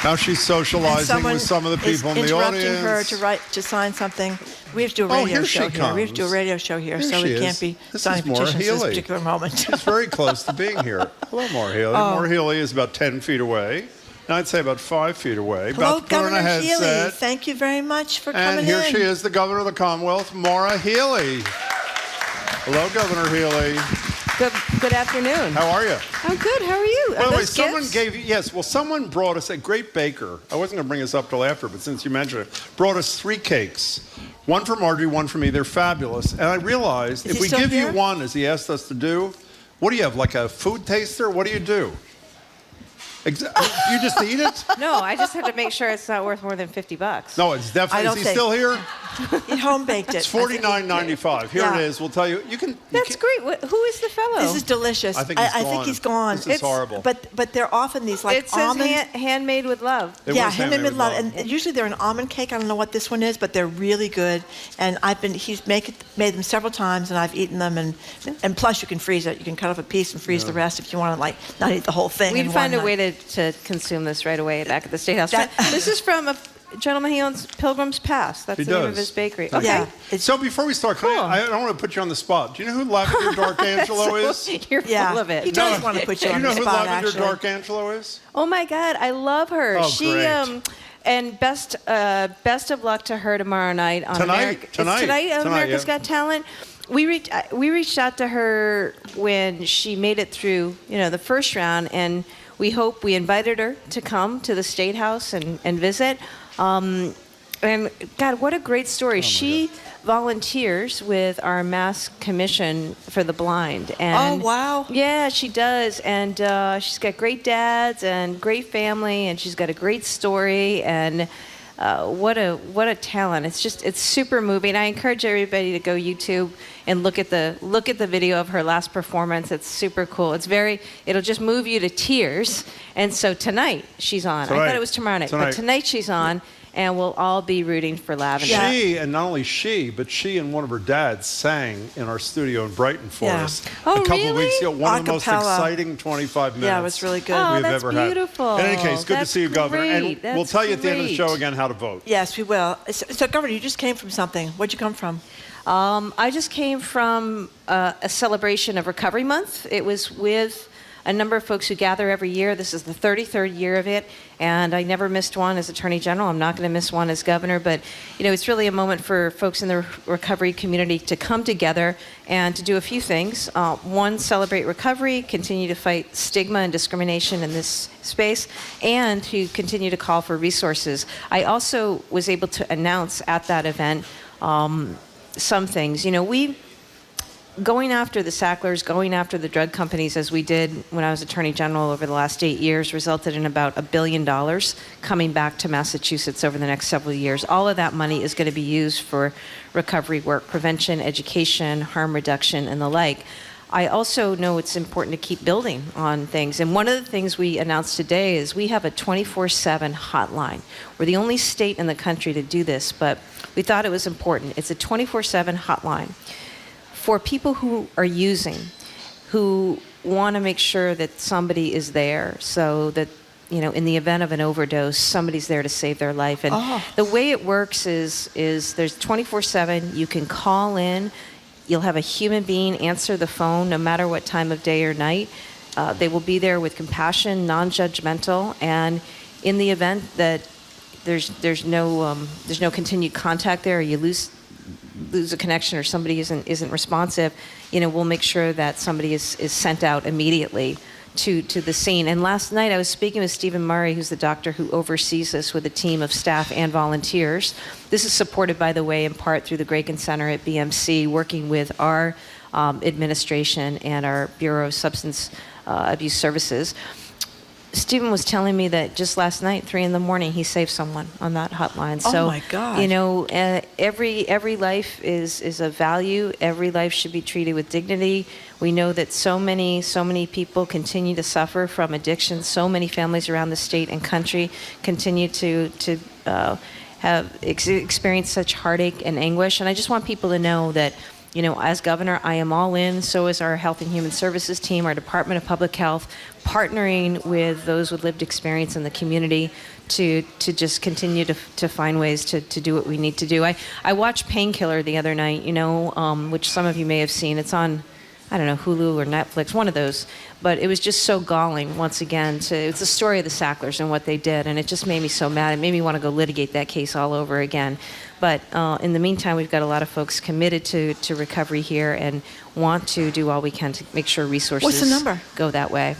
Now she's socializing with some of the people in the interrupting audience. her to sign something. We have to do a radio here show she here. We have to do a comes. radio show here, Here so she we is. can't be This signing is Maura petitions at this Healey. particular moment. She's very close to being here. Hello, Maura Healey. Oh. Maura Healey is about 10 feet away. And I'd say about 5 feet away. Hello, about to put on a Governor Healey. headset. Thank you very much for coming And here in. she is, the governor of the Commonwealth, Maura Healey. Hello, Governor Healey. Good afternoon. How are you? I'm good. How are you? By the way, someone gave you, someone brought us, a great baker, I wasn't going to bring this up till after, but since you mentioned it, brought us 3 cakes. One for Marjorie, one for me. They're fabulous. And I realized Is if he we still give here? you one, as he asked us to do, what do you have, like a food taster? What do you do? You just eat it? No, I just have to make sure it's not worth more than $50. No, it's definitely, is he still here? He home baked it. It's $49.95. Here it is. We'll tell you. You can. That's great. Who is the fellow? This is delicious. I think he's gone. This is horrible. But they're often these like It says almond. handmade with love. Handmade with love. And usually they're an almond cake. I don't know what this one is, but they're really good. And he's made them several times, and I've eaten them. And plus you can freeze it. You can cut off a piece and freeze the rest if you want to not eat the whole thing. We'd find a way to consume this right away back at the State House. This is from a gentleman, he owns Pilgrim's Pass. That's the name of his bakery. Okay. Yeah. So before we start, I don't want to put you on the spot. Do you know who Lavender Darkangelo is? You're full of it. He does want to put you on the spot, Do you know who Lavender Darkangelo is? Oh my God, I love her. Oh, she great. And best of luck to her tomorrow night on Tonight on America's yeah. Got Talent. We reached out to her when she made it through, the first round, and we invited her to come to the State House and visit. And God, what a great story. She volunteers with our Mass Commission for the Blind. And oh, wow. Yeah, she does. And she's got great dads and great family, and she's got a great story. And what a talent. It's super moving. I encourage everybody to go YouTube and look at the video of her last performance. It's super cool. It'll just move you to tears. And so tonight she's on. I thought it was tomorrow night, but tonight she's on. And we'll all be rooting for Lavender. She, and not only she, but she and one of her dads sang in our studio in Brighton for us a couple of weeks ago. One of the most exciting 25 minutes. Yeah, it was really good. We've ever beautiful. had. In any case, good to see you, Governor. And That's we'll tell you at the end of the show again how to vote. Yes, we will. So, Governor, you just came from something. Where'd you come from? I just came from a celebration of Recovery Month. It was with a number of folks who gather every year. This is the 33rd year of it, and I never missed one as Attorney General. I'm not going to miss one as Governor, but it's really a moment for folks in the recovery community to come together and to do a few things. One, celebrate recovery, continue to fight stigma and discrimination in this space, and to continue to call for resources. I also was able to announce at that event some things. Going after the Sacklers, going after the drug companies as we did when I was Attorney General over the last 8 years resulted in about $1 billion coming back to Massachusetts over the next several years. All of that money is going to be used for recovery work, prevention, education, harm reduction, and the like. I also know it's important to keep building on things. And one of the things we announced today is we have a 24/7 hotline. We're the only state in the country to do this, but we thought it was important. It's a 24/7 hotline for people who are using, who want to make sure that somebody is there so that, you know, in the event of an overdose, somebody's there to save their life. And the way it works is there's 24/7. You can call in. You'll have a human being answer the phone no matter what time of day or night. They will be there with compassion, non-judgmental, and in the event that there's no continued contact there, or you lose a connection, or somebody isn't responsive, you know, we'll make sure that somebody is sent out immediately to the scene. And last night I was speaking with Stephen Murray, who's the doctor who oversees this with a team of staff and volunteers. This is supported, by the way, in part through the Graken Center at BMC, working with our administration and our Bureau of Substance Abuse Services. Stephen was telling me that just last night, 3 a.m, he saved someone on that hotline. Oh So, my God. you know, every life is of value. Every life should be treated with dignity. We know that so many people continue to suffer from addiction. So many families around the state and country continue to have experienced such heartache and anguish. And I just want people to know that, you know, as governor, I am all in. So is our Health and Human Services team, our Department of Public Health, partnering with those with lived experience in the community to just continue to find ways to do what we need to do. I watched Painkiller the other night, you know, which some of you may have seen. It's on, I don't know, Hulu or Netflix, one of those. But it was just so galling, once again. It's the story of the Sacklers and what they did, and it just made me so mad. It made me want to go litigate that case all over again. But in the meantime, we've got a lot of folks committed to recovery here and want to do all we can to make sure resources What's the number? go that way.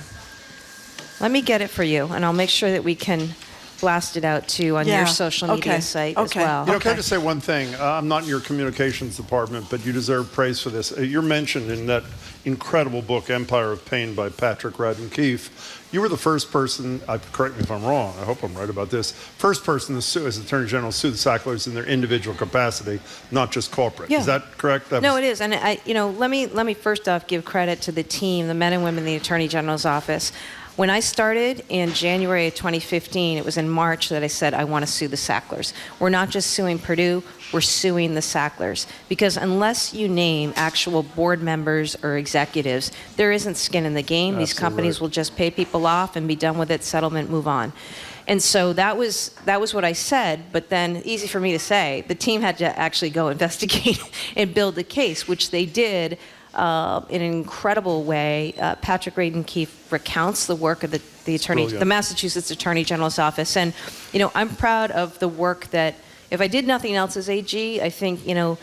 Let me get it for you, and I'll make sure that we can blast it out too on your social media site as well. You know, can I just say one thing? I'm not in your communications department, but you deserve praise for this. You're mentioned in that incredible book, Empire of Pain by Patrick Radden Keefe. You were the first person, correct me if I'm wrong, I hope I'm right about this, first person to sue, as Attorney General, sue the Sacklers in their individual capacity, not just corporate. Yeah. Is that correct? No, it is. And let me first off give credit to the team, the men and women in the Attorney General's office. When I started in January of 2015, it was in March that I said, I want to sue the Sacklers. We're not just suing Purdue, we're suing the Sacklers. Because unless you name actual board members or executives, there isn't skin in the game. These companies will just pay people off and be done with it, settlement, move on. And so that was what I said, but then, easy for me to say, the team had to actually go investigate and build the case, which they did. In an incredible way. Patrick Radden Keefe recounts the work of the Massachusetts Attorney General's office, and you know, I'm proud of the work that, if I did nothing else as AG, I think, you know,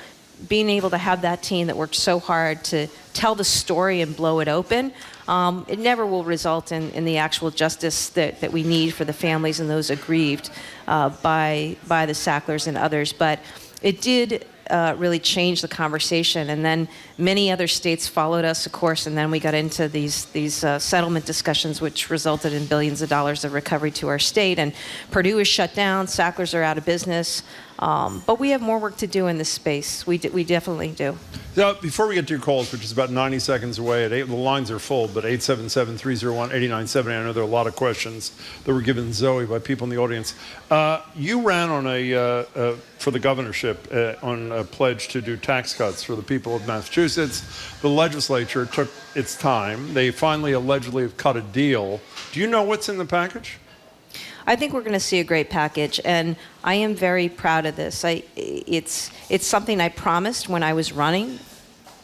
being able to have that team that worked so hard to tell the story and blow it open, it never will result in the actual justice that we need for the families and those aggrieved by the Sacklers and others, but it did really changed the conversation. And then many other states followed us, of course, and then we got into these settlement discussions, which resulted in billions of dollars of recovery to our state. And Purdue is shut down, Sacklers are out of business. But we have more work to do in this space. We definitely do. Now, before we get to your calls, which is about 90 seconds away, the lines are full, but 877-301-8970. I know there are a lot of questions that were given Zoe by people in the audience. You ran on for the governorship on a pledge to do tax cuts for the people of Massachusetts. The legislature took its time. They finally allegedly have cut a deal. Do you know what's in the package? I think we're going to see a great package, and I am very proud of this. It's something I promised when I was running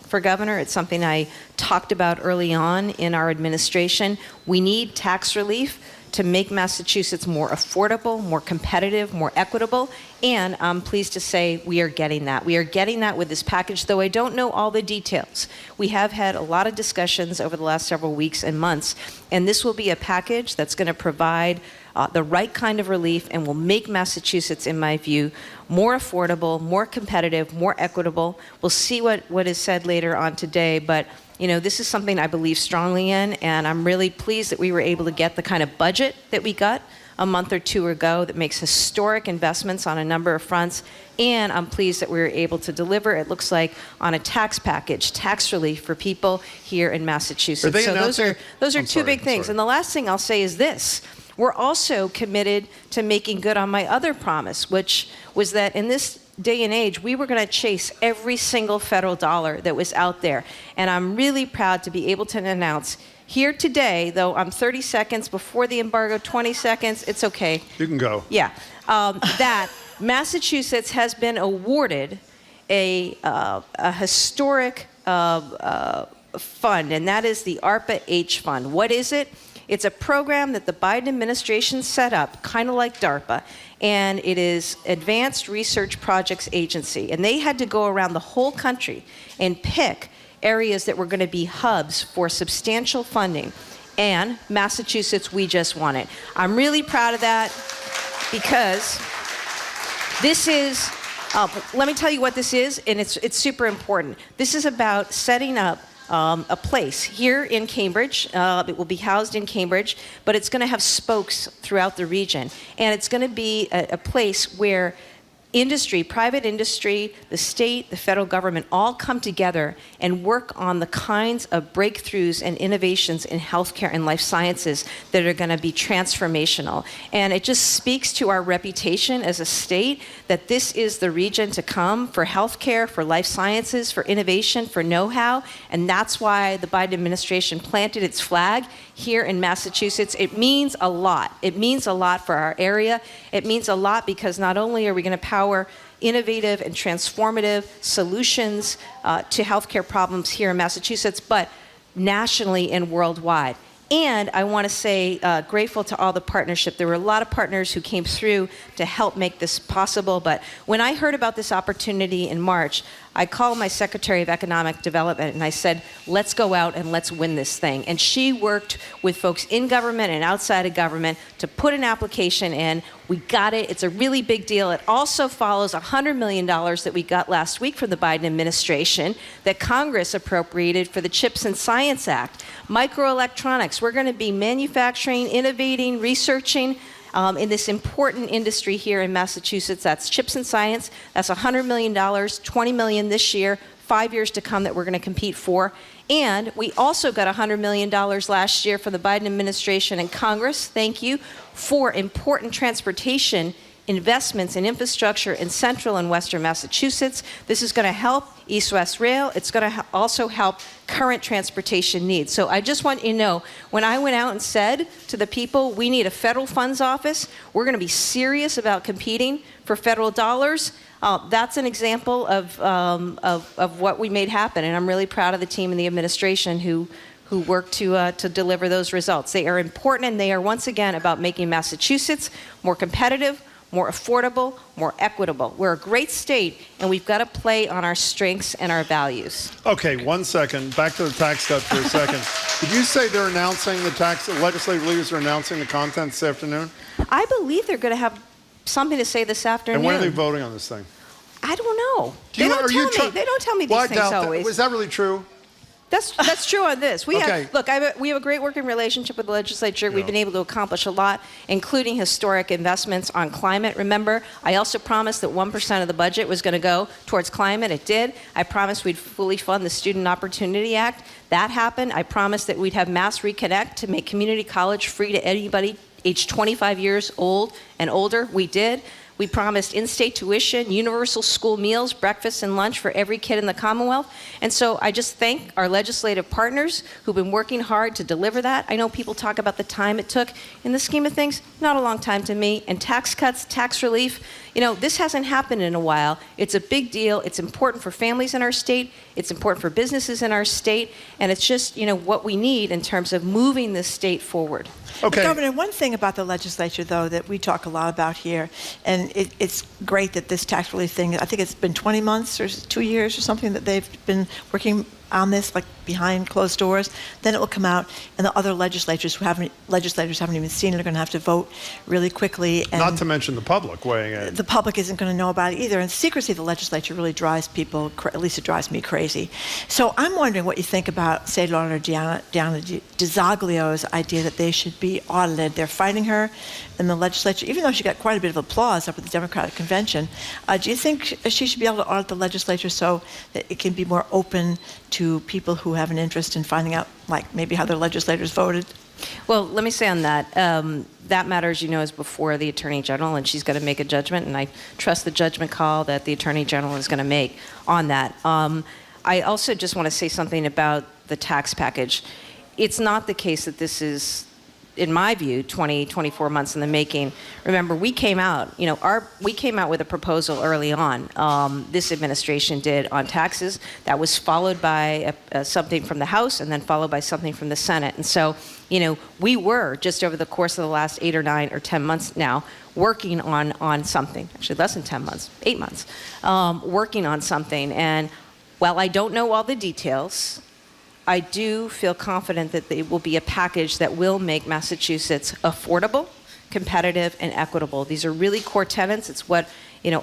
for governor. It's something I talked about early on in our administration. We need tax relief to make Massachusetts more affordable, more competitive, more equitable, and I'm pleased to say we are getting that. We are getting that with this package, though I don't know all the details. We have had a lot of discussions over the last several weeks and months, and this will be a package that's going to provide the right kind of relief and will make Massachusetts, in my view, more affordable, more competitive, more equitable. We'll see what is said later on today, but you know, this is something I believe strongly in, and I'm really pleased that we were able to get the kind of budget that we got a month or two ago that makes historic investments on a number of fronts. And I'm pleased that we were able to deliver, it looks like, on a tax package, tax relief for people here in Massachusetts. So those are two big things. And the last thing I'll say is this. We're also committed to making good on my other promise, which was that in this day and age, we were going to chase every single federal dollar that was out there. And I'm really proud to be able to announce here today, though I'm 30 seconds before the embargo, 20 seconds, it's okay. You can go. Yeah. That Massachusetts has been awarded a historic fund, and that is the ARPA-H fund. What is it? It's a program that the Biden administration set up, kind of like DARPA, and it is Advanced Research Projects Agency. And they had to go around the whole country and pick areas that were going to be hubs for substantial funding. And Massachusetts, we just won it. I'm really proud of that because this is, let me tell you what this is, and it's super important. This is about setting up a place here in Cambridge. It will be housed in Cambridge, but it's going to have spokes throughout the region. And it's going to be a place where industry, private industry, the state, the federal government all come together and work on the kinds of breakthroughs and innovations in healthcare and life sciences that are going to be transformational. And it just speaks to our reputation as a state that this is the region to come for healthcare, for life sciences, for innovation, for know-how. And that's why the Biden administration planted its flag here in Massachusetts. It means a lot. It means a lot for our area. It means a lot because not only are we going to power innovative and transformative solutions to healthcare problems here in Massachusetts, but nationally and worldwide. And I want to say grateful to all the partnership. There were a lot of partners who came through to help make this possible. But when I heard about this opportunity in March, I called my Secretary of Economic Development and I said, let's go out and let's win this thing. And she worked with folks in government and outside of government to put an application in. We got it. It's a really big deal. It also follows $100 million that we got last week from the Biden administration that Congress appropriated for the CHIPS and Science Act. Microelectronics. We're going to be manufacturing, innovating, researching in this important industry here in Massachusetts. That's CHIPS and Science. That's $100 million, $20 million this year, 5 years to come that we're going to compete for. And we also got $100 million last year from the Biden administration and Congress, thank you, for important transportation investments in infrastructure in central and western Massachusetts. This is going to help East-West Rail. It's going to also help current transportation needs. So I just want you to know, when I went out and said to the people, we need a federal funds office, we're going to be serious about competing for federal dollars, that's an example of what we made happen. And I'm really proud of the team and the administration who worked to deliver those results. They are important, and they are, once again, about making Massachusetts more competitive, more affordable, more equitable. We're a great state, and we've got to play on our strengths and our values. Okay, 1 second. Back to the tax cut for a second. Did you say they're announcing the legislative leaders are announcing the content this afternoon? I believe they're going to have something to say this afternoon. And when are they voting on this thing? I don't know. They don't tell me these things always. Is that really true? That's true on this. We have a great working relationship with the legislature. We've been able to accomplish a lot, including historic investments on climate. Remember, I also promised that 1% of the budget was going to go towards climate. It did. I promised we'd fully fund the Student Opportunity Act. That happened. I promised that we'd have Mass Reconnect to make community college free to anybody aged 25 years old and older. We did. We promised in-state tuition, universal school meals, breakfast and lunch for every kid in the Commonwealth. And so I just thank our legislative partners who've been working hard to deliver that. I know people talk about the time it took. In the scheme of things, not a long time to me. And tax cuts, tax relief, this hasn't happened in a while. It's a big deal. It's important for families in our state. It's important for businesses in our state. And it's just, what we need in terms of moving this state forward. Okay. Governor, one thing about the legislature, though, that we talk a lot about here, and it's great that this tax relief thing, I think it's been 20 months or 2 years or something that they've been working on this, like behind closed doors. Then it will come out, and the other legislators haven't even seen it are going to have to vote really quickly. And not to mention the public weighing in. the public isn't going to know about it either. And secrecy of the legislature really drives people, at least it drives me crazy. So I'm wondering what you think about State Auditor Diana DiZoglio's idea that they should be audited. They're fighting her in the legislature, even though she got quite a bit of applause up at the Democratic Convention. Do you think she should be able to audit the legislature so that it can be more open to people who have an interest in finding out, like, maybe how their legislators voted? Well, let me say on that, that matter, as you know, is before the Attorney General, and she's going to make a judgment, and I trust the judgment call that the Attorney General is going to make on that. I also just want to say something about the tax package. It's not the case that this is, in my view, 24 months in the making. Remember, we came out with a proposal early on. This administration did on taxes. That was followed by something from the House, and then followed by something from the Senate. And so, we were just over the course of the last 8 or 9 or 10 months now working on something. Actually, less than 10 months, 8 months, working on something. And while I don't know all the details, I do feel confident that it will be a package that will make Massachusetts affordable, competitive, and equitable. These are really core tenets. It's what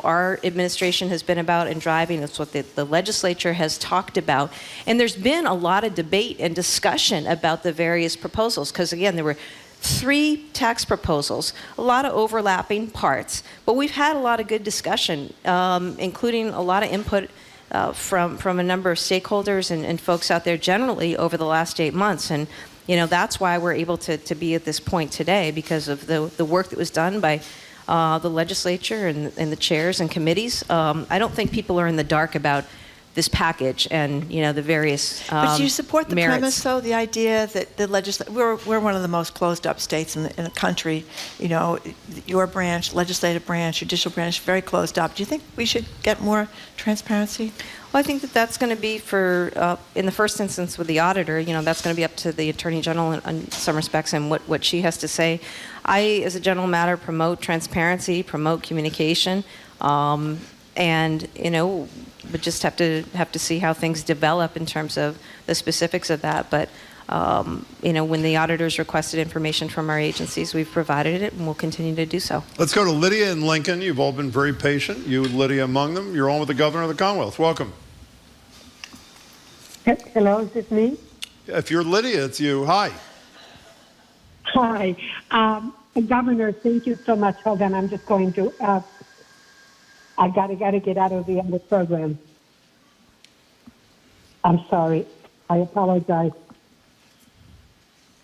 our administration has been about and driving. It's what the legislature has talked about. And there's been a lot of debate and discussion about the various proposals, because again, there were 3 tax proposals, a lot of overlapping parts, but we've had a lot of good discussion, including a lot of input from a number of stakeholders and folks out there generally over the last 8 months. And that's why we're able to be at this point today, because of the work that was done by the legislature and the chairs and committees. I don't think people are in the dark about this package and the various But do you support the merits. premise, though, the idea that the legislature, we're one of the most closed up states in the country. Your branch, legislative branch, judicial branch, very closed up. Do you think we should get more transparency? Well, I think that's going to be for, in the first instance with the auditor, that's going to be up to the Attorney General in some respects and what she has to say. I, as a general matter, promote transparency, promote communication, and, but just have to see how things develop in terms of the specifics of that. But, when the auditors requested information from our agencies, we've provided it and we'll continue to do so. Let's go to Lydia and Lincoln. You've all been very patient. You, Lydia, among them. You're on with the Governor of the Commonwealth. Welcome. Hello, is this me? If you're Lydia, it's you. Hi. Hi. Governor, thank you so much. Hold on, I'm just going to, I gotta get out of the other program. I'm sorry. I apologize.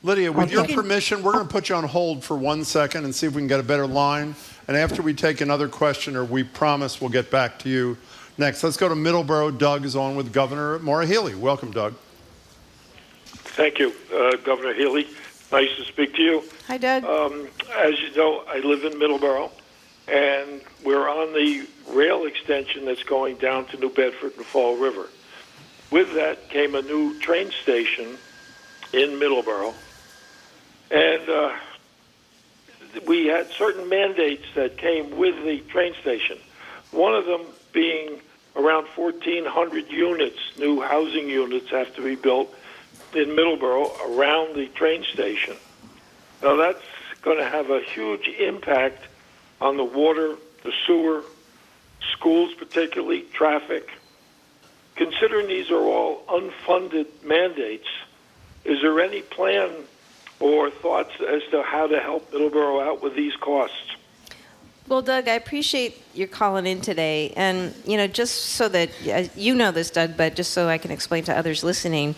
Lydia, with your permission, we're going to put you on hold for 1 second and see if we can get a better line. And after we take another questioner, we promise we'll get back to you next. Let's go to Middleborough. Doug is on with Governor Maura Healey. Welcome, Doug. Thank you, Governor Healey. Nice to speak to you. Hi, Doug. As you know, I live in Middleborough, and we're on the rail extension that's going down to New Bedford and Fall River. With that came a new train station in Middleborough, and we had certain mandates that came with the train station. One of them being around 1,400 units, new housing units have to be built in Middleborough around the train station. Now that's going to have a huge impact on the water, the sewer, schools particularly, traffic. Considering these are all unfunded mandates, is there any plan or thoughts as to how to help Middleborough out with these costs? Well, Doug, I appreciate your calling in today. And, just so that you know this, Doug, but just so I can explain to others listening,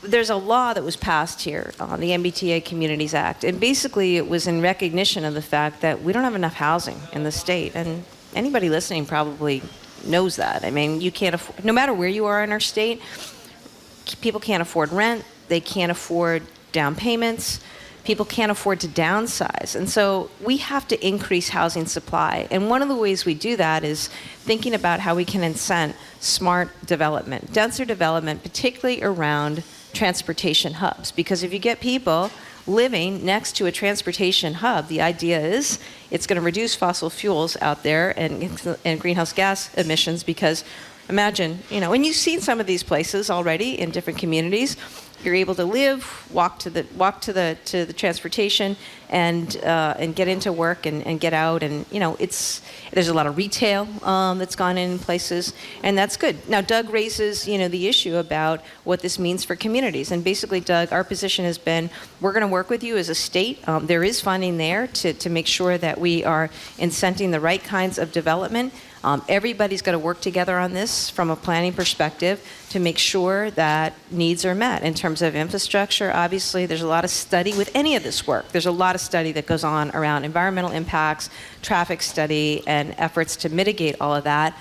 there's a law that was passed here, the MBTA Communities Act. And basically, it was in recognition of the fact that we don't have enough housing in the state. And anybody listening probably knows that. I mean, you can't afford, no matter where you are in our state, people can't afford rent. They can't afford down payments. People can't afford to downsize. And so we have to increase housing supply. And one of the ways we do that is thinking about how we can incent smart development, denser development, particularly around transportation hubs. Because if you get people living next to a transportation hub, the idea is it's going to reduce fossil fuels out there and greenhouse gas emissions, because imagine, and you've seen some of these places already in different communities. You're able to live, walk to the transportation, and get into work and get out, and there's a lot of retail that's gone in places, and that's good. Now, Doug raises the issue about what this means for communities, and basically, Doug, our position has been we're going to work with you as a state. There is funding there to make sure that we are incenting the right kinds of development. Everybody's got to work together on this from a planning perspective to make sure that needs are met. In terms of infrastructure, obviously, there's a lot of study with any of this work. There's a lot of study that goes on around environmental impacts, traffic study, and efforts to mitigate all of that.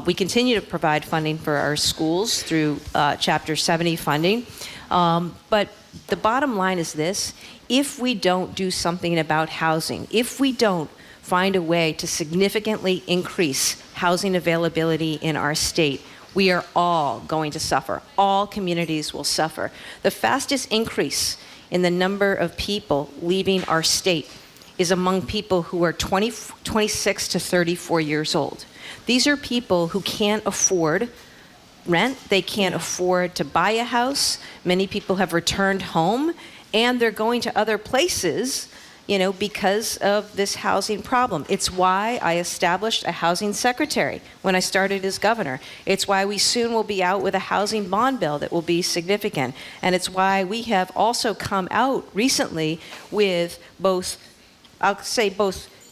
We continue to provide funding for our schools through Chapter 70 funding. But the bottom line is this: if we don't do something about housing, if we don't find a way to significantly increase housing availability in our state, we are all going to suffer. All communities will suffer. The fastest increase in the number of people leaving our state is among people who are 26 to 34 years old. These are people who can't afford rent, they can't afford to buy a house. Many people have returned home, and they're going to other places because of this housing problem. It's why I established a housing secretary when I started as governor. It's why we soon will be out with a housing bond bill that will be significant. And it's why we have also come out recently with both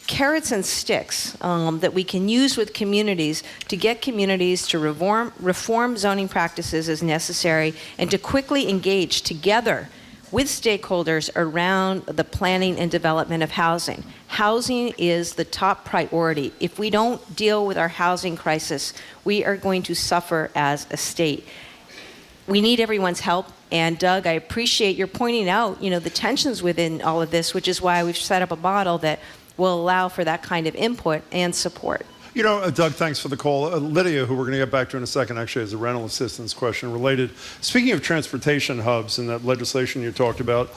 carrots and sticks that we can use with communities to get communities to reform zoning practices as necessary and to quickly engage together with stakeholders around the planning and development of housing. Housing is the top priority. If we don't deal with our housing crisis, we are going to suffer as a state. We need everyone's help. And Doug, I appreciate your pointing out, the tensions within all of this, which is why we've set up a model that will allow for that kind of input and support. Doug, thanks for the call. Lydia, who we're going to get back to in a second, actually has a rental assistance question related. Speaking of transportation hubs and that legislation you talked about,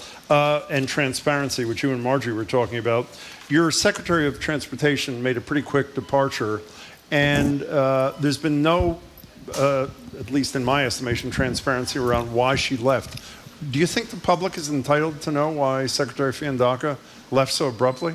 and transparency, which you and Margie were talking about, your Secretary of Transportation made a pretty quick departure, and there's been no, at least in my estimation, transparency around why she left. Do you think the public is entitled to know why Secretary Fiandaca left so abruptly?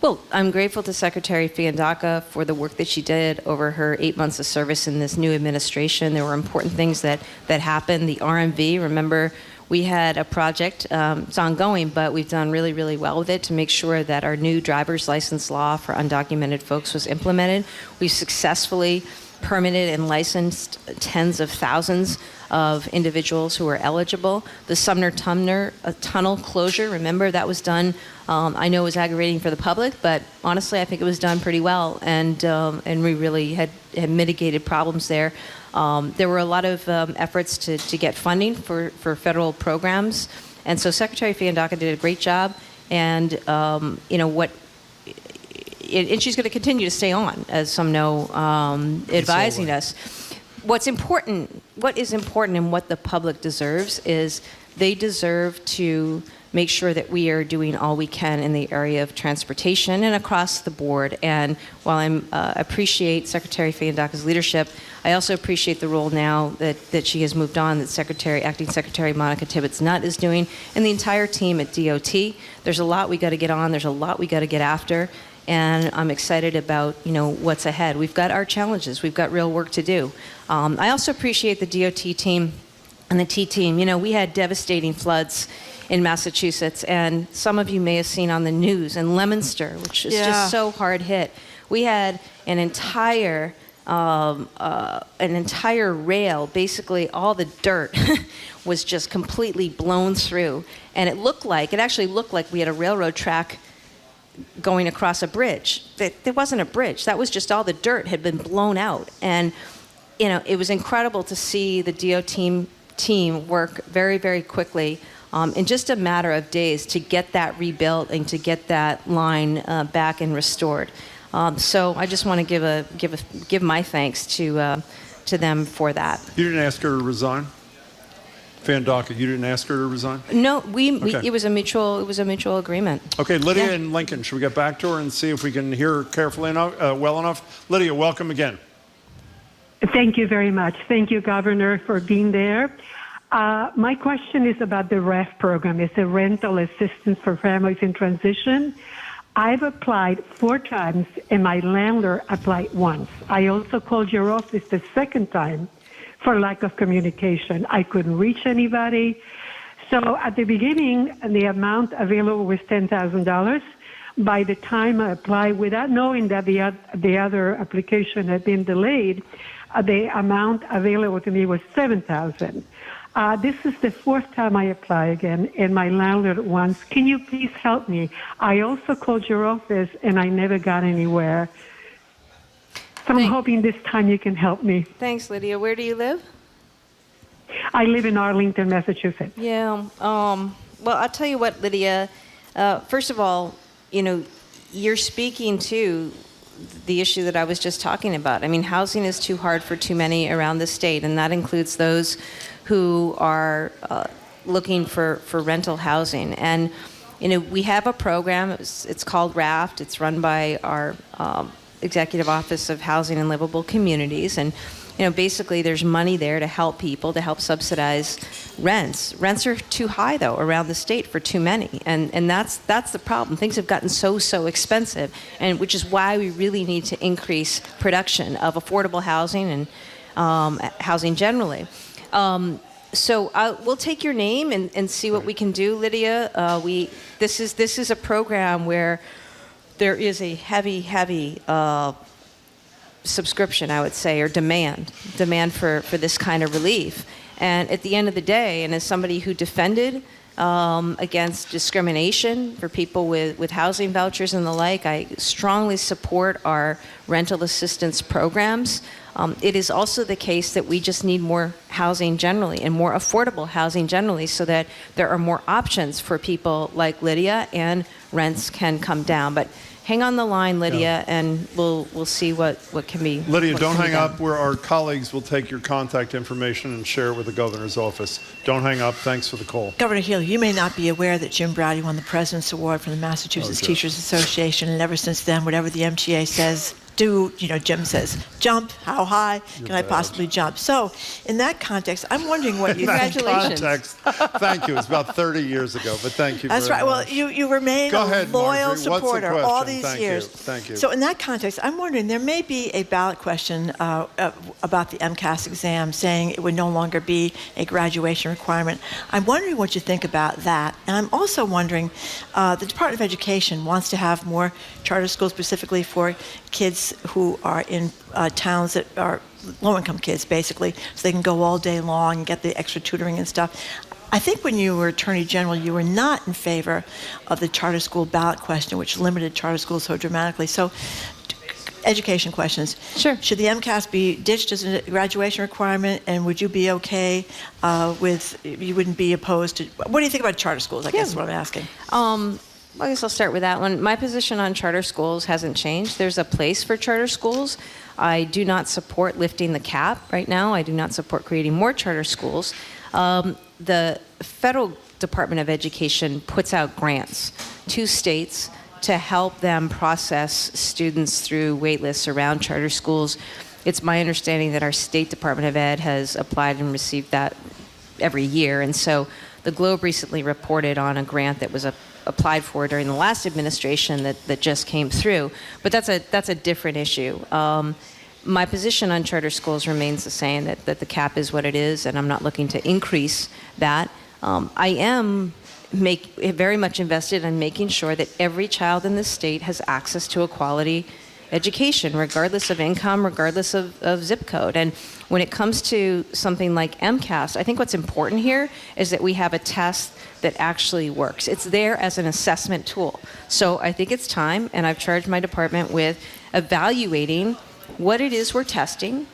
Well, I'm grateful to Secretary Fiandaca for the work that she did over her 8 months of service in this new administration. There were important things that happened. The RMV, remember, we had a project, it's ongoing, but we've done really, really well with it to make sure that our new driver's license law for undocumented folks was implemented. We've successfully permitted and licensed tens of thousands of individuals who are eligible. The Sumner-Tumner tunnel closure, remember, that was done, I know it was aggravating for the public, but honestly, I think it was done pretty well, and we really had mitigated problems there. There were a lot of efforts to get funding for federal programs, and so Secretary Fiandaca did a great job, and and she's going to continue to stay on, as some know, advising us. What is important and what the public deserves is they deserve to make sure that we are doing all we can in the area of transportation and across the board. And while I appreciate Secretary Fiandaca's leadership, I also appreciate the role now that she has moved on, that Acting Secretary Monica Tibbetts-Nutt is doing, and the entire team at DOT. There's a lot we got to get on. There's a lot we got to get after. And I'm excited about what's ahead. We've got our challenges. We've got real work to do. I also appreciate the DOT team and the T team. We had devastating floods in Massachusetts, and some of you may have seen on the news in Leominster, which is just so hard hit. We had an entire rail, basically all the dirt was just completely blown through, and it actually looked like we had a railroad track going across a bridge. There wasn't a bridge. That was just all the dirt had been blown out. And, it was incredible to see the DOT team work very, very quickly in just a matter of days to get that rebuilt and to get that line back and restored. So I just want to give my thanks to them for that. You didn't ask her to resign? Fiandaca, you didn't ask her to resign? No, it was a mutual agreement. Okay, Lydia in Lincoln, should we get back to her and see if we can hear her carefully enough, well enough? Lydia, welcome again. Thank you very much. Thank you, Governor, for being there. My question is about the REF program. It's a rental assistance for families in transition. I've applied 4 times, and my landlord applied once. I also called your office the second time for lack of communication. I couldn't reach anybody. So at the beginning, the amount available was $10,000. By the time I applied, without knowing that the other application had been delayed, the amount available to me was $7,000. This is the 4th time I apply again, and my landlord wants, can you please help me? I also called your office, and I never got anywhere. So I'm hoping this time you can help me. Thanks, Lydia. Where do you live? I live in Arlington, Massachusetts. Yeah. Well, I'll tell you what, Lydia. First of all, you're speaking to the issue that I was just talking about. I mean, housing is too hard for too many around the state, and that includes those who are looking for rental housing. And, we have a program. It's called RAFT. It's run by our Executive Office of Housing and Livable Communities. And, basically there's money there to help people, to help subsidize rents. Rents are too high, though, around the state for too many. And that's the problem. Things have gotten so expensive, and which is why we really need to increase production of affordable housing and housing generally. So we'll take your name and see what we can do, Lydia. This is a program where there is a heavy subscription, I would say, or demand for this kind of relief. And at the end of the day, and as somebody who defended against discrimination for people with housing vouchers and the like, I strongly support our rental assistance programs. It is also the case that we just need more housing generally and more affordable housing generally, so that there are more options for people like Lydia and rents can come down. But hang on the line, Lydia, and we'll see what can be. Lydia, don't hang up. Where our colleagues will take your contact information and share it with the governor's office. Don't hang up. Thanks for the call. Governor Healey, you may not be aware that Jim Browdy won the President's Award from the Massachusetts Teachers Association, and ever since then, whatever the MTA says, do, Jim says, jump, how high can I possibly jump? So in that context, I'm wondering what you... Congratulations. Context, thank you. It's about 30 years ago, but thank you That's right. much. Well, you remain a loyal supporter all these years. Thank you. So in that context, I'm wondering, there may be a ballot question about the MCAS exam, saying it would no longer be a graduation requirement. I'm wondering what you think about that. And I'm also wondering, the Department of Education wants to have more charter schools specifically for kids who are in towns that are low-income kids, basically, so they can go all day long and get the extra tutoring and stuff. I think when you were Attorney General, you were not in favor of the charter school ballot question, which limited charter schools so dramatically. So, education questions. Sure. Should the MCAS be ditched as a graduation requirement, and would you be okay you wouldn't be opposed to, what do you think about charter schools, I guess is what I'm asking. I guess I'll start with that one. My position on charter schools hasn't changed. There's a place for charter schools. I do not support lifting the cap right now. I do not support creating more charter schools. The federal Department of Education puts out grants to states to help them process students through wait lists around charter schools. It's my understanding that our State Department of Ed has applied and received that every year. And so the Globe recently reported on a grant that was applied for during the last administration that just came through. But that's a different issue. My position on charter schools remains the same, that the cap is what it is, and I'm not looking to increase that. I am very much invested in making sure that every child in this state has access to a quality education, regardless of income, regardless of zip code. And when it comes to something like MCAS, I think what's important here is that we have a test that actually works. It's there as an assessment tool. So I think it's time, and I've charged my department with evaluating what it is we're testing.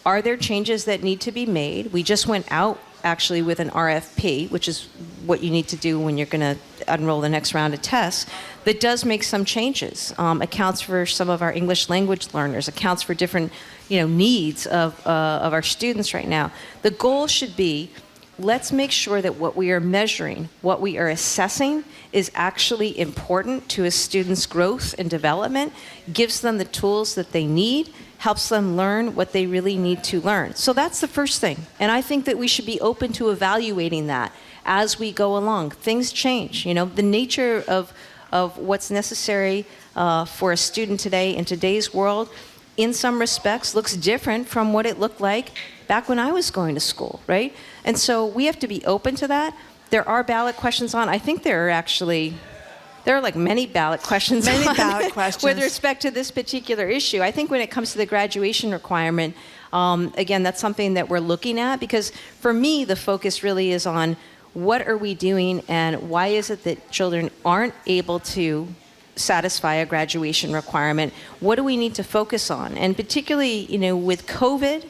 Are there changes that need to be made? We just went out actually with an RFP, which is what you need to do when you're going to enroll the next round of tests, that does make some changes. Accounts for some of our English language learners, accounts for different needs of our students right now. The goal should be let's make sure that what we are measuring, what we are assessing, is actually important to a student's growth and development, gives them the tools that they need, helps them learn what they really need to learn. So that's the first thing. And I think that we should be open to evaluating that as we go along. Things change. The nature of what's necessary for a student today in today's world, in some respects, looks different from what it looked like back when I was going to school, right? And so we have to be open to that. There are ballot questions on. I think there are like many ballot questions with respect to this particular issue. I think when it comes to the graduation requirement, again, that's something that we're looking at, because for me, the focus really is on what are we doing and why is it that children aren't able to satisfy a graduation requirement? What do we need to focus on? And particularly, with COVID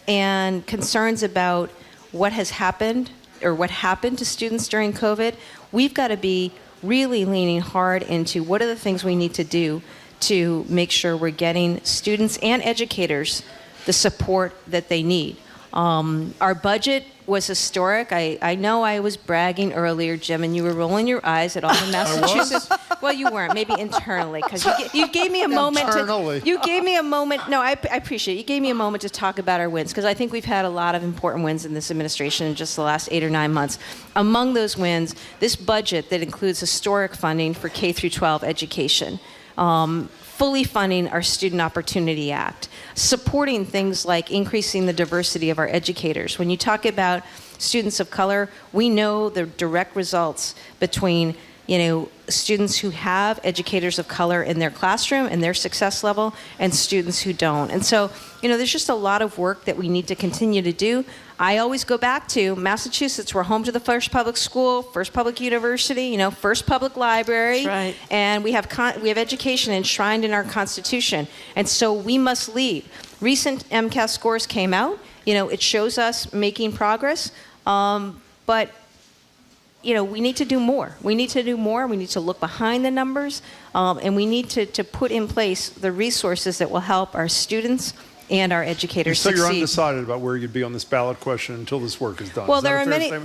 and concerns about what has happened or what happened to students during COVID, we've got to be really leaning hard into what are the things we need to do to make sure we're getting students and educators the support that they need. Our budget was historic. I know I was bragging earlier, Jim, and you were rolling your eyes at all the Massachusetts. Well, you weren't. Maybe internally, because you gave me a moment. You gave me a moment. No, I appreciate it. You gave me a moment to talk about our wins, because I think we've had a lot of important wins in this administration in just the last 8 or 9 months. Among those wins, this budget that includes historic funding for K through 12 education. Fully funding our Student Opportunity Act, supporting things like increasing the diversity of our educators. When you talk about students of color, we know the direct results between students who have educators of color in their classroom and their success level and students who don't. And so, there's just a lot of work that we need to continue to do. I always go back to Massachusetts. We're home to the first public school, first public university, first public library. That's right. And we have education enshrined in our Constitution. And so we must lead. Recent MCAS scores came out. It shows us making progress. But we need to do more. We need to do more. We need to look behind the numbers. And we need to put in place the resources that will help our students and our educators succeed. So you're undecided about where you'd be on this ballot question until this work is done. Well, is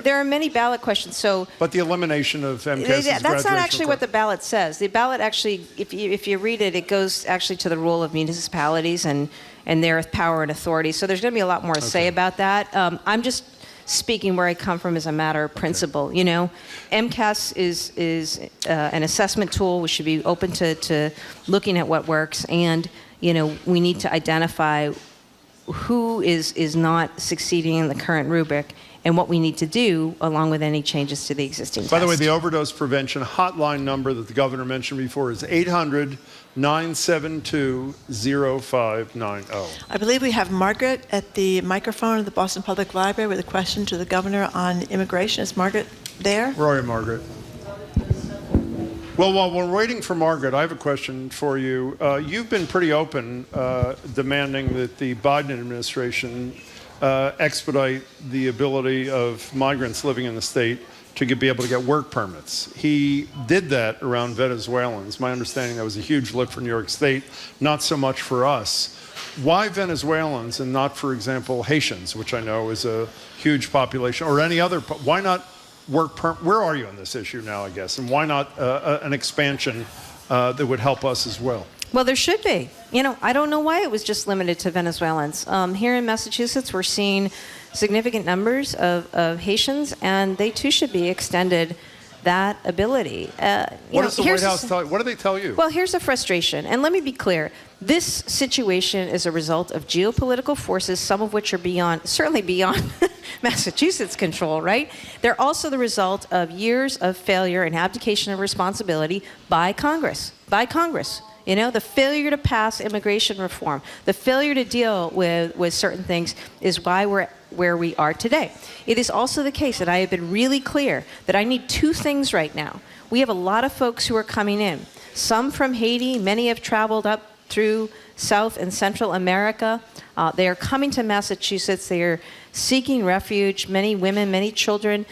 there are many ballot questions. So, but the elimination of MCAS that's not actually what the ballot says. The ballot actually, if you read it, it goes actually to the role of municipalities and their power and authority. So there's going to be a lot more to say about that. I'm just speaking where I come from as a matter of principle. MCAS is an assessment tool. We should be open to looking at what works, and we need to identify who is not succeeding in the current rubric and what we need to do along with any changes to the existing test. By the way, the overdose prevention hotline number that the governor mentioned before is 800-972-0590. I believe we have Margaret at the microphone of the Boston Public Library with a question to the governor on immigration. Is Margaret there? Where are you, Margaret? Well, while we're waiting for Margaret, I have a question for you. You've been pretty open demanding that the Biden administration expedite the ability of migrants living in the state to be able to get work permits. He did that around Venezuelans. My understanding that was a huge lift for New York State, not so much for us. Why Venezuelans and not, for example, Haitians, which I know is a huge population, or any other? Why not work permit? Where are you on this issue now, I guess? And why not an expansion that would help us as well? Well, there should be. I don't know why it was just limited to Venezuelans. Here in Massachusetts, we're seeing significant numbers of Haitians, and they too should be extended that ability. What does the White House tell you? What do they tell you? Well, here's the frustration, and let me be clear. This situation is a result of geopolitical forces, some of which are certainly beyond Massachusetts' control, right? They're also the result of years of failure and abdication of responsibility by Congress. The failure to pass immigration reform, the failure to deal with certain things is why we're where we are today. It is also the case that I have been really clear that I need two things right now. We have a lot of folks who are coming in, some from Haiti, many have traveled up through South and Central America. They are coming to Massachusetts. They are seeking refuge, many women, many children,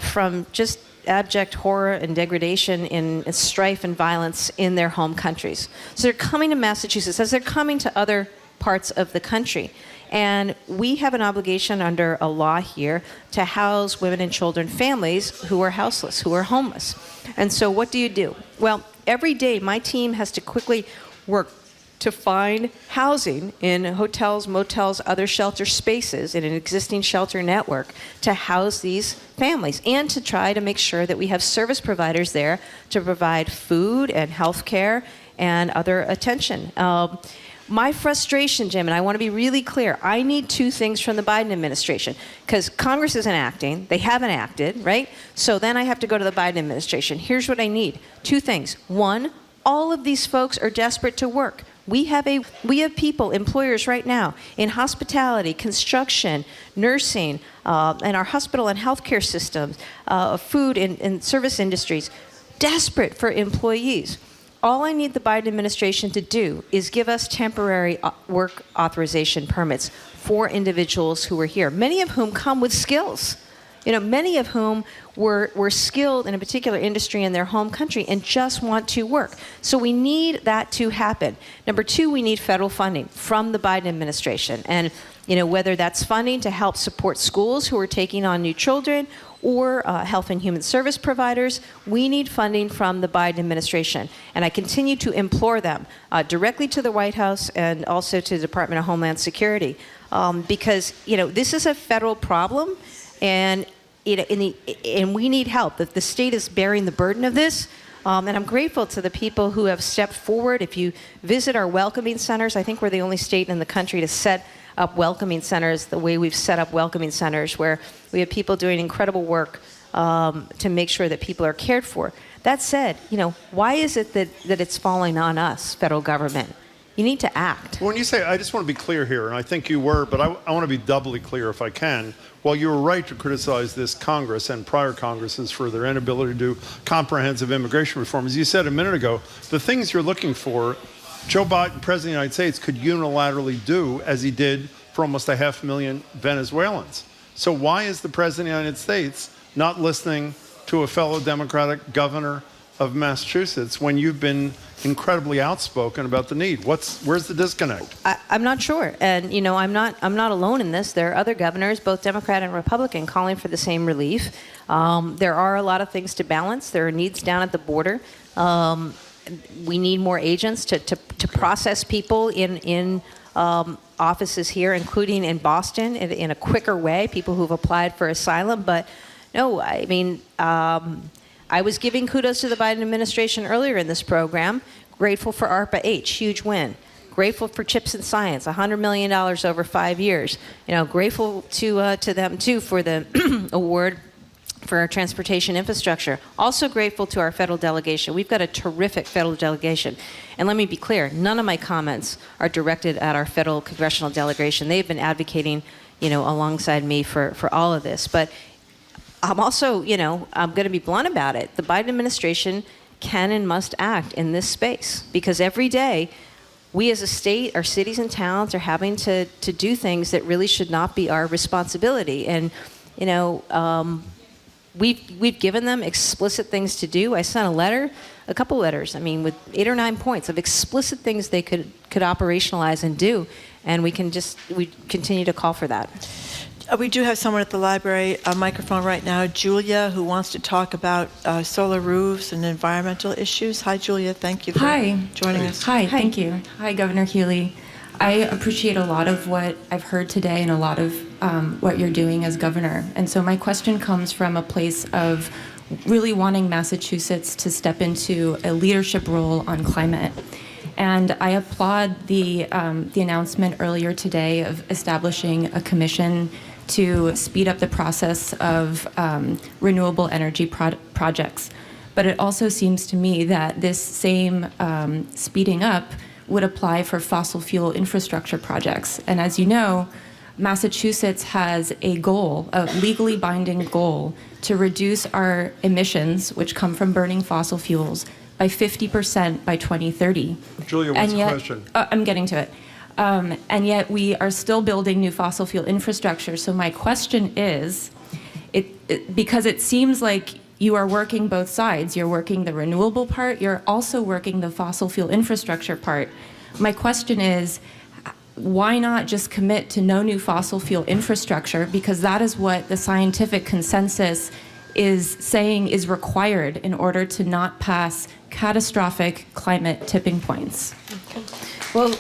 from just abject horror and degradation and strife and violence in their home countries. So they're coming to Massachusetts as they're coming to other parts of the country. And we have an obligation under a law here to house women and children, families who are houseless, who are homeless. And so what do you do? Well, every day my team has to quickly work to find housing in hotels, motels, other shelter spaces in an existing shelter network to house these families, and to try to make sure that we have service providers there to provide food and health care and other attention. My frustration, Jim, and I want to be really clear, I need two things from the Biden administration, because Congress isn't acting. They haven't acted, right? So then I have to go to the Biden administration. Here's what I need. Two things. One, all of these folks are desperate to work. We have people, employers right now in hospitality, construction, nursing, and our hospital and healthcare systems, food and service industries, desperate for employees. All I need the Biden administration to do is give us temporary work authorization permits for individuals who are here, many of whom come with skills. Many of whom were skilled in a particular industry in their home country and just want to work. So we need that to happen. Number two, we need federal funding from the Biden administration. And whether that's funding to help support schools who are taking on new children, or health and human service providers, we need funding from the Biden administration. And I continue to implore them directly to the White House and also to the Department of Homeland Security, because this is a federal problem, and and we need help. The state is bearing the burden of this. And I'm grateful to the people who have stepped forward. If you visit our welcoming centers, I think we're the only state in the country to set up welcoming centers the way we've set up welcoming centers, where we have people doing incredible work to make sure that people are cared for. That said, why is it that it's falling on us, federal government? You need to act. When you say, I just want to be clear here, and I think you were, but I want to be doubly clear if I can. While you were right to criticize this Congress and prior Congresses for their inability to do comprehensive immigration reform, as you said a minute ago, the things you're looking for, Joe Biden, President of the United States, could unilaterally do as he did for almost 500,000 Venezuelans. So why is the President of the United States not listening to a fellow Democratic governor of Massachusetts when you've been incredibly outspoken about the need? Where's the disconnect? I'm not sure, and I'm not alone in this. There are other governors, both Democrat and Republican, calling for the same relief. There are a lot of things to balance. There are needs down at the border. We need more agents to process people in offices here, including in Boston, in a quicker way. People who've applied for asylum, but no, I mean. I was giving kudos to the Biden administration earlier in this program. Grateful for ARPA-H, huge win. Grateful for CHIPS and Science, $100 million over 5 years. Grateful to them too for the award for our transportation infrastructure. Also grateful to our federal delegation. We've got a terrific federal delegation. And let me be clear, none of my comments are directed at our federal congressional delegation. They've been advocating, alongside me for all of this. But I'm also, I'm going to be blunt about it. The Biden administration can and must act in this space, because every day we as a state, our cities and towns are having to do things that really should not be our responsibility. And, we've given them explicit things to do. I sent a couple letters, with 8 or 9 points of explicit things they could operationalize and do. And we continue to call for that. We do have someone at the library, a microphone right now, Julia, who wants to talk about solar roofs and environmental issues. Hi, Julia. Thank you for joining us. Hi, thank you. Hi, Governor Healey. I appreciate a lot of what I've heard today and a lot of what you're doing as governor. And so my question comes from a place of really wanting Massachusetts to step into a leadership role on climate. And I applaud the announcement earlier today of establishing a commission to speed up the process of renewable energy projects. But it also seems to me that this same speeding up would apply for fossil fuel infrastructure projects. And as you know, Massachusetts has a goal, a legally binding goal, to reduce our emissions, which come from burning fossil fuels, by 50% by 2030. Julia, what's the question? I'm getting to it. And yet we are still building new fossil fuel infrastructure. So my question is, because it seems like you are working both sides. You're working the renewable part. You're also working the fossil fuel infrastructure part. My question is, why not just commit to no new fossil fuel infrastructure? Because that is what the scientific consensus is saying is required in order to not pass catastrophic climate tipping points. Okay. Well,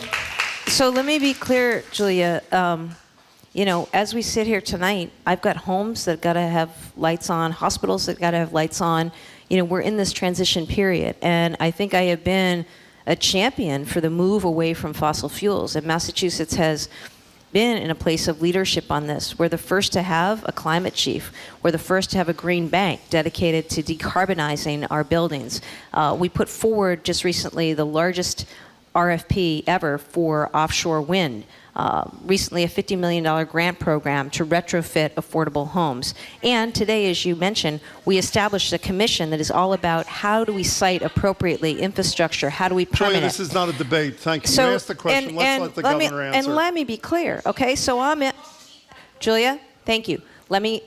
so let me be clear, Julia. You know, as we sit here tonight, I've got homes that got to have lights on, hospitals that got to have lights on. You know, we're in this transition period, and I think I have been a champion for the move away from fossil fuels. And Massachusetts has been in a place of leadership on this. We're the first to have a climate chief. We're the first to have a green bank dedicated to decarbonizing our buildings. We put forward just recently the largest RFP ever for offshore wind. Recently a $50 million grant program to retrofit affordable homes. And today, as you mentioned, we established a commission that is all about how do we site appropriately infrastructure, how do we permit Julia, it. this is not a debate. Thank you. So, you asked the question. Let's let the governor answer. And let me be clear, okay? So Julia, thank you. Let me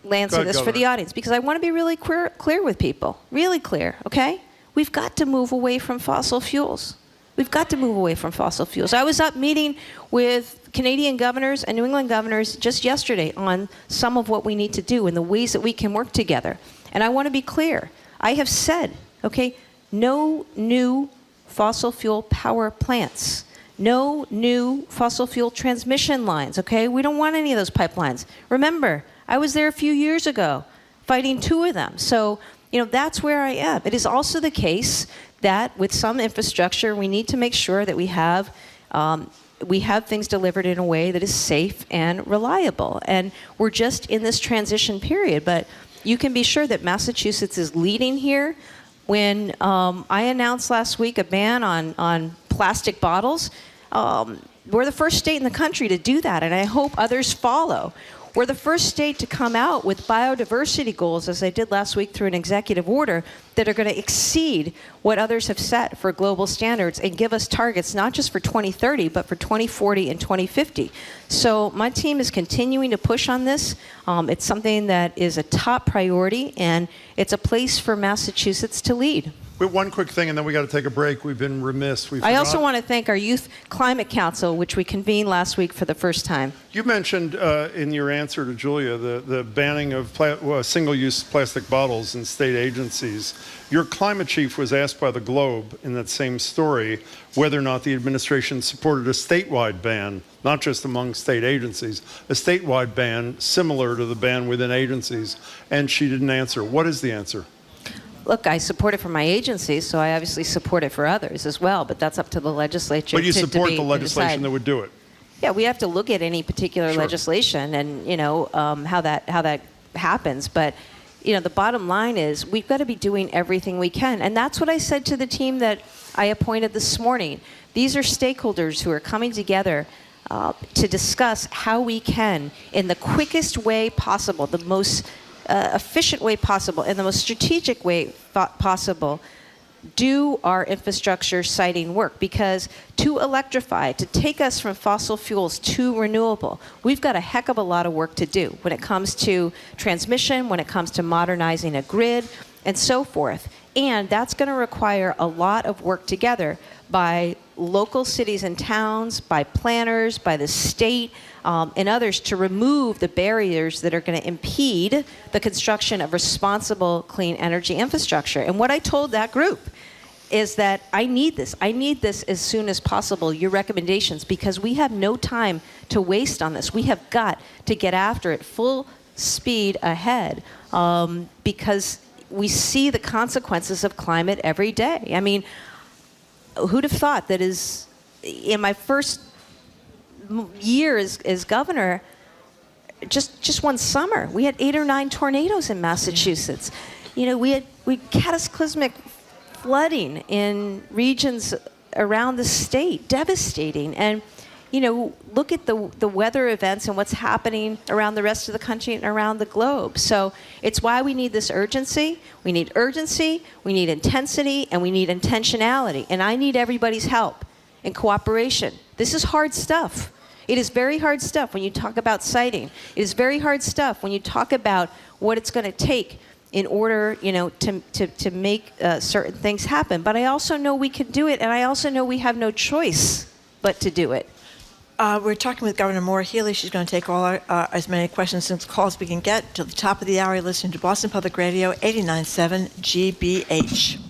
answer this for the audience, because I want to be really clear with people, really clear, okay? We've got to move away from fossil fuels. We've got to move away from fossil fuels. I was up meeting with Canadian governors and New England governors just yesterday on some of what we need to do and the ways that we can work together. And I want to be clear. I have said, okay, no new fossil fuel power plants. No new fossil fuel transmission lines, okay? We don't want any of those pipelines. Remember, I was there a few years ago fighting 2 of them. So, you know, that's where I am. It is also the case that with some infrastructure, we need to make sure that we have things delivered in a way that is safe and reliable. And we're just in this transition period. But you can be sure that Massachusetts is leading here. When I announced last week a ban on plastic bottles, we're the first state in the country to do that, and I hope others follow. We're the first state to come out with biodiversity goals, as I did last week through an executive order, that are going to exceed what others have set for global standards and give us targets not just for 2030, but for 2040 and 2050. So my team is continuing to push on this. It's something that is a top priority, and it's a place for Massachusetts to lead. But one quick thing, and then we got to take a break. We've been remiss. I also want to thank our Youth Climate Council, which we convened last week for the first time. You mentioned in your answer to Julia the banning of single-use plastic bottles in state agencies. Your climate chief was asked by the Globe in that same story whether or not the administration supported a statewide ban, not just among state agencies, a statewide ban similar to the ban within agencies, and she didn't answer. What is the answer? Look, I support it for my agencies, so I obviously support it for others as well, but that's up to the legislature. But you to support debate the legislation that would do it? Yeah, we have to look at any particular legislation and, you know, how that happens. But, you know, the bottom line is we've got to be doing everything we can. And that's what I said to the team that I appointed this morning. These are stakeholders who are coming together to discuss how we can, in the quickest way possible, the most efficient way possible, and the most strategic way possible, do our infrastructure siting work. Because to electrify, to take us from fossil fuels to renewable, we've got a heck of a lot of work to do when it comes to transmission, when it comes to modernizing a grid, and so forth. And that's going to require a lot of work together by local cities and towns, by planners, by the state, and others to remove the barriers that are going to impede the construction of responsible clean energy infrastructure. And what I told that group is that I need this. I need this as soon as possible, your recommendations, because we have no time to waste on this. We have got to get after it full speed ahead, because we see the consequences of climate every day. I mean, who'd have thought that in my first year as governor, just one summer, we had 8 or 9 tornadoes in Massachusetts. You know, we had cataclysmic flooding in regions around the state, devastating. And, you know, look at the weather events and what's happening around the rest of the country and around the globe. So it's why we need this urgency. We need urgency, we need intensity, and we need intentionality. And I need everybody's help and cooperation. This is hard stuff. It is very hard stuff when you talk about siting. It is very hard stuff when you talk about what it's going to take in order, you know, to make certain things happen. But I also know we can do it, and I also know we have no choice but to do it. We're talking with Governor Maura Healey. She's going to take all as many questions and calls we can get. Till the top of the hour, you're listening to Boston Public Radio, 89.7 GBH.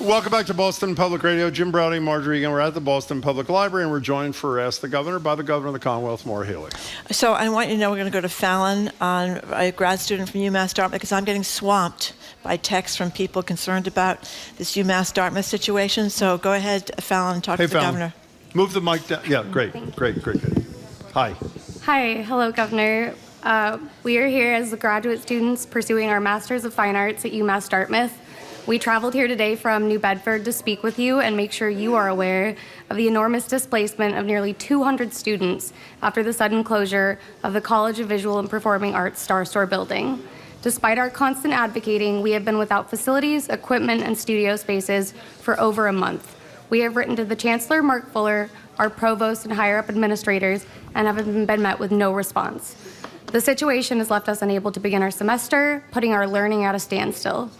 Welcome back to Boston Public Radio. Jim Browning, Marjorie Egan. We're at the Boston Public Library, and we're joined for Ask the Governor by the Governor of the Commonwealth, Maura Healey. So I want you to know we're going to go to Fallon, a grad student from UMass Dartmouth, because I'm getting swamped by texts from people concerned about this UMass Dartmouth situation. So go ahead, Fallon, and talk to the Fallon. Governor. Move the mic down. Yeah, great. Hi. Hi, hello, Governor. We are here as graduate students pursuing our Masters of Fine Arts at UMass Dartmouth. We traveled here today from New Bedford to speak with you and make sure you are aware of the enormous displacement of nearly 200 students after the sudden closure of the College of Visual and Performing Arts Star Store building. Despite our constant advocating, we have been without facilities, equipment, and studio spaces for over a month. We have written to the Chancellor, Mark Fuller, our provost, and higher-up administrators, and have been met with no response. The situation has left us unable to begin our semester, putting our learning at a standstill.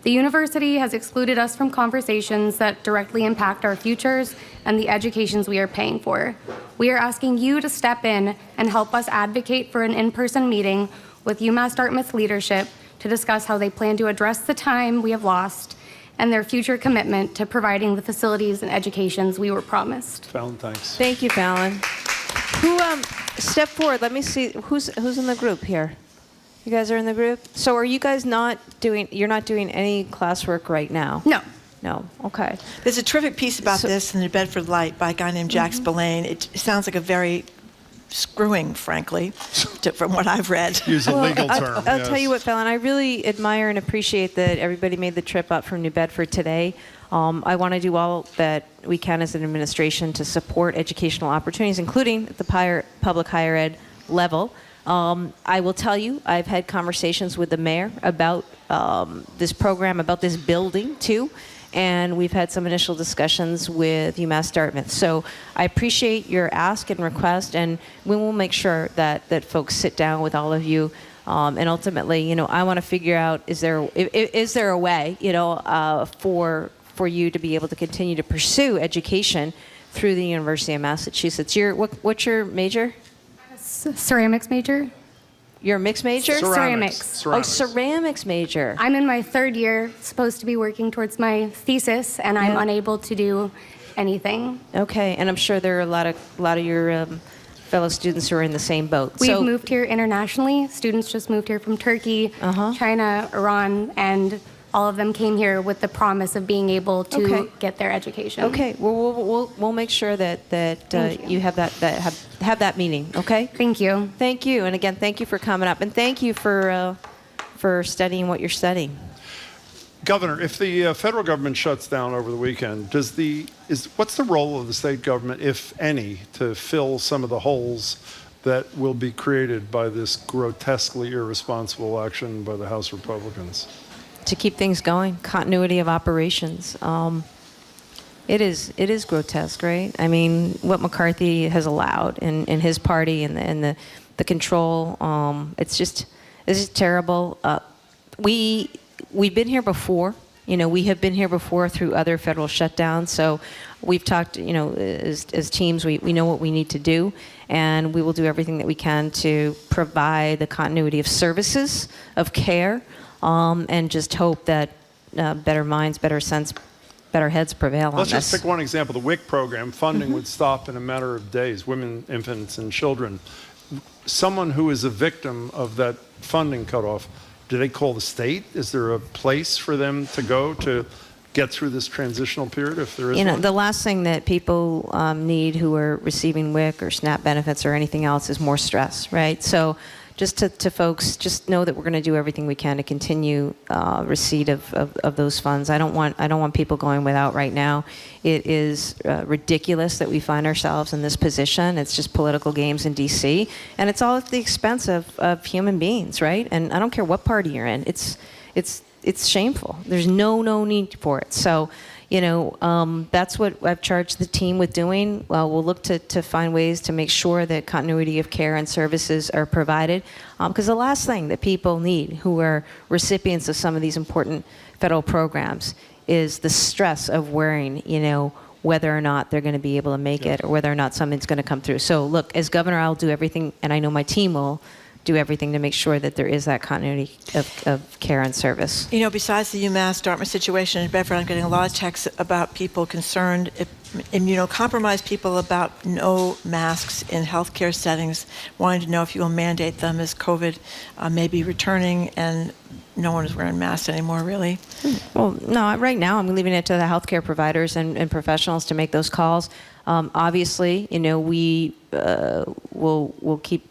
The university has excluded us from conversations that directly impact our futures and the educations we are paying for. We are asking you to step in and help us advocate for an in-person meeting with UMass Dartmouth leadership to discuss how they plan to address the time we have lost and their future commitment to providing the facilities and educations we were promised. Fallon, thanks. Thank you, Fallon. Who, step forward. Let me see who's in the group here. You guys are in the group? So are you guys you're not doing any classwork right now? No. No, okay. There's a terrific piece about this in the Bedford Light by a guy named Jack Spillane. It sounds like a very screwing, frankly, from what I've read. Use a legal term. I'll tell you what, Fallon, I really admire and appreciate that everybody made the trip up from New Bedford today. I want to do all that we can as an administration to support educational opportunities, including at the public higher ed level. I will tell you, I've had conversations with the mayor about this program, about this building too, and we've had some initial discussions with UMass Dartmouth. So I appreciate your ask and request, and we will make sure that folks sit down with all of you. And ultimately, I want to figure out, is there a way, for you to be able to continue to pursue education through the University of Massachusetts. What's your major? Ceramics major. You're a mixed major? Ceramics. Oh, ceramics major. I'm in my third year, supposed to be working towards my thesis, and I'm unable to do anything. Okay, and I'm sure there are a lot of your fellow students who are in the same boat. We've moved here internationally. Students just moved here from Turkey, China, Iran, and all of them came here with the promise of being able to get their education. Okay, well, we'll make sure that you have that meeting. Okay. Thank you. Thank you, and again, thank you for coming up, and thank you for studying what you're studying. Governor, if the federal government shuts down over the weekend, what's the role of the state government, if any, to fill some of the holes that will be created by this grotesquely irresponsible action by the House Republicans? To keep things going, continuity of operations. It is grotesque, right? I mean, what McCarthy has allowed in his party and the control, it's just terrible. We've been here before, We have been here before through other federal shutdowns, so we've talked, as teams, we know what we need to do, and we will do everything that we can to provide the continuity of services, of care, and just hope that better minds, better sense, better heads prevail on this. Let's just pick one example. The WIC program, funding would stop in a matter of days, women, infants, and children. Someone who is a victim of that funding cutoff, do they call the state? Is there a place for them to go to get through this transitional period, if there is one? The last thing that people need who are receiving WIC or SNAP benefits or anything else is more stress, right? So just to folks, just know that we're going to do everything we can to continue receipt of those funds. I don't want people going without right now. It is ridiculous that we find ourselves in this position. It's just political games in D.C., and it's all at the expense of human beings, right? And I don't care what party you're in. It's shameful. There's no need for it. So, that's what I've charged the team with doing. We'll look to find ways to make sure that continuity of care and services are provided. Because the last thing that people need who are recipients of some of these important federal programs is the stress of worrying, whether or not they're going to be able to make it or whether or not something's going to come through. So look, as governor, I'll do everything, and I know my team will do everything to make sure that there is that continuity of care and service. Besides the UMass Dartmouth situation in Bedford, I'm getting a lot of texts about people concerned, immunocompromised people, about no masks in healthcare settings, wanting to know if you will mandate them as COVID may be returning, and no one is wearing masks anymore, really. Well, no, right now I'm leaving it to the healthcare providers and professionals to make those calls. Obviously, we will keep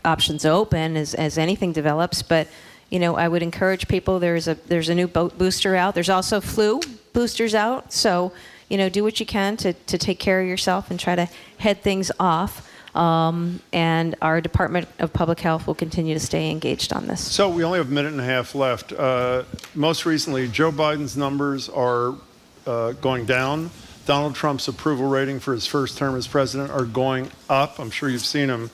options open as anything develops, but I would encourage people. There's a new booster out. There's also flu boosters out. So do what you can to take care of yourself and try to head things off. And our Department of Public Health will continue to stay engaged on this. So we only have a minute and a half left. Most recently, Joe Biden's numbers are going down. Donald Trump's approval rating for his first term as president are going up. I'm sure you've seen them.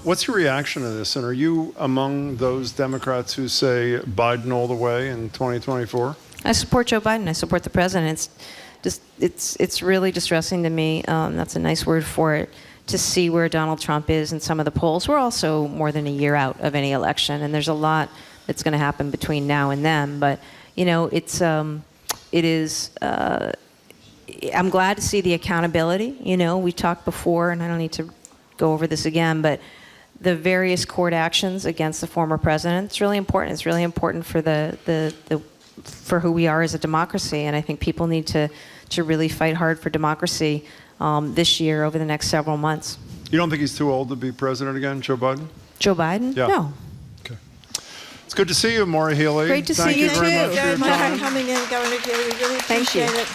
What's your reaction to this? And are you among those Democrats who say Biden all the way in 2024? I support Joe Biden. I support the president. It's really distressing to me. That's a nice word for it, to see where Donald Trump is in some of the polls. We're also more than a year out of any election, and there's a lot that's going to happen between now and then. But it is. I'm glad to see the accountability. We talked before, and I don't need to go over this again, but the various court actions against the former president, it's really important. It's really important for for who we are as a democracy, and I think people need to really fight hard for democracy this year, over the next several months. You don't think he's too old to be president again, Joe Biden? Joe Biden? Yeah. No. Okay. It's good to see you, Maura Healey. Great to see you, too. Thank you very much for coming in, Governor Healey. We really appreciate it.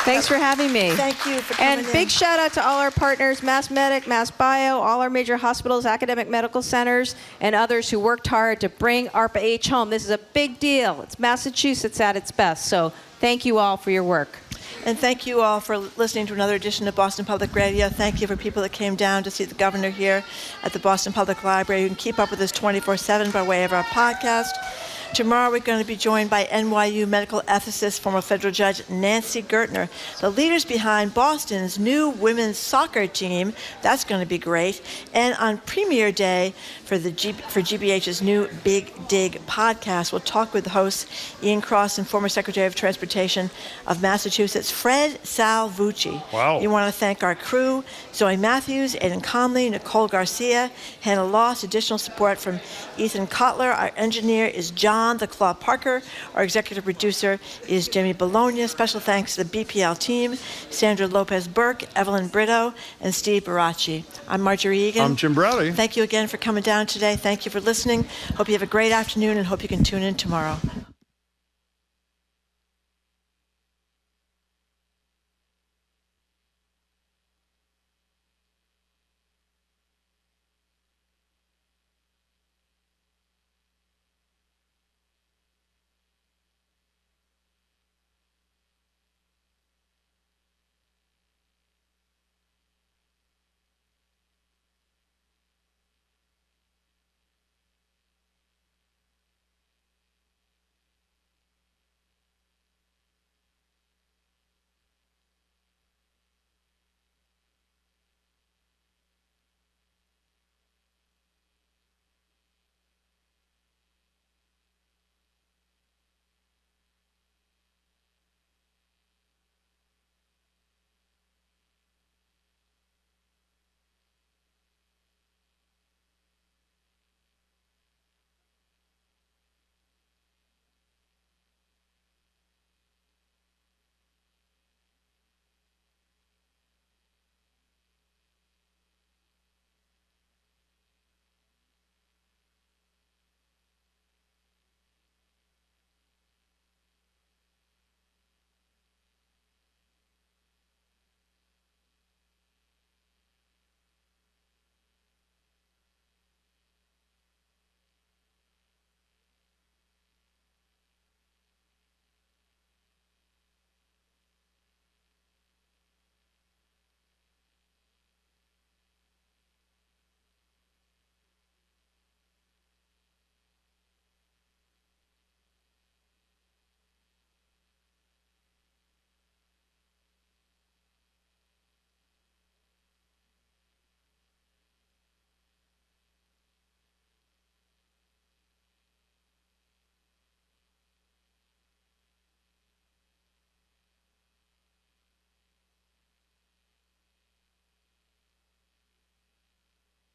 Thanks for having me. Thank you for coming in. And big shout out to all our partners, Mass Medic, Mass Bio, all our major hospitals, academic medical centers, and others who worked hard to bring ARPA-H home. This is a big deal. It's Massachusetts at its best. So thank you all for your work. And thank you all for listening to another edition of Boston Public Radio. Thank you for people that came down to see the governor here at the Boston Public Library. You can keep up with us 24/7 by way of our podcast. Tomorrow we're going to be joined by NYU medical ethicist, former federal judge Nancy Gertner, the leaders behind Boston's new women's soccer team. That's going to be great. And on premiere day for GBH's new Big Dig podcast, we'll talk with the hosts Ian Cross and former Secretary of Transportation of Massachusetts, Fred Salvucci. Wow. You want to thank our crew, Zoe Matthews, Aidan Conley, Nicole Garcia, Hannah Loss. Additional support from Ethan Kotler. Our engineer is John the Claw Parker. Our executive producer is Jimmy Bologna. Special thanks to the BPL team, Sandra Lopez-Burke, Evelyn Brito, and Steve Baracci. I'm Marjorie Egan. I'm Jim Browdy. Thank you again for coming down today. Thank you for listening. Hope you have a great afternoon, and hope you can tune in tomorrow.